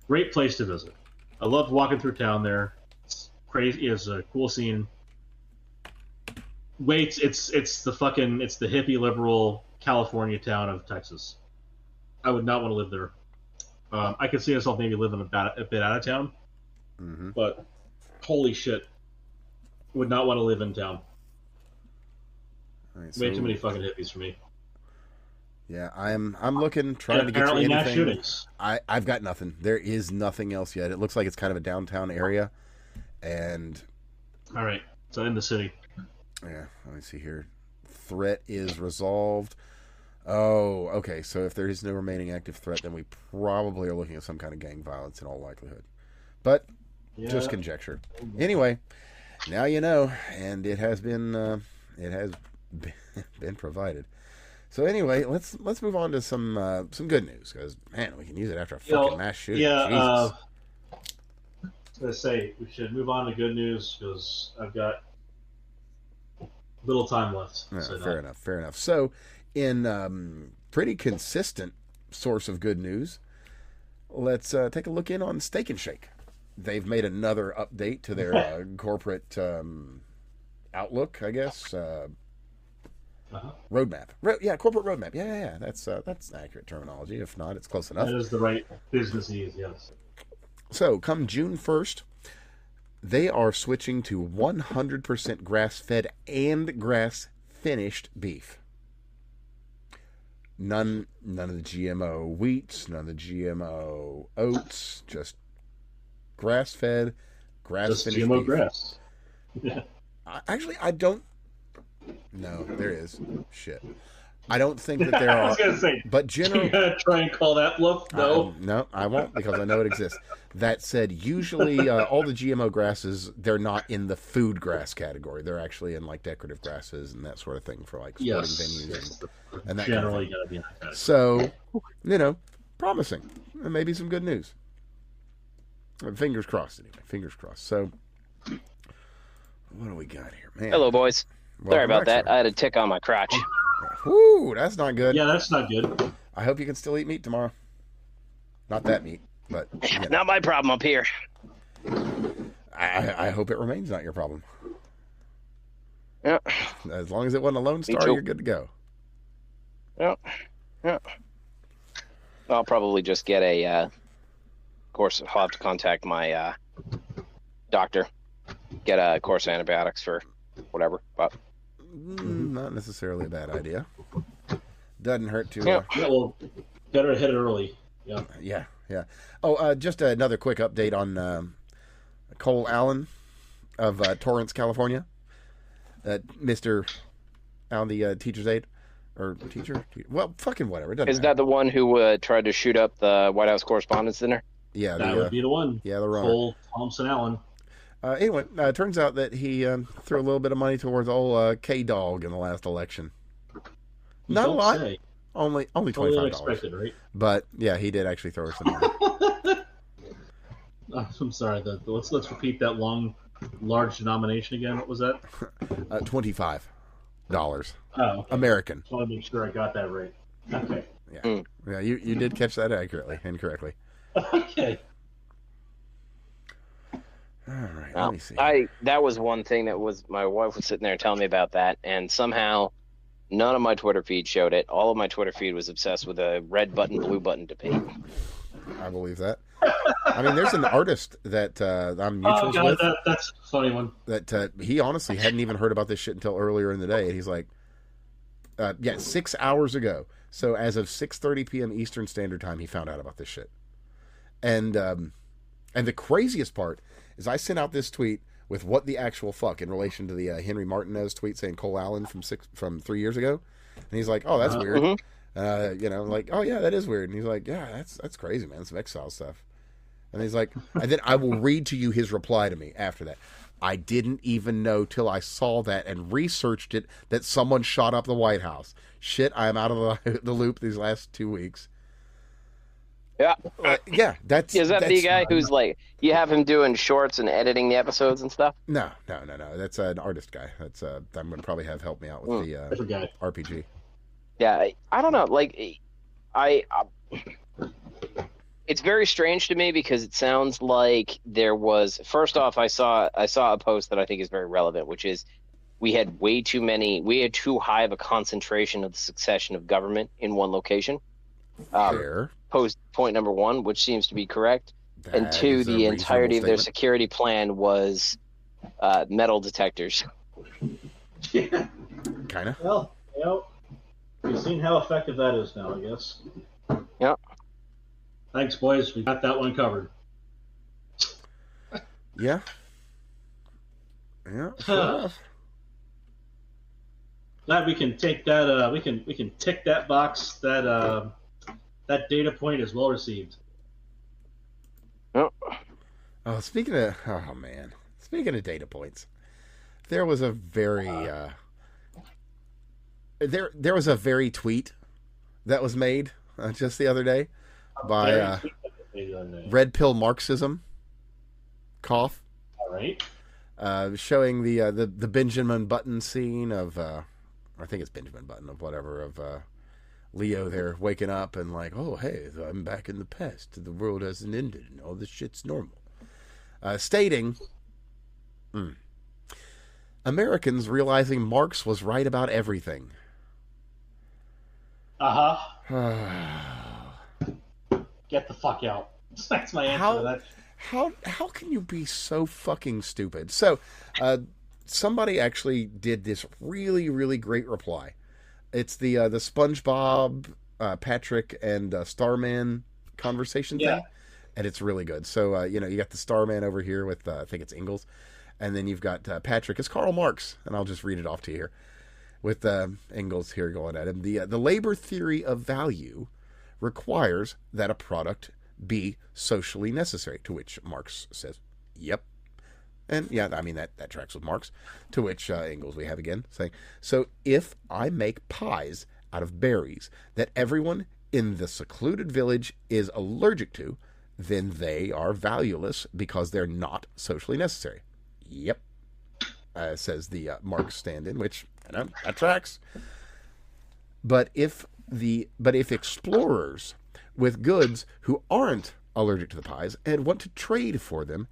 Great place to visit. I loved walking through town there. It's crazy. It's a cool scene. It's the hippie liberal California town of Texas. I would not want to live there. I could see myself maybe living a bit out of town, but holy shit, would not want to live in town.
Right,
way too many fucking hippies for me.
Yeah, I'm looking, trying to get you anything.
Mass shootings.
I've got nothing. There is nothing else yet. It looks like it's kind of a downtown area, and
all right, so in the city.
Yeah, let me see here. Threat is resolved. Oh, okay. So if there is no remaining active threat, then we probably are looking at some kind of gang violence in all likelihood. But just conjecture. Anyway, now you know, and it has been provided. So anyway, let's move on to some good news, because man, we can use it after a fucking mass shooting.
Yeah,
Jesus.
I was gonna say we should move on to good news because I've got little time left.
Yeah, fair enough. So, in pretty consistent source of good news, let's take a look in on Steak and Shake. They've made another update to their corporate outlook, I guess. Roadmap. Corporate roadmap. Yeah. That's accurate terminology. If not, it's close enough.
That is the right businessese, yes.
So, come June 1st, they are switching to 100% grass-fed and grass-finished beef. None of the GMO wheats, none of the GMO oats, just grass-fed, grass-finished
just GMO
beef.
grass.
Actually, I don't. No, there is. Shit. I don't think that there are.
I was going to say,
but generally,
you gonna try and call that bluff? No.
No, I won't, because I know it exists. That said, usually all the GMO grasses, they're not in the food grass category. They're actually in like decorative grasses and that sort of thing for like sporting venues and that
generally
kind of
going to be in that category.
So, promising. And maybe some good news. Fingers crossed, anyway. Fingers crossed. So, what do we got here, man?
Hello, boys. Sorry about that. I had a tick on my crotch.
Whoo, that's not good.
Yeah, that's not good.
I hope you can still eat meat tomorrow. Not that meat, but
Not my problem up here.
I hope it remains not your problem.
Yeah.
As long as it wasn't a Lone Star, you're good to go.
Yeah. I'll probably just get of course, I'll have to contact my doctor, get a course of antibiotics for whatever, but
not necessarily a bad idea. Doesn't hurt to.
Yeah, well, better hit it early.
Yeah. Oh, just another quick update on Cole Allen of Torrance, California. Mr. Allen, the teacher's aide. Or teacher? Well, fucking whatever. It doesn't
is
matter.
that the one who tried to shoot up the White House Correspondents' Dinner?
Yeah,
that would be the one.
Yeah, the runner.
Cole Thompson Allen.
Anyway, it turns out that he threw a little bit of money towards old K-Dog in the last election. Not a lot.
Say.
Only $25.
Unexpected, right?
But yeah, he did actually throw some money.
I'm sorry. Let's repeat that large denomination again. What was that?
$25.
Oh, okay.
American.
Just want to make sure I got that right. Okay.
Yeah, you did catch that incorrectly.
Okay.
All right,
Well,
let me see.
that was one thing that was my wife was sitting there telling me about that, and somehow none of my Twitter feed showed it. All of my Twitter feed was obsessed with a red button, blue button debate.
I believe that. I mean, there's an artist that I'm mutuals with.
That's a funny one.
That he honestly hadn't even heard about this shit until earlier in the day. And he's like, 6 hours ago. So as of 6:30 p.m. Eastern Standard Time, he found out about this shit. And the craziest part is I sent out this tweet with what the actual fuck in relation to the Henry Martinez tweet saying Cole Allen from 3 years ago. And he's like, oh, that's weird.
Mm-hmm.
Like, oh yeah, that is weird. And he's like, yeah, that's crazy, man. Some Exile stuff. And he's like, and then I will read to you his reply to me after that. I didn't even know till I saw that and researched it that someone shot up the White House. Shit, I'm out of the loop these last 2 weeks.
Yeah.
That's...
Is that the guy who's like, you have him doing shorts and editing the episodes and stuff?
No. That's an artist guy. That's I'm going to probably have help me out with the RPG.
Yeah, I don't know. Like, I it's very strange to me because it sounds like there was. First off, I saw a post that I think is very relevant, which is we had too high of a concentration of the succession of government in one location.
Fair.
Point number one, which seems to be correct, and two, the entirety of their security plan was metal detectors.
Yeah.
Kind of.
Well, you've seen how effective that is now, I guess.
Yep.
Thanks, boys. We got that one covered.
Yeah. Sure.
Glad we can take that. We can tick that box. That data point is well received.
Yep.
Oh, speaking of data points, there was a very there was a very tweet that was made just the other day by Red Pill Marxism. Cough.
All right.
Showing the Benjamin Button scene of I think it's Benjamin Button of whatever of Leo there waking up and like, oh hey, I'm back in the past. The world hasn't ended and all this shit's normal. Stating, Americans realizing Marx was right about everything.
Get the fuck out. That's my answer to that.
How can you be so fucking stupid? So, somebody actually did this really, really great reply. It's the SpongeBob, Patrick, and Starman conversation thing, and it's really good. So, you got the Starman over here with I think it's Ingalls, and then you've got Patrick as Karl Marx, and I'll just read it off to you here with Ingalls here going at him. The labor theory of value requires that a product be socially necessary, to which Marx says, yep. And yeah, I mean, that tracks with Marx. To which Ingalls we have again saying, so if I make pies out of berries that everyone in the secluded village is allergic to, then they are valueless because they're not socially necessary. Yep. Says the Marx stand-in, which, that tracks. But if explorers with goods who aren't allergic to the pies and want to trade for them,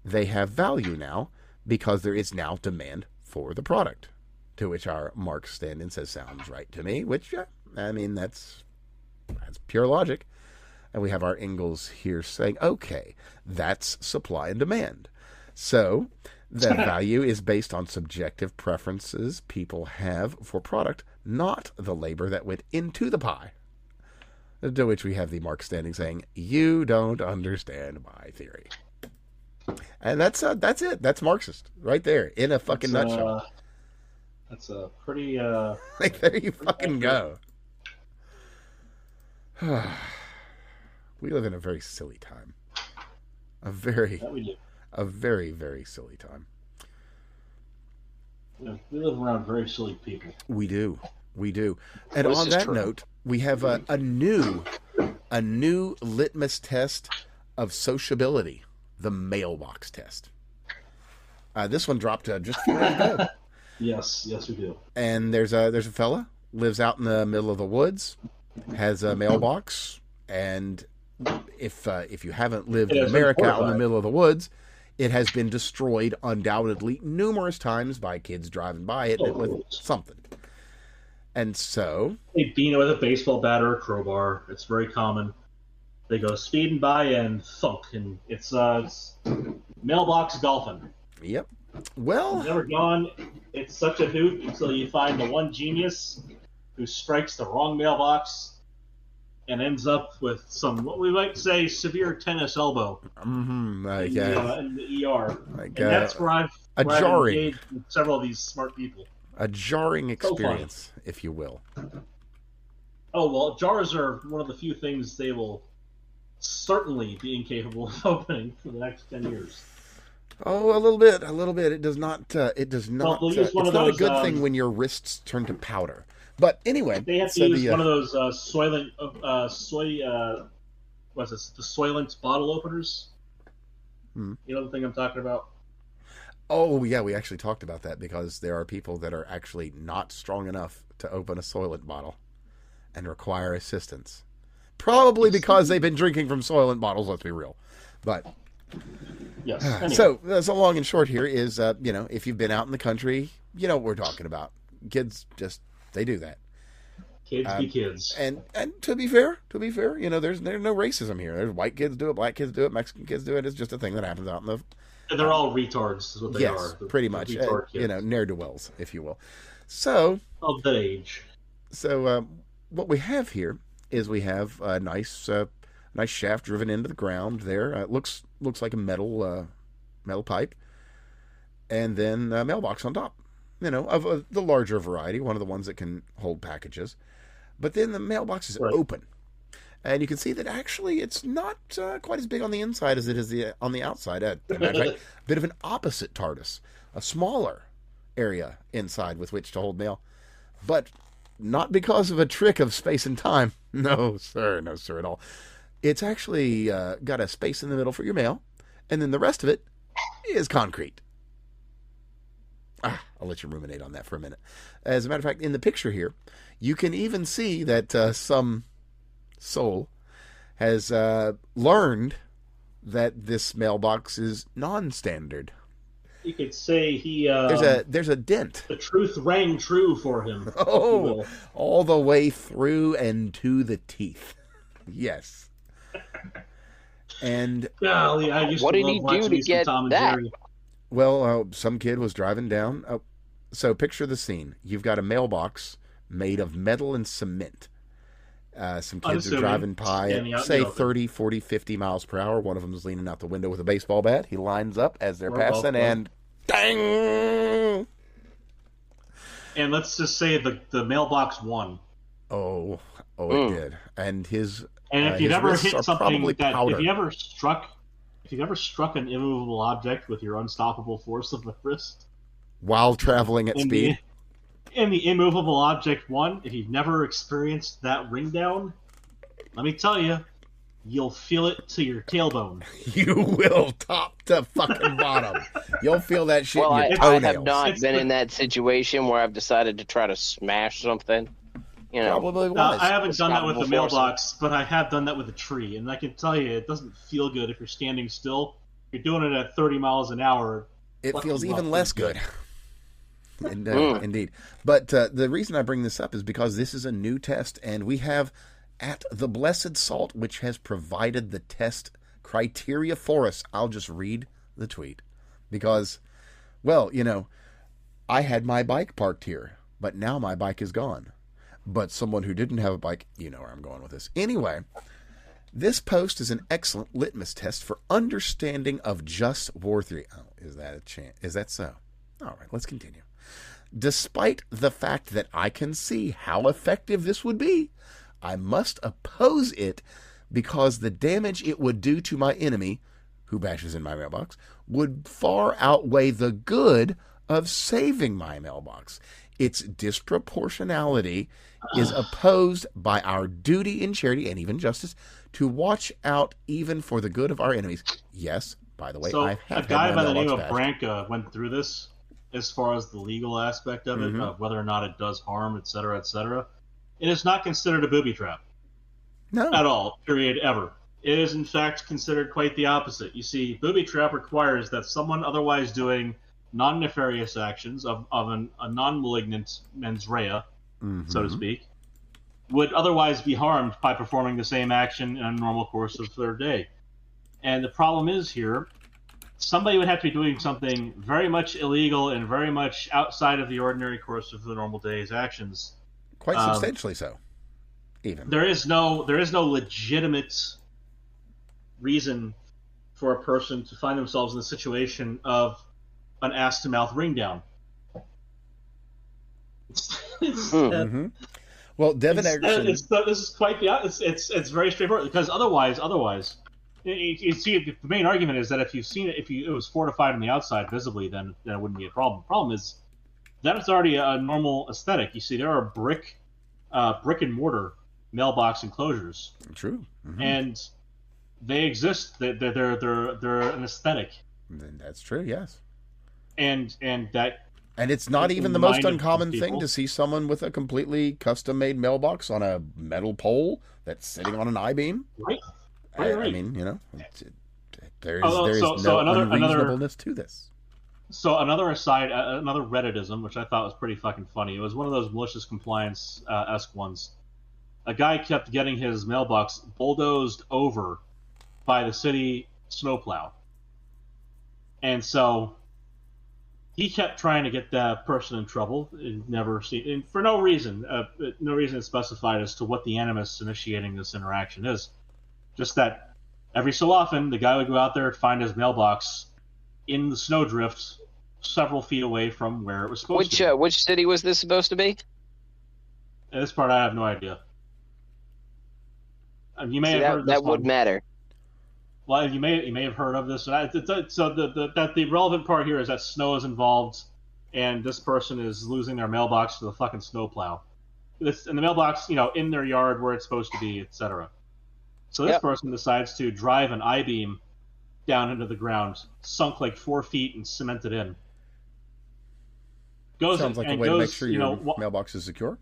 they have value now because there is now demand for the product. To which our Marx stand-in says, sounds right to me, which, I mean, that's pure logic. And we have our Ingalls here saying, okay, that's supply and demand. So that value is based on subjective preferences people have for product, not the labor that went into the pie. To which we have the Marx standing saying, you don't understand my theory. And that's it. That's Marxist right there in a fucking nutshell.
That's a pretty
like, there you fucking go. We live in a very silly time. A very, very silly time.
Yeah, we live around very silly people.
We do. And on that note, we have a new litmus test of sociability, the mailbox test. This one dropped just a few days ago.
Yes, we do.
And there's a fella, lives out in the middle of the woods, has a mailbox, and if you haven't lived in America out in the middle of the woods, it has been destroyed undoubtedly numerous times by kids driving by it with something. And so
they beat it with a baseball bat or a crowbar. It's very common. They go speeding by and thunk, and it's mailbox golfing.
Yep. Well,
it's never gone. It's such a hoot until you find the one genius who strikes the wrong mailbox and ends up with some, what we might say, severe tennis elbow.
Mm-hmm.
In the ER.
And
that's where I've engaged with several of these smart people.
A jarring experience, if you will.
Oh, well, jars are one of the few things they will certainly be incapable of opening for the next 10 years.
Oh, a little bit. It does not. Well, it's not a good thing when your wrists turn to powder. But anyway,
they have to use one of those the Soylent bottle openers. You know the thing I'm talking about?
Oh yeah, we actually talked about that because there are people that are actually not strong enough to open a Soylent bottle and require assistance. Probably because they've been drinking from Soylent bottles. Let's be real, but.
Yes. Anyway.
So long and short here is, if you've been out in the country, you know what we're talking about. Kids they do that.
Kids be kids.
And to be fair, there's no racism here. There's white kids do it, black kids do it, Mexican kids do it. It's just a thing that happens out in the.
And they're all retards, is what they are.
Yes, pretty much. Ne'er-do-wells, if you will. So.
Of that age.
So what we have here is we have a nice shaft driven into the ground there. It looks like a metal pipe, and then a mailbox on top. Of the larger variety, one of the ones that can hold packages. But then the mailbox is open, and you can see that actually it's not quite as big on the inside as it is on the outside. A bit of an opposite TARDIS, a smaller area inside with which to hold mail, but not because of a trick of space and time. No, sir, at all. It's actually got a space in the middle for your mail, and then the rest of it is concrete. I'll let you ruminate on that for a minute. As a matter of fact, in the picture here, you can even see that some soul has learned that this mailbox is non-standard.
You could say he.
There's a dent.
The truth rang true for him.
Oh, all the way through and to the teeth. Yes. And
golly, I used
what
to
did
love
he
watching
do to
me some
get
Tom and
that?
Jerry.
Well, some kid was driving down. So picture the scene. You've got a mailbox made of metal and cement. Some kids are driving by at, say, 30, 40, 50 miles per hour. One of them is leaning out the window with a baseball bat. He lines up as they're passing, and dang!
And let's just say the mailbox won.
Oh, it did. And his
if you've ever hit something that
powder.
if you've ever struck an immovable object with your unstoppable force of the wrist
while traveling at speed.
And the immovable object won, if you've never experienced that ring down, let me tell you, you'll feel it to your tailbone.
You will, top to fucking bottom. You'll feel that shit in your
toenails.
toenails.
I have not been in that situation where I've decided to try to smash something. You know,
probably was.
I haven't done that with the mailbox, but I have done that with a tree, and I can tell you, it doesn't feel good if you're standing still. If you're doing it at 30 miles an hour.
It feels even less good. Indeed. But the reason I bring this up is because this is a new test, and we have at the Blessed Salt, which has provided the test criteria for us. I'll just read the tweet because, well, I had my bike parked here, but now my bike is gone. But someone who didn't have a bike, you know where I'm going with this. Anyway, this post is an excellent litmus test for understanding of just war theory. Oh, is that a chance? Is that so? All right, let's continue. Despite the fact that I can see how effective this would be, I must oppose it because the damage it would do to my enemy, who bashes in my mailbox, would far outweigh the good of saving my mailbox. Its disproportionality is opposed by our duty in charity and even justice to watch out even for the good of our enemies. Yes, by the way,
so
I have
a guy by the name of
bashed.
Branca went through this as far as the legal aspect of it, of whether or not it does harm, et cetera, et cetera. It is not considered a booby trap.
No.
At all, period, ever. It is, in fact, considered quite the opposite. You see, booby trap requires that someone otherwise doing non-nefarious actions of a non-malignant mens rea, so to speak, would otherwise be harmed by performing the same action in a normal course of their day. And the problem is here, somebody would have to be doing something very much illegal and very much outside of the ordinary course of the normal day's actions.
Quite substantially so. Even
there is no legitimate reason for a person to find themselves in the situation of an ass-to-mouth ring down.
Well, Devin Egerton.
This is quite the. It's very straightforward because otherwise, you see, the main argument is that if you've seen it, it was fortified on the outside visibly, then it wouldn't be a problem. The problem is that it's already a normal aesthetic. You see, there are brick and mortar mailbox enclosures.
True.
And they exist. They're an aesthetic.
That's true. Yes.
And
it's not even the most uncommon thing to see someone with a completely custom-made mailbox on a metal pole that's sitting on an I-beam.
Right.
I mean, there is no unreasonableness to this.
So another aside, another Redditism, which I thought was pretty fucking funny. It was one of those malicious compliance-esque ones. A guy kept getting his mailbox bulldozed over by the city snowplow. And so he kept trying to get that person in trouble. And for no reason is specified as to what the animus initiating this interaction is. Just that every so often, the guy would go out there and find his mailbox in the snowdrift several feet away from where it was supposed to be.
Which city was this supposed to be?
And this part I have no idea. You may have heard this
that would matter.
Well, you may have heard of this. So the relevant part here is that snow is involved, and this person is losing their mailbox to the fucking snowplow. And the mailbox, in their yard where it's supposed to be, etc. So this person decides to drive an I-beam down into the ground, sunk like 4 feet and cemented in.
Sounds like a way to make sure your mailbox is secure.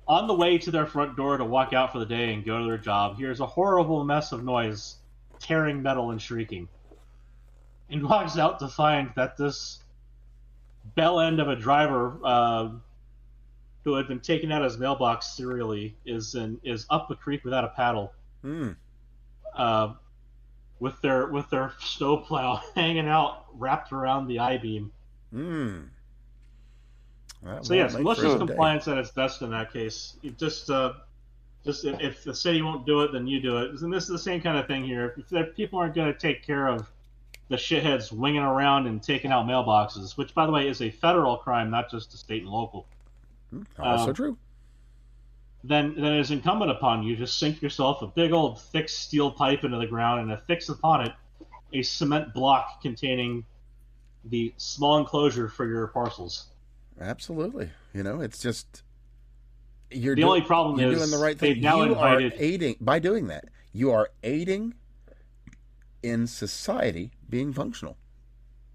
On the way to their front door to walk out for the day and go to their job, here's a horrible mess of noise, tearing metal and shrieking. and walks out to find that this bell end of a driver who had been taking out his mailbox serially is up the creek without a paddle, with their snowplow hanging out wrapped around the I-beam. So yes, malicious compliance at its best in that case. It just if the city won't do it, then you do it. And this is the same kind of thing here. If people aren't going to take care of the shitheads winging around and taking out mailboxes, which, by the way, is a federal crime, not just a state and local.
Also true.
Then it is incumbent upon you to sink yourself a big old thick steel pipe into the ground and affix upon it a cement block containing the small enclosure for your parcels.
Absolutely. It's just
the only problem
you're
is
doing the right thing. You are aiding by doing that. You are aiding in society being functional.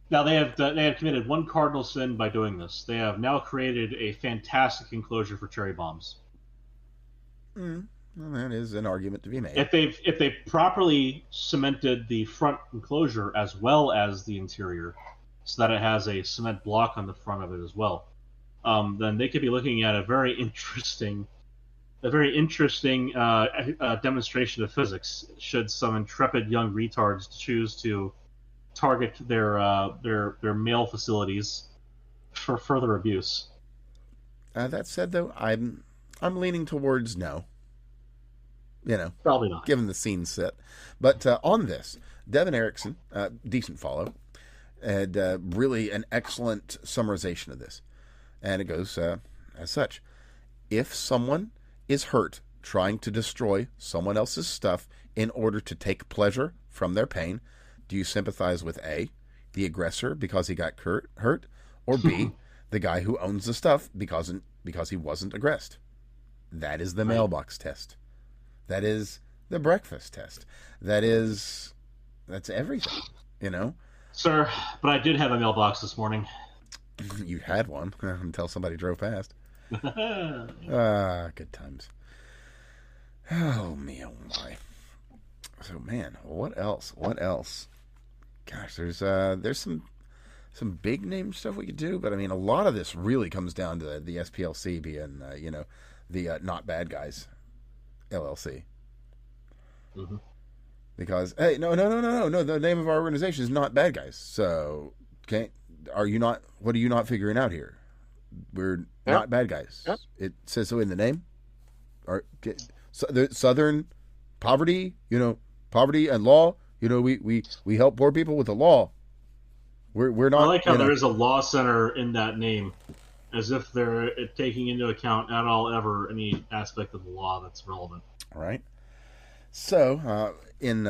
Now they have committed one cardinal sin by doing this. They have now created a fantastic enclosure for cherry bombs.
Well, that is an argument to be made.
If they properly cemented the front enclosure as well as the interior, so that it has a cement block on the front of it as well, then they could be looking at a very interesting demonstration of physics. Should some intrepid young retards choose to target their mail facilities for further abuse?
That said, though, I'm leaning towards no.
Probably not,
given the scene set. But on this, Devin Erickson, decent follow, had really an excellent summarization of this. And it goes as such. If someone is hurt trying to destroy someone else's stuff in order to take pleasure from their pain, do you sympathize with A, the aggressor because he got hurt, or B, the guy who owns the stuff because he wasn't aggressed? That is the mailbox test. That is the breakfast test. That's everything,
Sir, but I did have a mailbox this morning.
You had one until somebody drove past. Good times. Oh, me, oh, my. So, man, what else? Gosh, there's some big name stuff we could do, but I mean, a lot of this really comes down to the SPLC being, the Not Bad Guys LLC.
Mm-hmm.
Because hey, no, the name of our organization is Not Bad Guys. So, are you not? What are you not figuring out here? We're not bad guys. Yeah. It says so in the name. The Southern poverty, poverty and law. We help poor people with the law. We're not.
I like how there is a law center in that name, as if they're taking into account at all ever any aspect of the law that's relevant.
All right. So in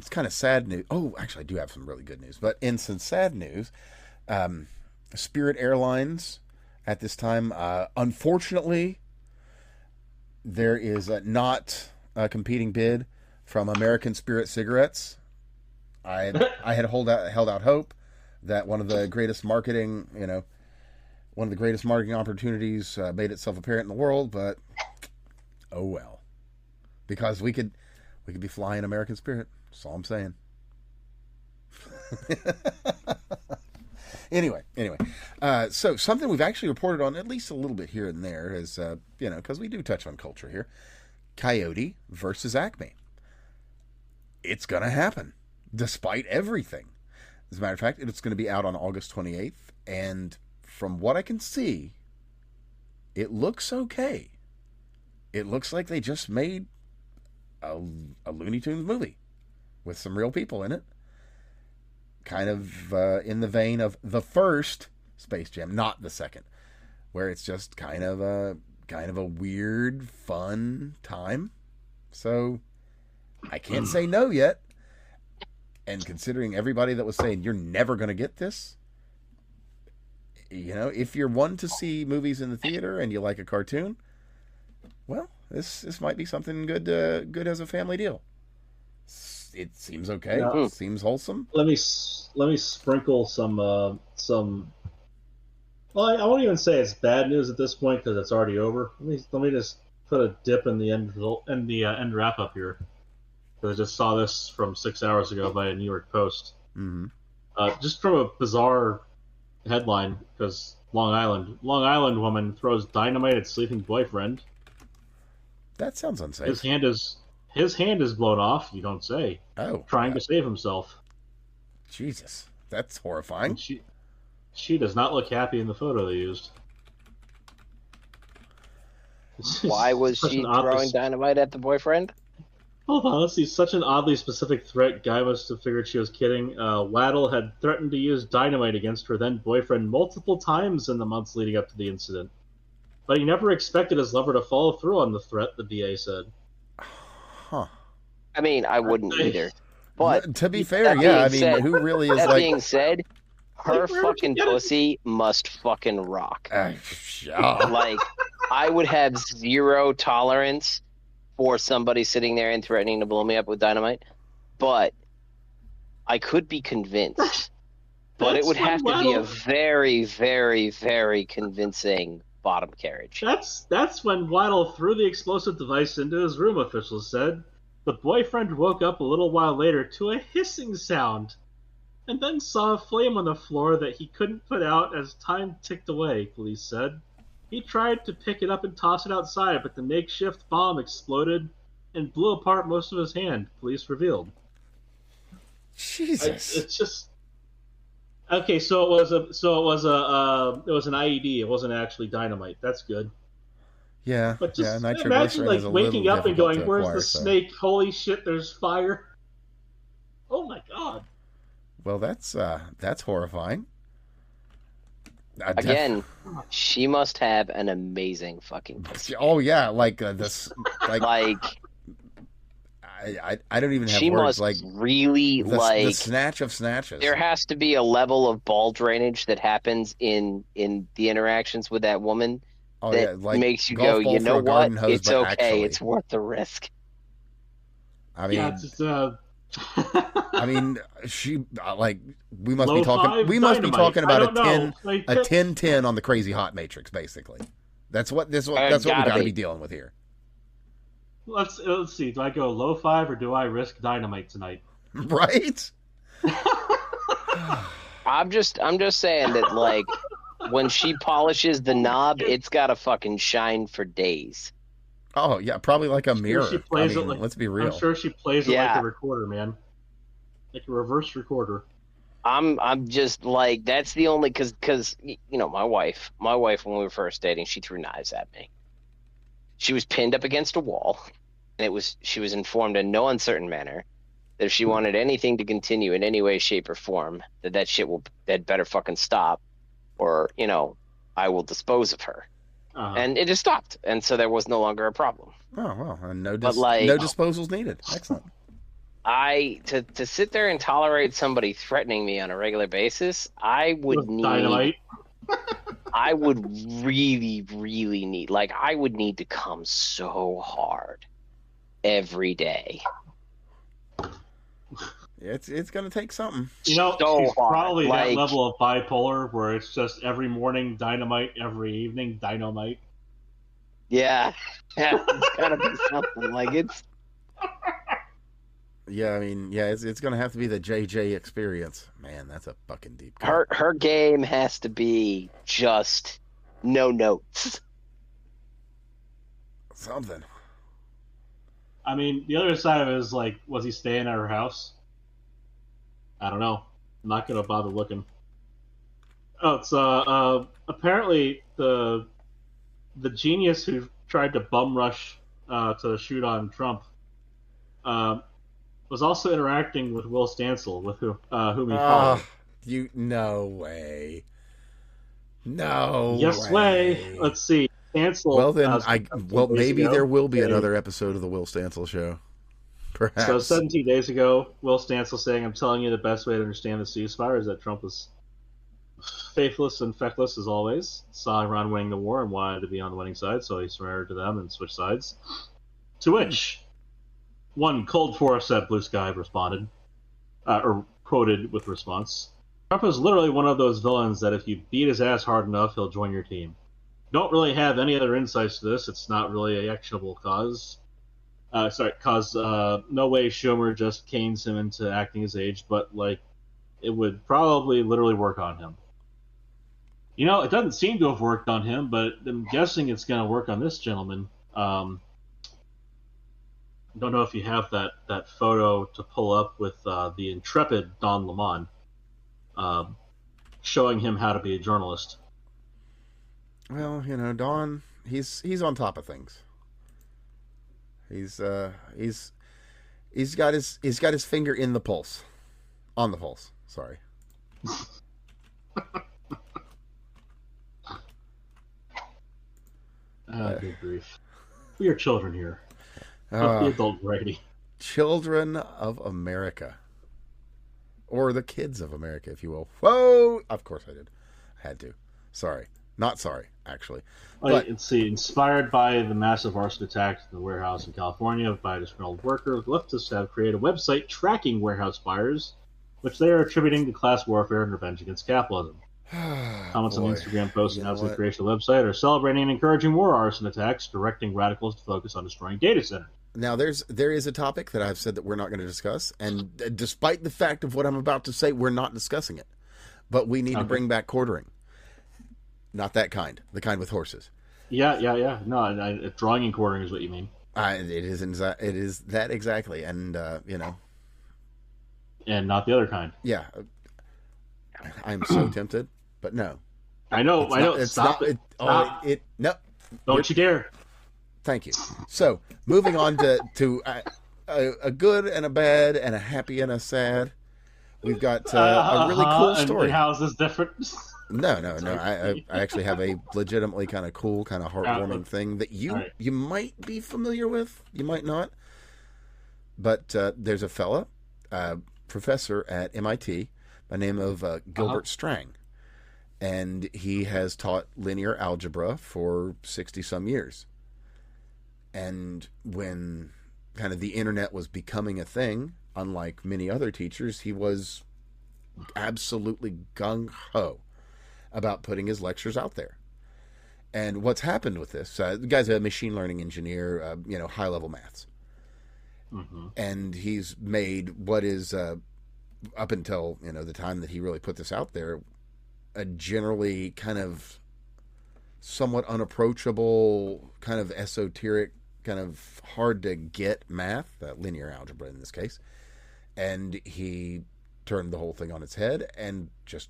kind of sad news. Oh, actually, I do have some really good news. But in some sad news, Spirit Airlines at this time, unfortunately, there is not a competing bid from American Spirit Cigarettes. I had held out hope that one of the greatest marketing opportunities made itself apparent in the world, but oh well, because we could be flying American Spirit. That's all I'm saying. Anyway, so something we've actually reported on at least a little bit here and there is, because we do touch on culture here, Coyote versus Acme. It's going to happen, despite everything. As a matter of fact, it's going to be out on August 28th, and from what I can see, it looks okay. It looks like they just made a Looney Tunes movie with some real people in it. Kind of in the vein of the first Space Jam, not the second, where it's just kind of a weird, fun time. So I can't say no yet. And considering everybody that was saying you're never going to get this, if you're one to see movies in the theater and you like a cartoon, well, this might be something good as a family deal. It seems okay. Yeah. It seems wholesome.
Let me sprinkle some. Well, I won't even say it's bad news at this point because it's already over. Let me just put a dip in the end wrap up here, because I just saw this from 6 hours ago by a New York Post.
Mm-hmm.
Just from a bizarre headline, because Long Island woman throws dynamite at sleeping boyfriend.
That sounds unsafe.
His hand is blown off. You don't say.
Oh,
trying to save himself.
Jesus, that's horrifying.
And she does not look happy in the photo they used.
Why was she throwing dynamite at the boyfriend?
Hold on, let's see. Such an oddly specific threat. Guy must have figured she was kidding. Waddle had threatened to use dynamite against her then boyfriend multiple times in the months leading up to the incident. But he never expected his lover to follow through on the threat, the BA said.
Huh.
I mean, I wouldn't either. But
to be fair, yeah, I mean, who really is
that
like...
being said, her fucking pussy must fucking rock. Like, I would have zero tolerance for somebody sitting there and threatening to blow me up with dynamite, but I could be convinced. But it would have to be a very, very, very convincing bottom carriage.
That's when Waddle threw the explosive device into his room, officials said. The boyfriend woke up a little while later to a hissing sound, and then saw a flame on the floor that he couldn't put out as time ticked away, police said. He tried to pick it up and toss it outside, but the makeshift bomb exploded and blew apart most of his hand, police revealed.
Jesus.
It's just... Okay, so it was an IED. It wasn't actually dynamite. That's good.
Yeah,
but just
nitroglycerin
imagine
is a
waking up and going, "Where's
acquire,
the snake? Holy shit! There's fire!" Oh my god.
Well, that's horrifying.
Again, she must have an amazing fucking pussy.
Oh yeah, like this, like I don't even have
she
words.
Must
like
really
the snatch of snatches.
There has to be a level of ball drainage that happens in the interactions with that woman that makes you go, you know what? It's okay. Actually, it's worth the risk.
I mean,
yeah,
I mean, she we must be talking. We must be talking about a 10-10 on the crazy hot matrix. Basically, that's what we got to be dealing with here.
Let's see. Do I go low 5 or do I risk dynamite tonight?
Right.
I'm just saying that when she polishes the knob, it's got to fucking shine for days.
Oh yeah, probably like a mirror.
She plays
let's be real.
I'm sure she plays it like a recorder, man, like a reverse recorder.
I'm just like, that's the only because my wife when we were first dating, she threw knives at me. She was pinned up against a wall, and she was informed in no uncertain manner that if she wanted anything to continue in any way, shape, or form, that shit that better fucking stop, or I will dispose of her. Uh-huh. And it just stopped, and so there was no longer a problem.
Oh well, and no disposals needed. Excellent.
To sit there and tolerate somebody threatening me on a regular basis, I would need dynamite. I would really, really need, I would need to come so hard every day.
It's going to take something.
She's probably that level of bipolar where it's just every morning dynamite, every evening dynamite.
Yeah, it's got to be something it's.
Yeah, I mean, it's going to have to be the JJ experience. Man, that's a fucking deep cut.
Her game has to be just no notes.
Something.
I mean, the other side of it is was he staying at her house? I don't know. I'm not going to bother looking. Oh, it's apparently the genius who tried to bum rush to shoot on Trump was also interacting with Will Stancil, with whom he followed.
No way. No
yes way. Let's see. Stancil.
Well then, maybe there will be another episode of the Will Stancil show. Perhaps.
So 17 days ago, Will Stancil saying, "I'm telling you the best way to understand the ceasefire is that Trump was faithless and feckless as always. Saw Iran winning the war and wanted to be on the winning side, so he surrendered to them and switched sides." To which one Cold Forest said Blue Sky responded, or quoted with response, "Trump is literally one of those villains that if you beat his ass hard enough, he'll join your team. Don't really have any other insights to this. It's not really an actionable cause. No way Schumer just canes him into acting his age, but it would probably literally work on him. You know, it doesn't seem to have worked on him, but I'm guessing it's going to work on this gentleman. Don't know if you have that photo to pull up with the intrepid Don Lemon, showing him how to be a journalist.
Well, you know, Don, he's on top of things. He's got his finger in the pulse, on the pulse. Sorry.
Good grief. We are children here. Not the adult variety.
Children of America. Or the kids of America, if you will. Whoa! Of course I did. I had to. Sorry. Not sorry, actually. But,
let's see. Inspired by the massive arson attack in the warehouse in California by a disgruntled worker, leftists have created a website tracking warehouse fires, which they are attributing to class warfare and revenge against capitalism. Comments on the Instagram posts announcing the creation of the website are celebrating and encouraging more arson attacks, directing radicals to focus on destroying data centers.
Now, there is a topic that I've said that we're not going to discuss, and despite the fact of what I'm about to say, we're not discussing it. But we need to bring back quartering. Not that kind. The kind with horses.
Yeah. No, drawing and quartering is what you mean.
It is that exactly, and you know.
And not the other kind.
Yeah. I'm so tempted, but no.
I know.
Stop it. No.
Don't you dare.
Thank you. So, moving on to a good and a bad and a happy and a sad. We've got a really cool story.
And how is this different?
No. I actually have a legitimately kind of cool, kind of heartwarming thing that you might be familiar with. You might not. But there's a fella, professor at MIT, by the name of Gilbert Strang. And he has taught linear algebra for 60-some years. And when kind of the internet was becoming a thing, unlike many other teachers, he was absolutely gung-ho about putting his lectures out there. And what's happened with this, the guy's a machine learning engineer, high-level maths. Mm-hmm. And he's made what is, up until, the time that he really put this out there, a generally kind of somewhat unapproachable, kind of esoteric, kind of hard to get math, linear algebra in this case. And he turned the whole thing on its head and just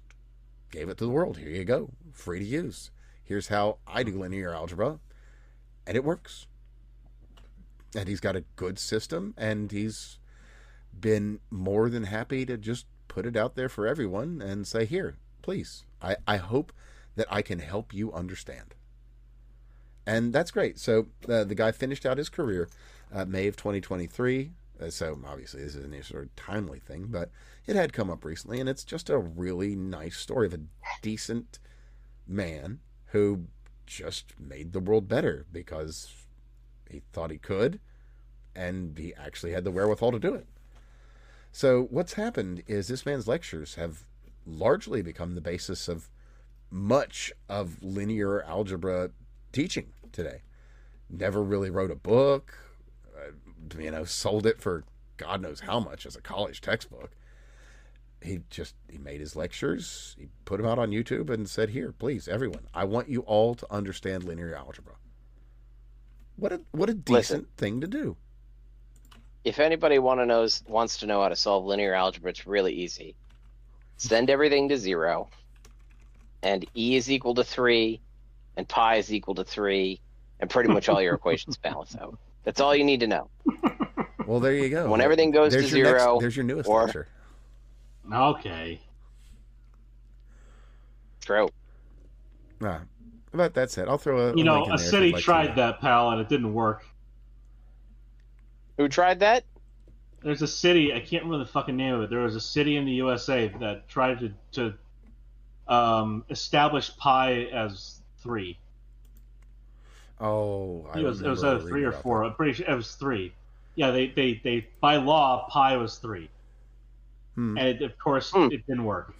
gave it to the world. Here you go, free to use. Here's how I do linear algebra, and it works. And he's got a good system, and he's been more than happy to just put it out there for everyone and say, here, please, I hope that I can help you understand. And that's great. So the guy finished out his career May of 2023. So obviously this isn't a sort of timely thing, but it had come up recently, and it's just a really nice story of a decent man who just made the world better because he thought he could, and he actually had the wherewithal to do it. So what's happened is this man's lectures have largely become the basis of much of linear algebra teaching today. Never really wrote a book, sold it for God knows how much as a college textbook. He made his lectures, he put them out on YouTube and said, here, please, everyone, I want you all to understand linear algebra. What a decent thing to do.
If anybody wants to know how to solve linear algebra, it's really easy. Send everything to 0, and e is equal to 3, and pi is equal to 3, and pretty much all your equations balance out. That's all you need to know.
Well, there you go.
When everything goes to 0,
there's your newest lecture.
Okay.
True.
About that said, I'll throw a
a city tried that, pal, and it didn't work.
Who tried that?
There's a city, I can't remember the fucking name of it. There was a city in the USA that tried to establish pi as 3.
Oh,
it was either 3 or 4. I'm pretty sure it was 3. Yeah, they by law pi was 3. And of course it didn't work.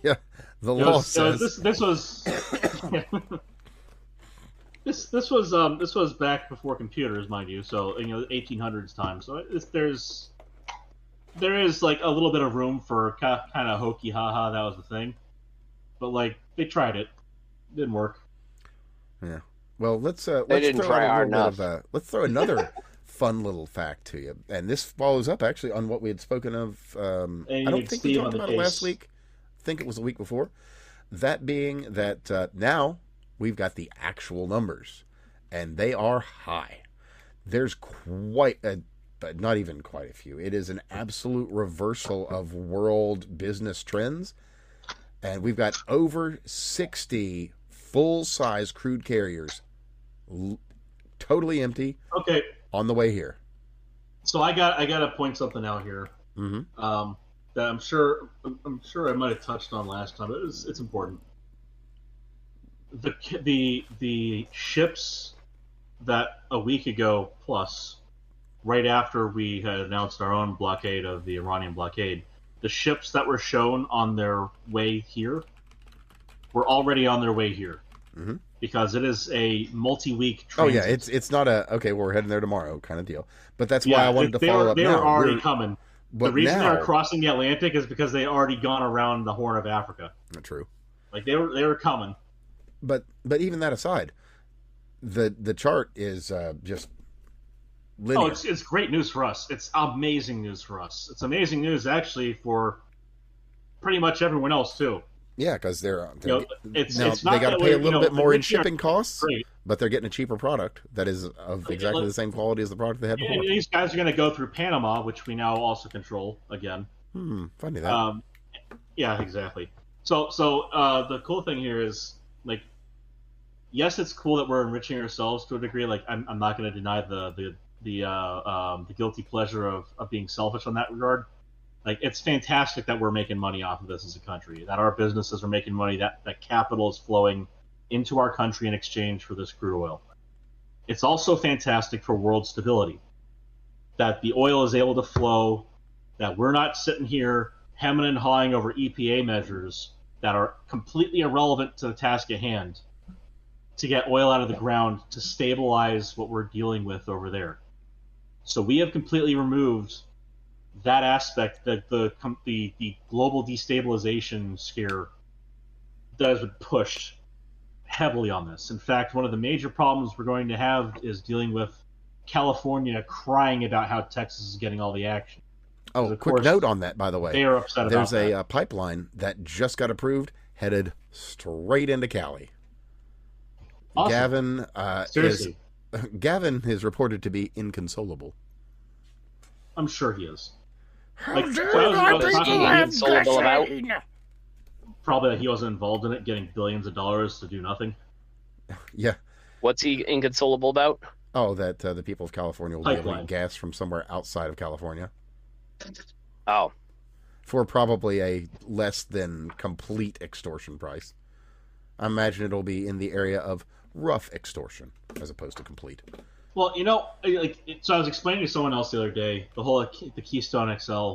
Yeah, the law says
this was this was back before computers, mind you. So 1800s time. So there is like a little bit of room for kind of hokey haha. That was the thing, but like they tried it, didn't work.
Yeah. Well, let's
didn't
throw
try
out a
hard
little bit
enough.
of let's throw another fun little fact to you, and this follows up actually on what we had spoken of.
And
I
you
don't
need
think we
Steve
talked
on the
about it last
case.
week. I think it was the week before. That being that now we've got the actual numbers, and they are high. There's but not even quite a few. It is an absolute reversal of world business trends, and we've got over 60 full-size crude carriers, totally empty,
Okay,
on the way here.
so I gotta point something out here.
Mm-hmm.
That I'm sure I might have touched on last time, but it's important. The ships that a week ago plus, right after we had announced our own blockade of the Iranian blockade, the ships that were shown on their way here were already on their way here.
Mm-hmm.
Because it is a multi-week
transit.
transit.
Oh yeah, it's not a okay. Well, we're heading there tomorrow kind of deal. But that's why I wanted to follow up.
They
now.
were already coming.
But
the reason
now,
they're crossing the Atlantic is because they already gone around the Horn of Africa.
Not true.
Like they were coming.
But even that aside, the chart is just linear.
Oh, it's great news for us. It's amazing news for us. It's amazing news actually for pretty much everyone else too.
Yeah, because they're
it's
they got to pay a little bit more in shipping costs, but they're getting a cheaper product that is of exactly the same quality as the product they had before.
And these guys are going to go through Panama, which we now also control again.
Funny that.
Yeah, exactly. So the cool thing here is like, yes, it's cool that we're enriching ourselves to a degree. Like I'm not going to deny the guilty pleasure of being selfish on that regard. Like it's fantastic that we're making money off of this as a country, that our businesses are making money, that capital is flowing into our country in exchange for this crude oil. It's also fantastic for world stability, that the oil is able to flow, that we're not sitting here hemming and hawing over EPA measures that are completely irrelevant to the task at hand to get oil out of the ground to stabilize what we're dealing with over there. So we have completely removed that aspect, that the global destabilization scare that has been pushed heavily on this. In fact, one of the major problems we're going to have is dealing with California crying about how Texas is getting all the action.
Oh, quick note on that, by the way.
They are upset about that.
There's a pipeline that just got approved, headed straight into Cali.
Awesome.
Gavin is reported to be inconsolable.
I'm sure he is.
What's he inconsolable about?
Probably that he wasn't involved in it, getting billions of dollars to do nothing.
Yeah.
What's he inconsolable about?
Oh, that the people of California will be able to get gas from somewhere outside of California.
Oh.
For probably a less than complete extortion price. I imagine it'll be in the area of rough extortion as opposed to complete.
Well, so I was explaining to someone else the other day the Keystone XL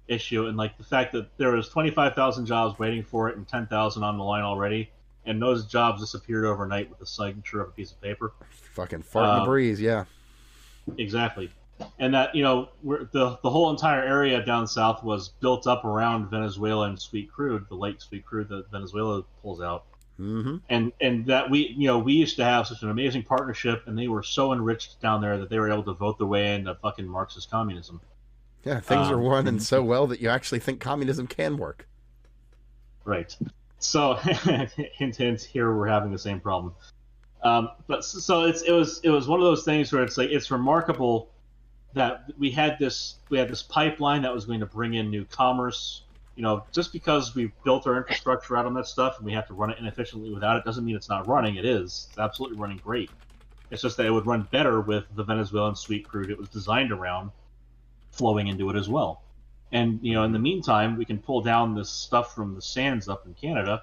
issue, and like the fact that there was 25,000 jobs waiting for it and 10,000 on the line already, and those jobs disappeared overnight with the signature of a piece of paper.
Fucking fart in the breeze, yeah.
Exactly, and that the whole entire area down south was built up around Venezuela and sweet crude, the light sweet crude that Venezuela pulls out.
Mm-hmm.
And that we used to have such an amazing partnership, and they were so enriched down there that they were able to vote their way into fucking Marxist communism.
Yeah, things are running so well that you actually think communism can work.
Right. So, hint, hint. Here we're having the same problem. But so it was one of those things where it's like it's remarkable that we had this pipeline that was going to bring in new commerce. Just because we built our infrastructure out on that stuff and we have to run it inefficiently without it doesn't mean it's not running. It is. It's absolutely running great. It's just that it would run better with the Venezuelan sweet crude it was designed around flowing into it as well. And in the meantime, we can pull down this stuff from the sands up in Canada,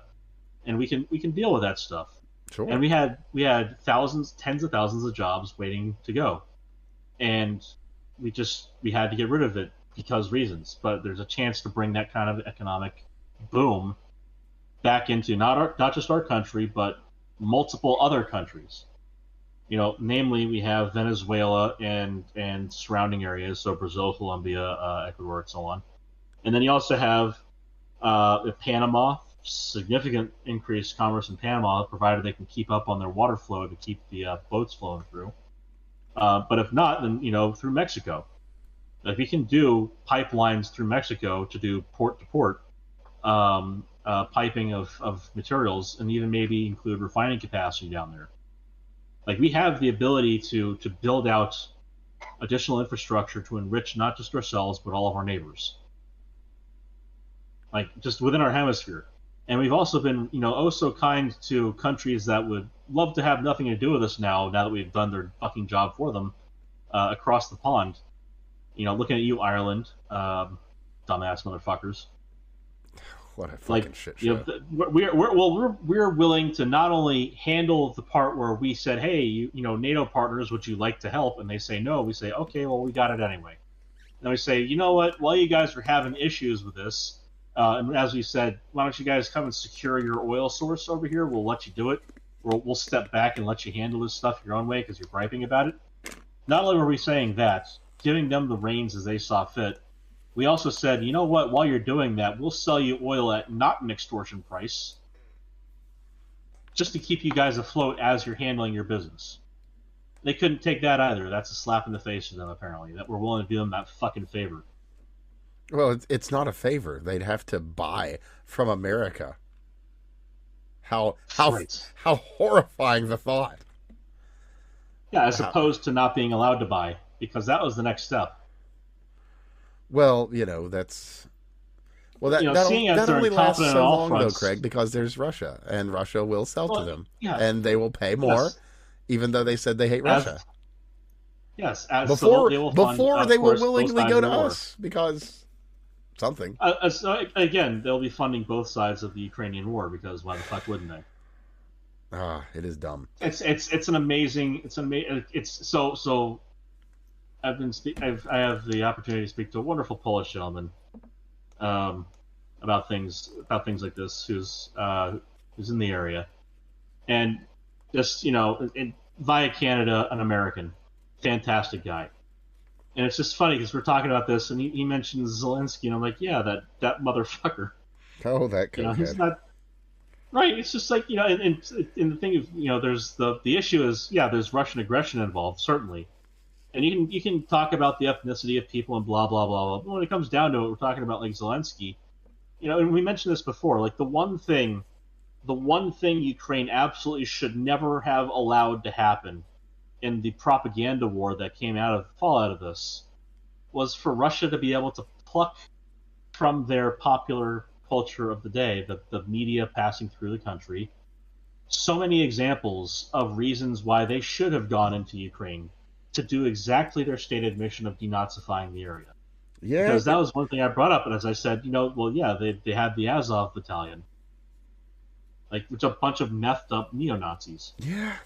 and we can deal with that stuff.
Sure.
And we had thousands, tens of thousands of jobs waiting to go, and we had to get rid of it because reasons. But there's a chance to bring that kind of economic boom back into not just our country, but multiple other countries. Namely, we have Venezuela and surrounding areas, so Brazil, Colombia, Ecuador, and so on. And then you also have Panama, significant increased commerce in Panama, provided they can keep up on their water flow to keep the boats flowing through. But if not, then through Mexico. Like we can do pipelines through Mexico to do port to port piping of materials, and even maybe include refining capacity down there. Like we have the ability to build out additional infrastructure to enrich not just ourselves but all of our neighbors. Like just within our hemisphere. And we've also been, oh so kind to countries that would love to have nothing to do with us now that we've done their fucking job for them across the pond. Looking at you, Ireland, dumbass motherfuckers.
What a fucking shit show.
We're willing to not only handle the part where we said, hey, NATO partners, would you like to help? And they say no. We say, okay, well, we got it anyway. And we say, you know what? While you guys are having issues with this, and as we said, why don't you guys come and secure your oil source over here? We'll let you do it. We'll step back and let you handle this stuff your own way because you're griping about it. Not only were we saying that, giving them the reins as they saw fit, we also said, you know what, while you're doing that, we'll sell you oil at not an extortion price, just to keep you guys afloat as you're handling your business. They couldn't take that either. That's a slap in the face to them, apparently, that we're willing to do them that fucking favor.
Well, it's not a favor. They'd have to buy from America. How horrifying the thought.
Yeah, as opposed to not being allowed to buy, because that was the next step.
Well, that's... Well, that only lasts so long, though, Craig, because there's Russia, and Russia will sell to them.
Yeah.
And they will pay more, even though they said they hate Russia.
Yes.
Before they will willingly go to us, because... something.
Again, they'll be funding both sides of the Ukrainian war, because why the fuck wouldn't they?
It is dumb.
It's an amazing. So. I have the opportunity to speak to a wonderful Polish gentleman, about things like this, who's in the area, and just via Canada, an American, fantastic guy. And it's just funny because we're talking about this, and he mentions Zelensky, and I'm like, yeah, that motherfucker.
Oh, that cokehead.
He's not right. It's just like and the thing is, there's the issue is, there's Russian aggression involved, certainly, and you can talk about the ethnicity of people and blah blah blah blah. But when it comes down to it, we're talking about like Zelensky, and we mentioned this before. Like the one thing Ukraine absolutely should never have allowed to happen in the propaganda war that came fallout of this was for Russia to be able to pluck from their popular culture of the day, the media passing through the country, so many examples of reasons why they should have gone into Ukraine to do exactly their stated mission of denazifying the area. Yeah, because that was one thing I brought up, and as I said, they had the Azov battalion, which a bunch of methed up neo-Nazis.
Yeah.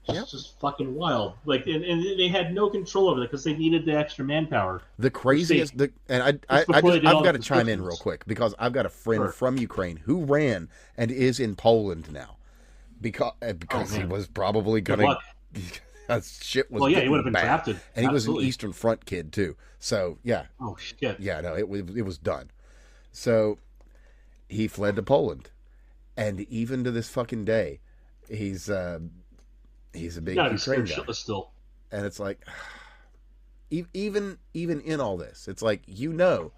It's just fucking wild. And they had no control over it because they needed the extra manpower.
The craziest, I've got to chime in real quick because I've got a friend from Ukraine who ran and is in Poland now because he was probably going to. Shit was.
Well, yeah, he would have been drafted,
and he was an Eastern Front kid too. So yeah.
Oh shit.
Yeah, no, it was done. So he fled to Poland, and even to this fucking day, he's a big Ukraine guy.
Still.
And it's like, even in all this, it's like you know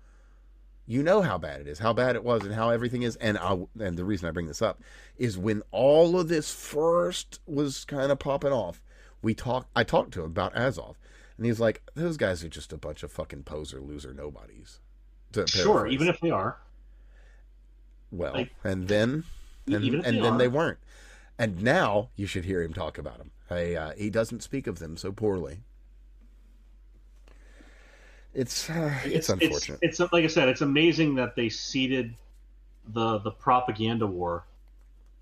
how bad it is, how bad it was, and how everything is. And the reason I bring this up is when all of this first was kind of popping off, I talked to him about Azov, and he's like, those guys are just a bunch of fucking poser, loser, nobodies.
Sure, even if they are.
Well, and then they weren't. And now you should hear him talk about them. He doesn't speak of them so poorly. It's unfortunate.
It's like I said, it's amazing that they seeded the propaganda war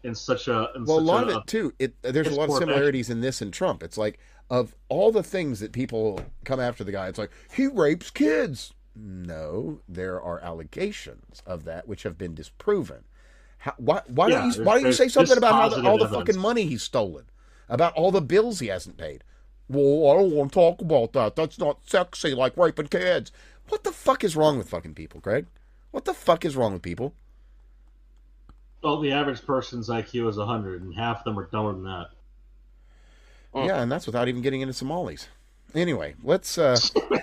in such a.
A lot of it too. There's a lot of similarities in this and Trump. It's like of all the things that people come after the guy, it's like he rapes kids. No, there are allegations of that which have been disproven. Why don't you say something about all the fucking money he's stolen? about all the bills he hasn't paid. Well, I don't want to talk about that. That's not sexy like raping kids. What the fuck is wrong with fucking people, Greg? What the fuck is wrong with people?
Well, the average person's IQ is 100, and half of them are dumber than that.
Yeah, and that's without even getting into Somalis. Anyway, let's...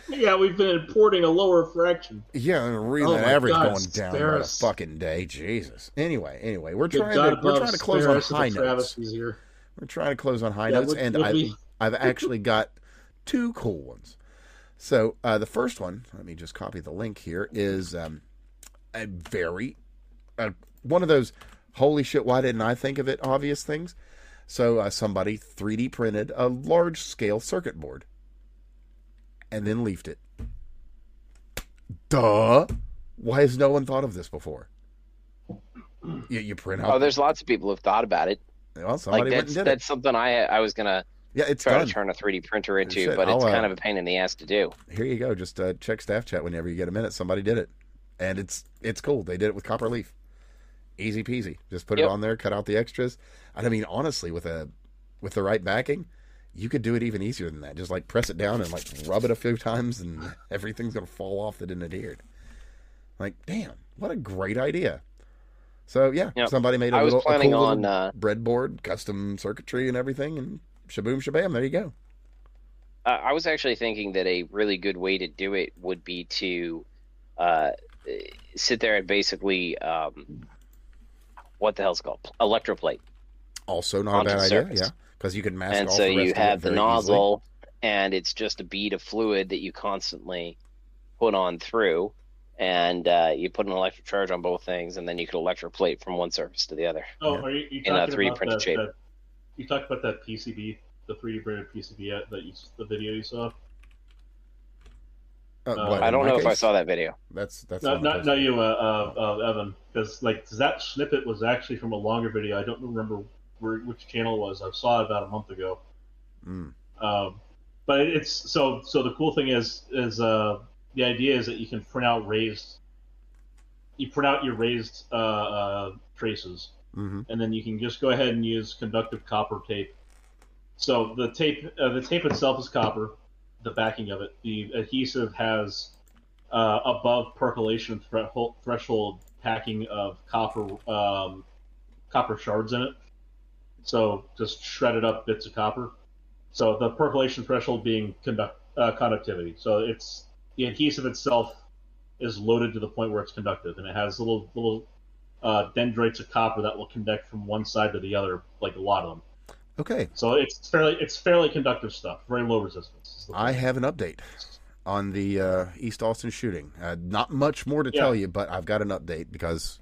Yeah, we've been importing a lower fraction.
Yeah, reading that average going down by a fucking day. Jesus. Anyway, we're trying to close on high notes. We're trying to close on high notes, and I've actually got two cool ones. So the first one, let me just copy the link here, is a very one of those holy shit, why didn't I think of it obvious things. So somebody 3D printed a large scale circuit board and then leafed it. Duh. Why has no one thought of this before? You print out.
Oh, there's lots of people who've thought about it.
Well, somebody went and did it.
That's something I was gonna try to turn a 3D printer into, but it's kind of a pain in the ass to do.
Here you go. Just check staff chat whenever you get a minute. Somebody did it, and it's cool. They did it with copper leaf. Easy peasy. Just put it on there, cut out the extras. I mean, honestly, with the right backing, you could do it even easier than that. Just like press it down and like rub it a few times, and everything's gonna fall off that didn't adhere. Like, damn, what a great idea. So yeah, somebody made a cool little breadboard, custom circuitry and everything, and shaboom shabam, there you go.
I was actually thinking that a really good way to do it would be to sit there and basically what the hell's it called? Electroplate.
Also not a bad idea, yeah, because you can mask
and
all
so
the rest
you have
of
the nozzle, and it's just a bead of fluid that you constantly put on through. And you put an electric charge on both things, and then you could electroplate from one surface to the other.
Oh, are you talking about 3D printed shape? You talked about that PCB, the 3D printed PCB the video you saw.
I don't know if I saw that video.
That's
not you, Evan, because that snippet was actually from a longer video. I don't remember which channel it was. I saw it about a month ago. But it's so the cool thing is the idea is that you can print out your raised traces, and then you can just go ahead and use conductive copper tape. So the tape itself is copper, the backing of it. The adhesive has above percolation threshold packing of copper shards in it. So just shredded up bits of copper. So the percolation threshold being conductivity. So the adhesive itself is loaded to the point where it's conductive, and it has little dendrites of copper that will conduct from one side to the other, like a lot of them.
Okay.
So it's fairly conductive stuff, very low resistance.
I have an update on the East Austin shooting. Not much more to tell you, but I've got an update because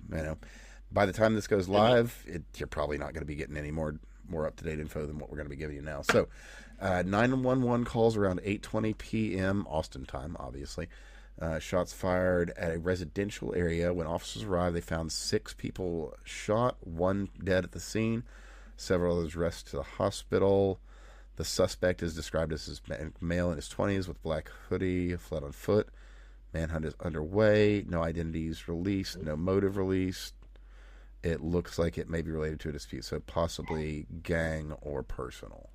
by the time this goes live, you're probably not going to be getting any more up-to-date info than what we're going to be giving you now. So 911 calls around 8:20 p.m. Austin time, obviously. Shots fired at a residential area. When officers arrived, they found 6 people shot, 1 dead at the scene, several others rushed to the hospital. The suspect is described as a male in his 20s with black hoodie, fled on foot. Manhunt is underway. No identities released, no motive released. It looks like it may be related to a dispute, so possibly gang or personal.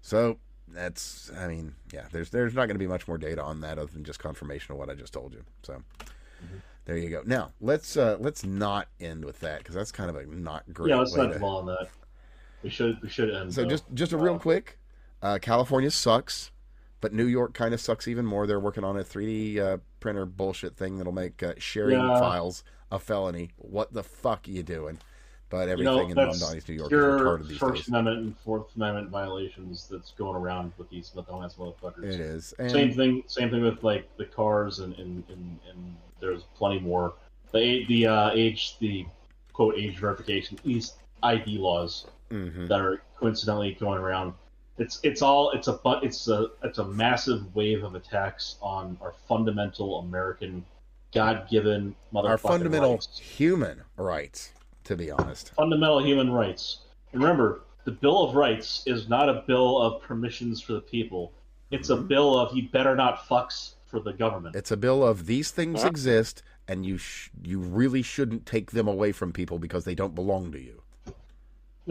So there's not going to be much more data on that other than just confirmation of what I just told you. So there you go. Now let's not end with that because that's kind of a not great.
Yeah, let's not dwell on that. We should end.
So just a real quick, California sucks, but New York kind of sucks even more. They're working on a 3D printer bullshit thing that'll make sharing files a felony. What the fuck are you doing? But everything in Mondani's New York is retarded these
First
days.
Amendment and Fourth Amendment violations that's going around with these dumbass motherfuckers.
It is.
And same thing with like the cars and there's plenty more. The quote age verification, these ID laws that are coincidentally going around. It's a massive wave of attacks on our fundamental American, God-given motherfucking
our fundamental
rights.
Human rights. To be honest,
fundamental human rights. And remember, the Bill of Rights is not a bill of permissions for the people. It's a bill of you better not fucks for the government.
It's a bill of these things exist, and you really shouldn't take them away from people because they don't belong to you.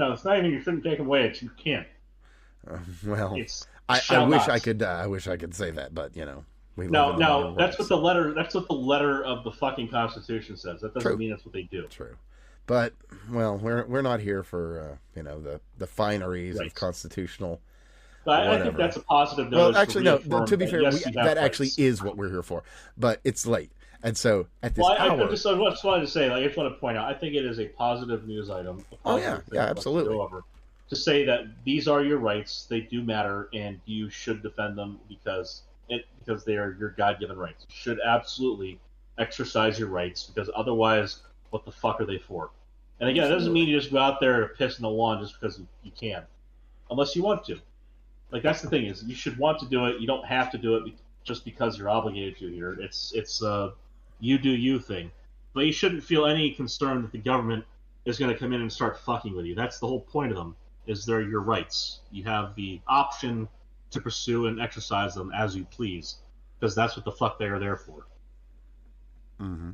No, it's not even you shouldn't take them away. It's you can't.
Well,
It's
I wish
not.
I could. I wish I could say that, but we live
No,
in the modern
that's
world,
what the letter. That's what the letter of the fucking Constitution says. That doesn't
True.
mean that's what they do.
True, but well, we're not here for the fineries
Right.
of constitutional.
But I think that's a positive note.
Well, actually, no. To be fair,
yes,
that actually is what we're here for. But it's late, and so at this hour.
I just wanted to say, I just want to point out, I think it is a positive news item.
Absolutely.
To say that these are your rights, they do matter, and you should defend them because they are your God-given rights. You should absolutely exercise your rights because otherwise, what the fuck are they for? And again, it doesn't mean you just go out there to piss in the lawn just because you can, unless you want to. Like that's the thing is, you should want to do it. You don't have to do it just because you're obligated to here. It's you do you thing, but you shouldn't feel any concern that the government is going to come in and start fucking with you. That's the whole point of them. Is they're your rights. You have the option to pursue and exercise them as you please, because that's what the fuck they are there for.
Mm-hmm.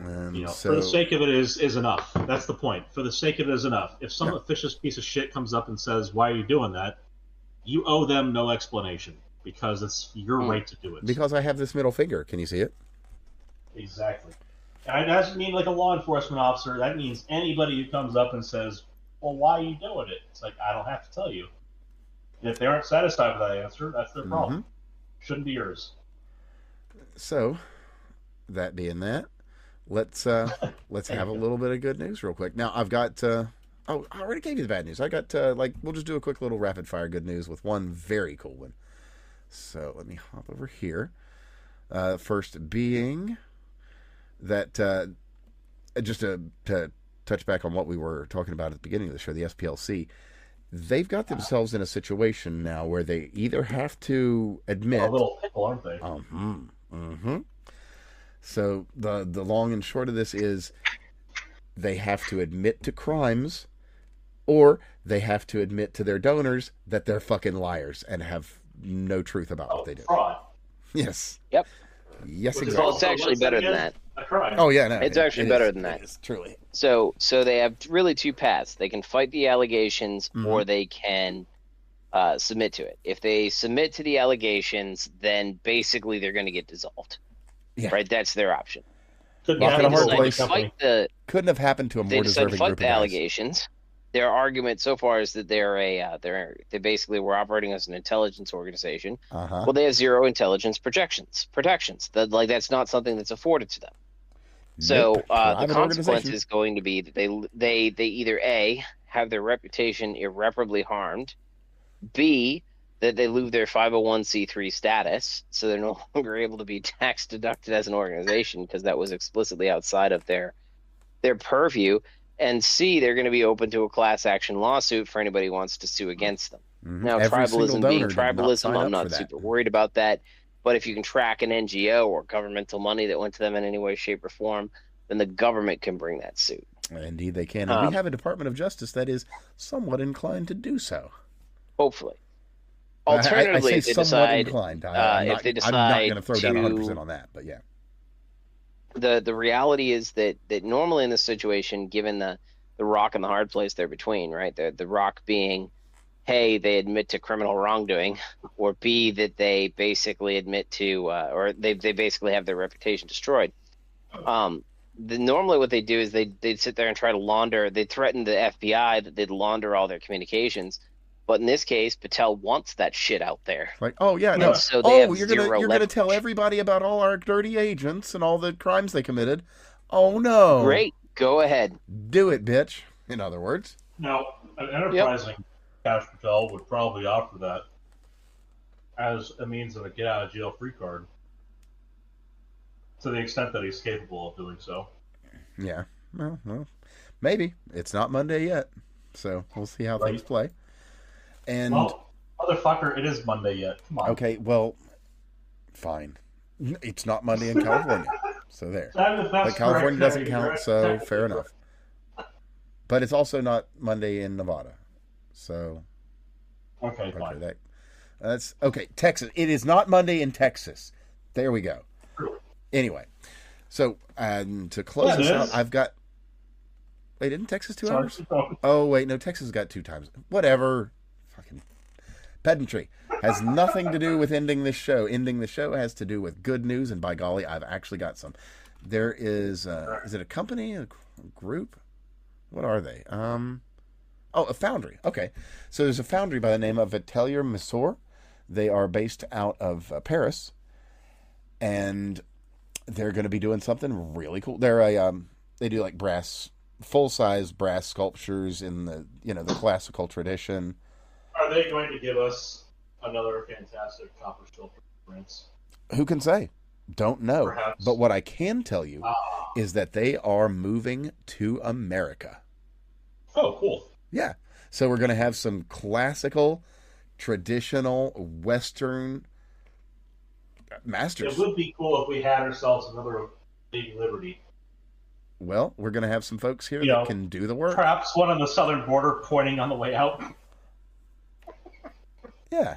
And
for the sake of it is enough. That's the point. For the sake of it is enough. If some officious piece of shit comes up and says, "Why are you doing that?" you owe them no explanation because it's your right to do it.
Because I have this middle finger. Can you see it?
Exactly. And it doesn't mean like a law enforcement officer. That means anybody who comes up and says, well, why are you doing it? It's like, I don't have to tell you. And if they aren't satisfied with that answer, that's their problem. Shouldn't be yours.
So, that being that, let's have a little bit of good news real quick. Now, I've got... I already gave you the bad news. I got, we'll just do a quick little rapid fire good news with one very cool one. So, let me hop over here. First being that, just to touch back on what we were talking about at the beginning of the show, the SPLC, they've got themselves in a situation now where they either have to admit...
A little pickle, aren't they?
So, the long and short of this is they have to admit to crimes, or they have to admit to their donors that they're fucking liars and have no truth about what they do.
Fraud.
Yes.
Yep.
Yes,
Well,
exactly.
it's actually better than that.
A crime.
Oh, yeah, no.
It's actually better than that.
It is, truly.
So they have really two paths. They can fight the allegations, or they can submit to it. If they submit to the allegations, then basically they're going to get dissolved.
Yeah.
Right? That's their option.
Couldn't have happened to a more
deserving
group of guys.
Allegations. Their argument so far is that they basically were operating as an intelligence organization. Well, they have zero intelligence protections. That's not something that's afforded to them. So the consequence is going to be that they either A, have their reputation irreparably harmed, B, that they lose their 501c3 status, so they're no longer able to be tax deducted as an organization because that was explicitly outside of their purview, and C, they're going to be open to a class action lawsuit for anybody who wants to sue against them. Now, tribalism being tribalism, I'm not super worried about that, but if you can track an NGO or governmental money that went to them in any way, shape, or form, then the government can bring that suit.
Indeed they can. And we have a Department of Justice that is somewhat inclined to do so.
Hopefully. Alternatively, if they decide,
I'm not going to throw down 100% on that, but yeah.
The reality is that normally in this situation, given the rock and the hard place they're between, right? The rock being, hey, they admit to criminal wrongdoing, or B, that they basically admit to, or they basically have their reputation destroyed. Normally what they do is they'd sit there and try to launder. They'd threaten the FBI that they'd launder all their communications. But in this case, Patel wants that shit out there.
Like, oh yeah, no.
So
you're gonna tell everybody about all our dirty agents and all the crimes they committed. Oh no.
Great, go ahead.
Do it, bitch. In other words.
Now, an enterprising Cash Patel would probably offer that as a means of a get out of jail free card, to the extent that he's capable of doing so.
Yeah. Well, maybe it's not Monday yet, so we'll see how things play. And
motherfucker, it is Monday yet. Come on.
Okay, well, fine. It's not Monday in California, so there. But California doesn't count, so fair enough. But it's also not Monday in Nevada, so.
Okay, fine.
That's okay. Texas. It is not Monday in Texas. There we go. Anyway, so to close this out, I've got. Wait, isn't Texas 2 hours? Oh, wait, no, Texas got 2 times. Whatever. Fucking pedantry. Has nothing to do with ending this show. Ending the show has to do with good news, and by golly, I've actually got some. There is it a company, a group? What are they? A foundry. Okay. So there's a foundry by the name of Atelier Messor. They are based out of Paris, and they're going to be doing something really cool. They do like full-size brass sculptures in the classical tradition.
Are they going to give us another fantastic copper sculpture prints?
Who can say? Don't know.
Perhaps.
But what I can tell you is that they are moving to America.
Oh, cool.
Yeah. So we're going to have some classical, traditional, Western masters.
It would be cool if we had ourselves another Big Liberty.
Well, we're going to have some folks here that can do the work.
Perhaps one on the southern border pointing on the way out.
Yeah.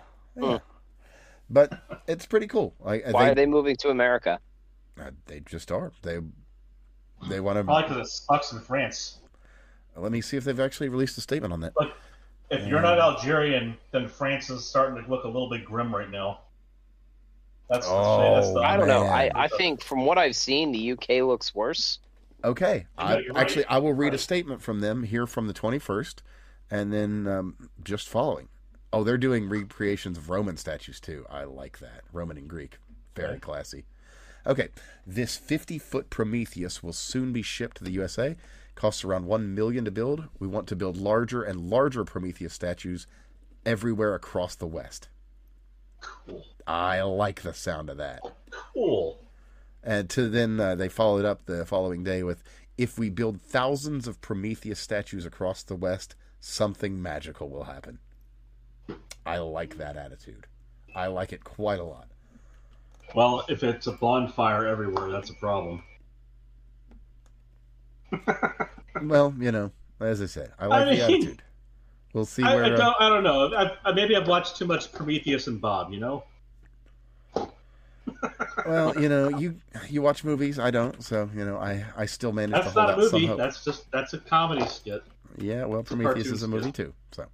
But it's pretty cool.
Why are they moving to America?
They just are. They want to.
Probably because it sucks in France.
Let me see if they've actually released a statement on that.
Look, if you're not Algerian, then France is starting to look a little bit grim right now.
I don't know. I think from what I've seen, the UK looks worse.
Okay. I will read a statement from them here from the 21st, and then just following. Oh, they're doing recreations of Roman statues, too. I like that. Roman and Greek. Very classy. Okay. This 50-foot Prometheus will soon be shipped to the USA. Costs around $1 million to build. We want to build larger and larger Prometheus statues everywhere across the West.
Cool.
I like the sound of that.
Cool.
And then they followed up the following day with, if we build thousands of Prometheus statues across the West, something magical will happen. I like that attitude. I like it quite a lot.
Well, if it's a bonfire everywhere, that's a problem.
Well, as I said, I like the attitude. We'll see where...
I don't know. Maybe I've watched too much Prometheus and Bob,
Well, you watch movies. I don't, so I still manage to hold out some hope.
That's a comedy skit.
Yeah, well, Prometheus is a movie too. So,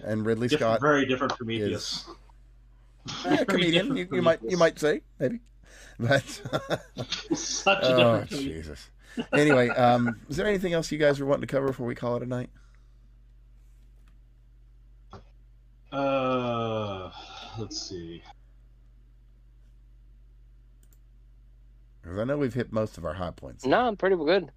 and Ridley Scott,
very different Prometheus.
A comedian, you might say maybe, but
such a different
Jesus. Anyway, is there anything else you guys were wanting to cover before we call it a night?
Let's see.
Because I know we've hit most of our high points.
No, I'm pretty good.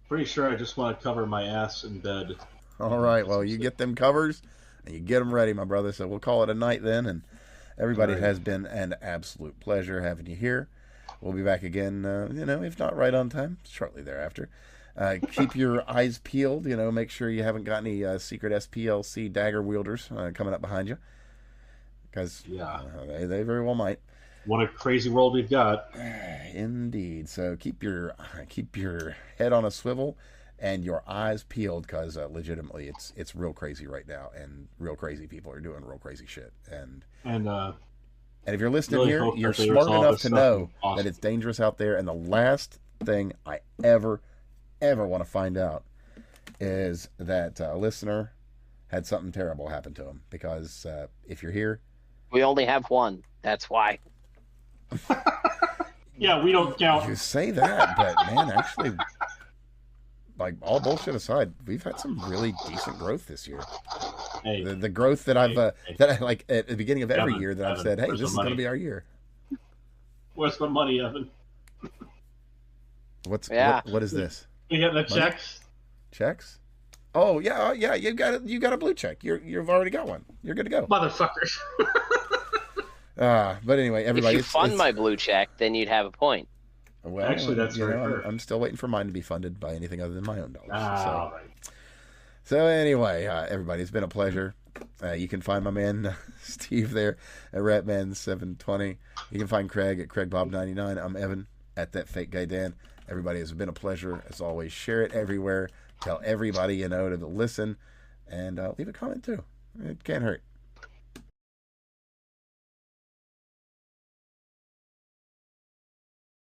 Pretty sure I just want to cover my ass in bed.
All right, well, you get them covers, and you get them ready, my brother. So we'll call it a night then, and everybody, it has been an absolute pleasure having you here. We'll be back again, if not right on time, shortly thereafter. Keep your eyes peeled, make sure you haven't got any secret SPLC dagger wielders coming up behind you. Because they very well might.
What a crazy world we've got.
Indeed. So keep your head on a swivel and your eyes peeled, because legitimately it's real crazy right now, and real crazy people are doing real crazy shit. And if you're listening really here, you're smart enough to know that it's dangerous out there. And the last thing I ever want to find out is that a listener had something terrible happen to him. Because if you're here,
we only have one. That's why.
Yeah, we don't count.
You say that, but man, actually, like, all bullshit aside, we've had some really decent grove this year.
Hey,
the growth that I've that I like at the beginning of every year that I've said, hey, this is going to be our year.
Where's my money, Evan?
What is this?
You get the checks.
Checks? Oh yeah. You got a blue check. You've already got one. You're good to go,
motherfuckers.
But anyway, everybody.
If you fund my blue check, then you'd have a point.
Well,
actually, that's very fair.
I'm still waiting for mine to be funded by anything other than my own dollars.
All right.
So anyway, everybody, it's been a pleasure. You can find my man Steve there at Ratman720. You can find Craig at CraigBob99. I'm Evan at That Fake Guy Dan. Everybody, it's been a pleasure. As always, share it everywhere. Tell everybody to listen, and leave a comment too. It can't hurt.